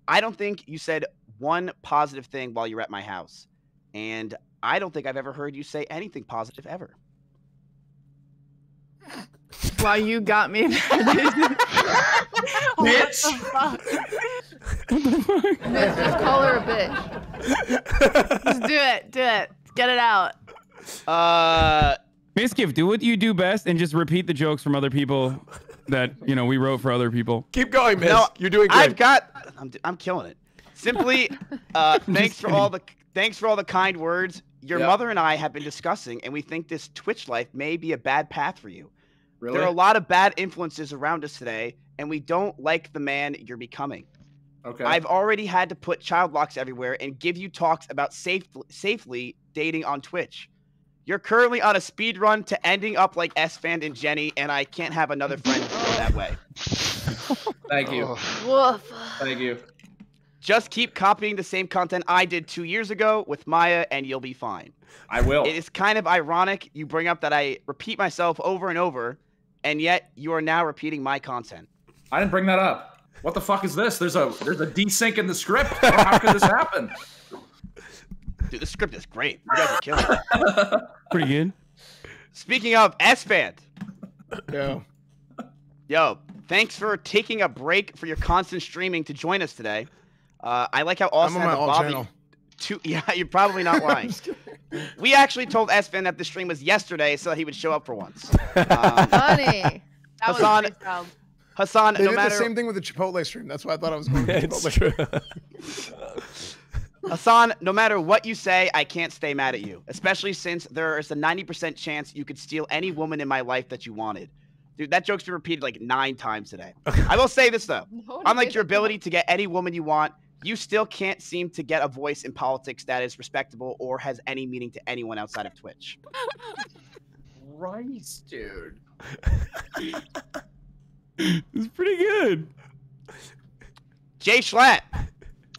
I don't think you said one positive thing while you were at my house. And I don't think I've ever heard you say anything positive ever. Wow, you got me. Bitch. Mitch, just call her a bitch. Just do it. Do it. Get it out. Miskiff, do what you do best and just repeat the jokes from other people that, you know, we wrote for other people. Keep going, Miz. No, you're doing great. I'm killing it. Simply, thanks for all the kind words. Your mother and I have been discussing, and we think this Twitch life may be a bad path for you. Really? There are a lot of bad influences around us today, and we don't like the man you're becoming. Okay. I've already had to put child locks everywhere and give you talks about safely dating on Twitch. You're currently on a speed run to ending up like S-Fan and Jenny, and I can't have another friend that way. Thank you. Woof. Thank you. Just keep copying the same content I did 2 years ago with Maya, and you'll be fine. I will. It is kind of ironic you bring up that I repeat myself over and over, and yet you are now repeating my content. I didn't bring that up. What the fuck is this? There's a desync in the script. How could this happen? Dude, the script is great. You guys are killing it. Pretty good. Speaking of S-Fan. Yo, thanks for taking a break for your constant streaming to join us today. I like how Austin I'm on had my the alt Bobby. channel. Yeah, you're probably not lying. We actually told S-Fan that the stream was yesterday so that he would show up for once. Funny. That was Hassan, pretty wild. Hassan, They no did matter the same thing with the Chipotle stream. That's why I thought I was going to It's Chipotle. true. Hassan, no matter what you say, I can't stay mad at you, especially since there is a 90% chance you could steal any woman in my life that you wanted. Dude, that joke's been repeated like 9 times today. I will say this, though. No, Unlike your ability to get any woman you want, you still can't seem to get a voice in politics that is respectable or has any meaning to anyone outside of Twitch. Christ, dude. It's pretty good. Jay Schlatt.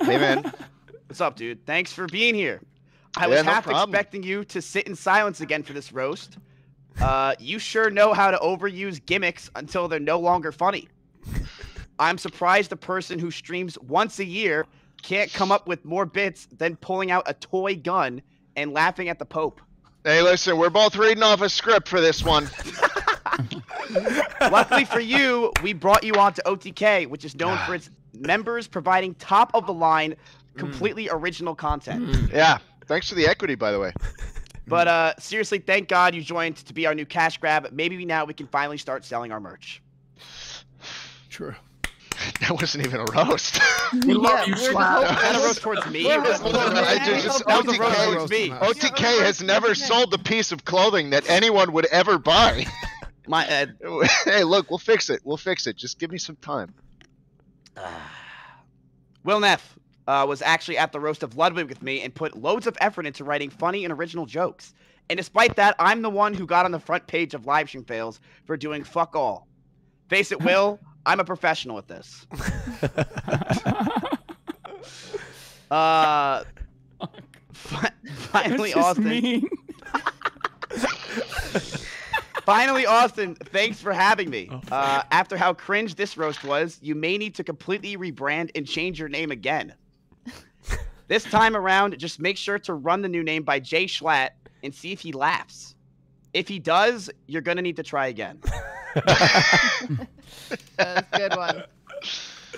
Hey, man. What's up, dude? Thanks for being here. I Yeah, was no half problem. expecting you to sit in silence again for this roast. You sure know how to overuse gimmicks until they're no longer funny. I'm surprised a person who streams once a year can't come up with more bits than pulling out a toy gun and laughing at the Pope. Hey, listen, we're both reading off a script for this one. Luckily for you, we brought you on to OTK, which is known for its members providing top-of-the-line, completely original content. Yeah, thanks for the equity, by the way. But seriously, thank God you joined to be our new cash grab. Maybe now we can finally start selling our merch. True. That wasn't even a roast. We love you, Slap. Not a roast towards me. OTK has never sold a piece of clothing that anyone would ever buy. Hey, look, we'll fix it. We'll fix it. Just give me some time. Will Neff was actually at the roast of Ludwig with me and put loads of effort into writing funny and original jokes. And despite that, I'm the one who got on the front page of Livestream Fails for doing fuck all. Face it, Will, I'm a professional at this. Finally, Austin. Finally, Austin, thanks for having me. After how cringe this roast was, you may need to completely rebrand and change your name again. This time around, just make sure to run the new name by Jay Schlatt and see if he laughs. If he does, you're going to need to try again. That's a good one.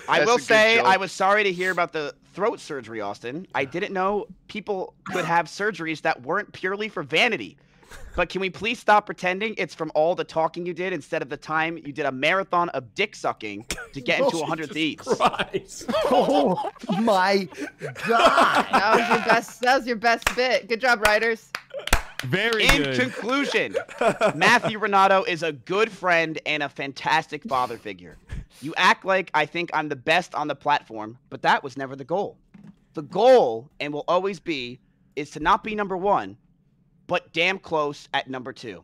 I will say I was sorry to hear about the throat surgery, Austin. I didn't know people could have surgeries that weren't purely for vanity. But can we please stop pretending it's from all the talking you did instead of the time you did a marathon of dick sucking to get into 100 Thieves? Oh my God. That was your best bit. Good job, writers. Very In good. conclusion, Matthew Renato is a good friend and a fantastic father figure. You act like I think I'm the best on the platform, but that was never the goal. The goal, and will always be, is to not be number one, but damn close at number 2.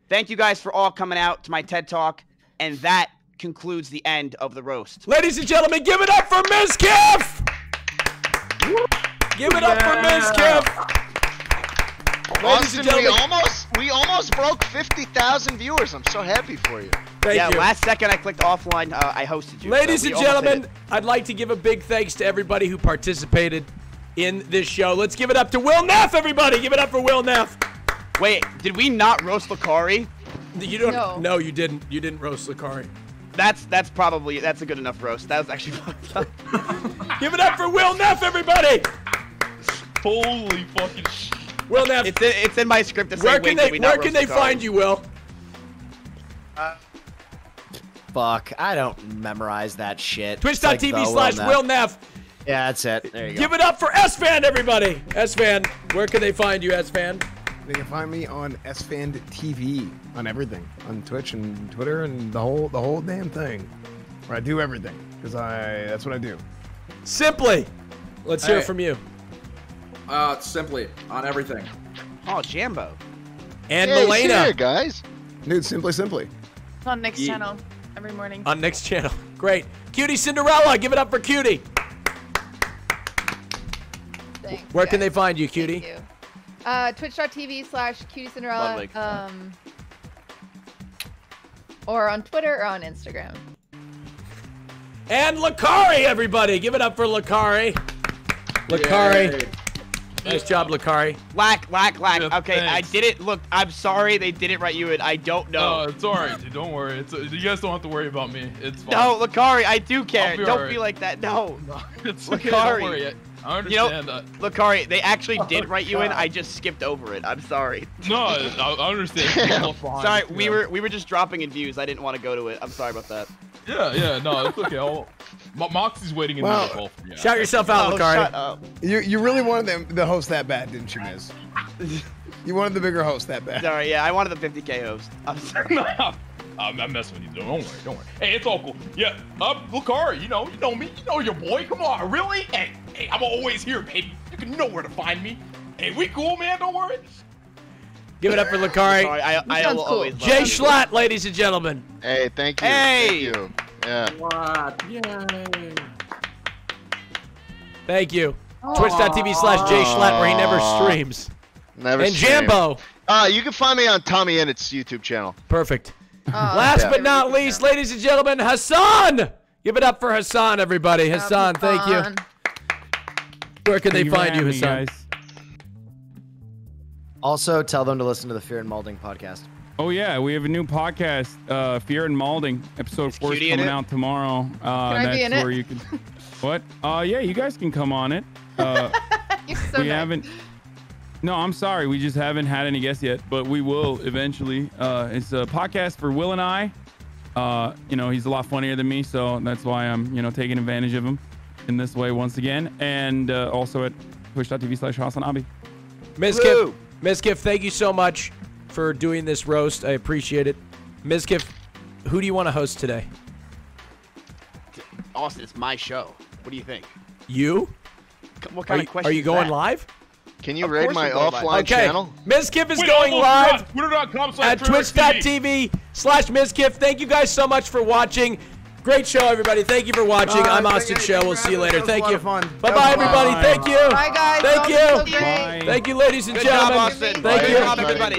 Thank you guys for all coming out to my TED Talk, and that concludes the end of the roast. Ladies and gentlemen, give it up for Mizkif! Give it up for Mizkif! Austin, we almost broke 50,000 viewers. I'm so happy for you. Thank you. Last second I clicked offline, I hosted you. Ladies so and gentlemen, I'd like to give a big thanks to everybody who participated in this show. Let's give it up to Will Neff, everybody. Give it up for Will Neff. Wait, did we not roast Lakari? You don't. No, you didn't. You didn't roast Lakari. That's a good enough roast. That was actually fucked up. Give it up for Will Neff, everybody. Holy fucking shit. Will Neff. It's in my script to say, where can they find you, Will? Fuck, I don't memorize that shit. Twitch.tv/Will Neff. Yeah, that's it. There you go. Give it up for S-Fan, everybody. S-Fan, where can they find you, S-Fan? They can find me on SFan TV on everything, on Twitch and Twitter and the whole damn thing. Where I do everything because that's what I do. Simply, let's hear from you. Simply on everything. Oh, Jambo. And Milena. Here, guys. Dude, simply. It's on Nick's channel every morning. On Nick's channel. Great. Cutie Cinderella, give it up for Cutie. Thanks, Where can guys. they find you, Cutie? Thank you. Twitch.tv/CutieCinderella. Ludwig. Or on Twitter or on Instagram. And Lakari, everybody. Give it up for Lakari. Lakari. Yay. Nice job, Lakari. Lack. Yeah, Okay, thanks. I didn't look. I'm sorry they didn't write you in. I don't know. No, it's alright, dude. Don't worry. You guys don't have to worry about me. It's fine. No, Lakari, I do care. be Don't alright. be like that. No. It's okay. Lakari. Don't worry. I You know, understand that. Lakari, they actually did write you in. I just skipped over it. I'm sorry. No, I understand. I'm fine. Sorry, we Yeah. were just dropping in views. I didn't want to go to it. I'm sorry about that. Yeah, no, it's okay. Moxie's waiting in the call for me. Shout yourself out, Oh, Lakari. shut up. You really wanted the host that bad, didn't you, Miz? You wanted the bigger host that bad. Sorry, yeah, I wanted the 50K host. I'm sorry. I'm messing with you. Don't worry. Hey, it's all cool. Yeah, Lakari, you know me. You know your boy. Come on, really? Hey, I'm always here, baby. You know where to find me. Hey, we cool, man. Don't worry. Give it up for Lakari. Sorry, I will cool. always love Jay you. Schlatt, ladies and gentlemen. Hey, thank you. Hey! Thank you. Yeah. What? Yay. Thank you. Twitch.tv/Jay Schlatt, where he never streams. Never And stream. Jambo. You can find me on Tommy Ennett's YouTube channel. Perfect. Last but not least, ladies and gentlemen, Hassan. Give it up for Hassan, everybody. Hassan, thank you. Where can they Thank for find you, having me, Hassan? guys. Also, tell them to listen to the Fear and Malding podcast. Oh yeah, we have a new podcast, Fear and Malding, episode 4 is Cutie in coming it? out tomorrow. I That's be in where it? you can. What? Yeah, you guys can come on it. You're so We nice. haven't. No, I'm sorry. We just haven't had any guests yet, but we will eventually. It's a podcast for Will and I. You know, he's a lot funnier than me, so that's why I'm, you know, taking advantage of him in this way once again. And also at twitch.tv/HassanAbi. Mizkif, Mizkif, thank you so much for doing this roast. I appreciate it. Mizkif, who do you want to host today? Austin, it's my show. What do you think? You? What kind of question? Are you going live? Can you Of raid course my we're going live. offline Okay. channel? Mizkif is Wait, going almost live forgot. Twitter.com/TrueXTV. at twitch.tv/Mizkif. Thank you guys so much for watching. Great show, everybody. Thank you for watching. I'm Austin Show. We'll see you later. Thank you. Bye-bye, everybody. Thank you. Bye, guys. Thank Y'all you. so great. Bye. Thank you, ladies and Good job, gentlemen. Austin. Thank Good you. job, everybody.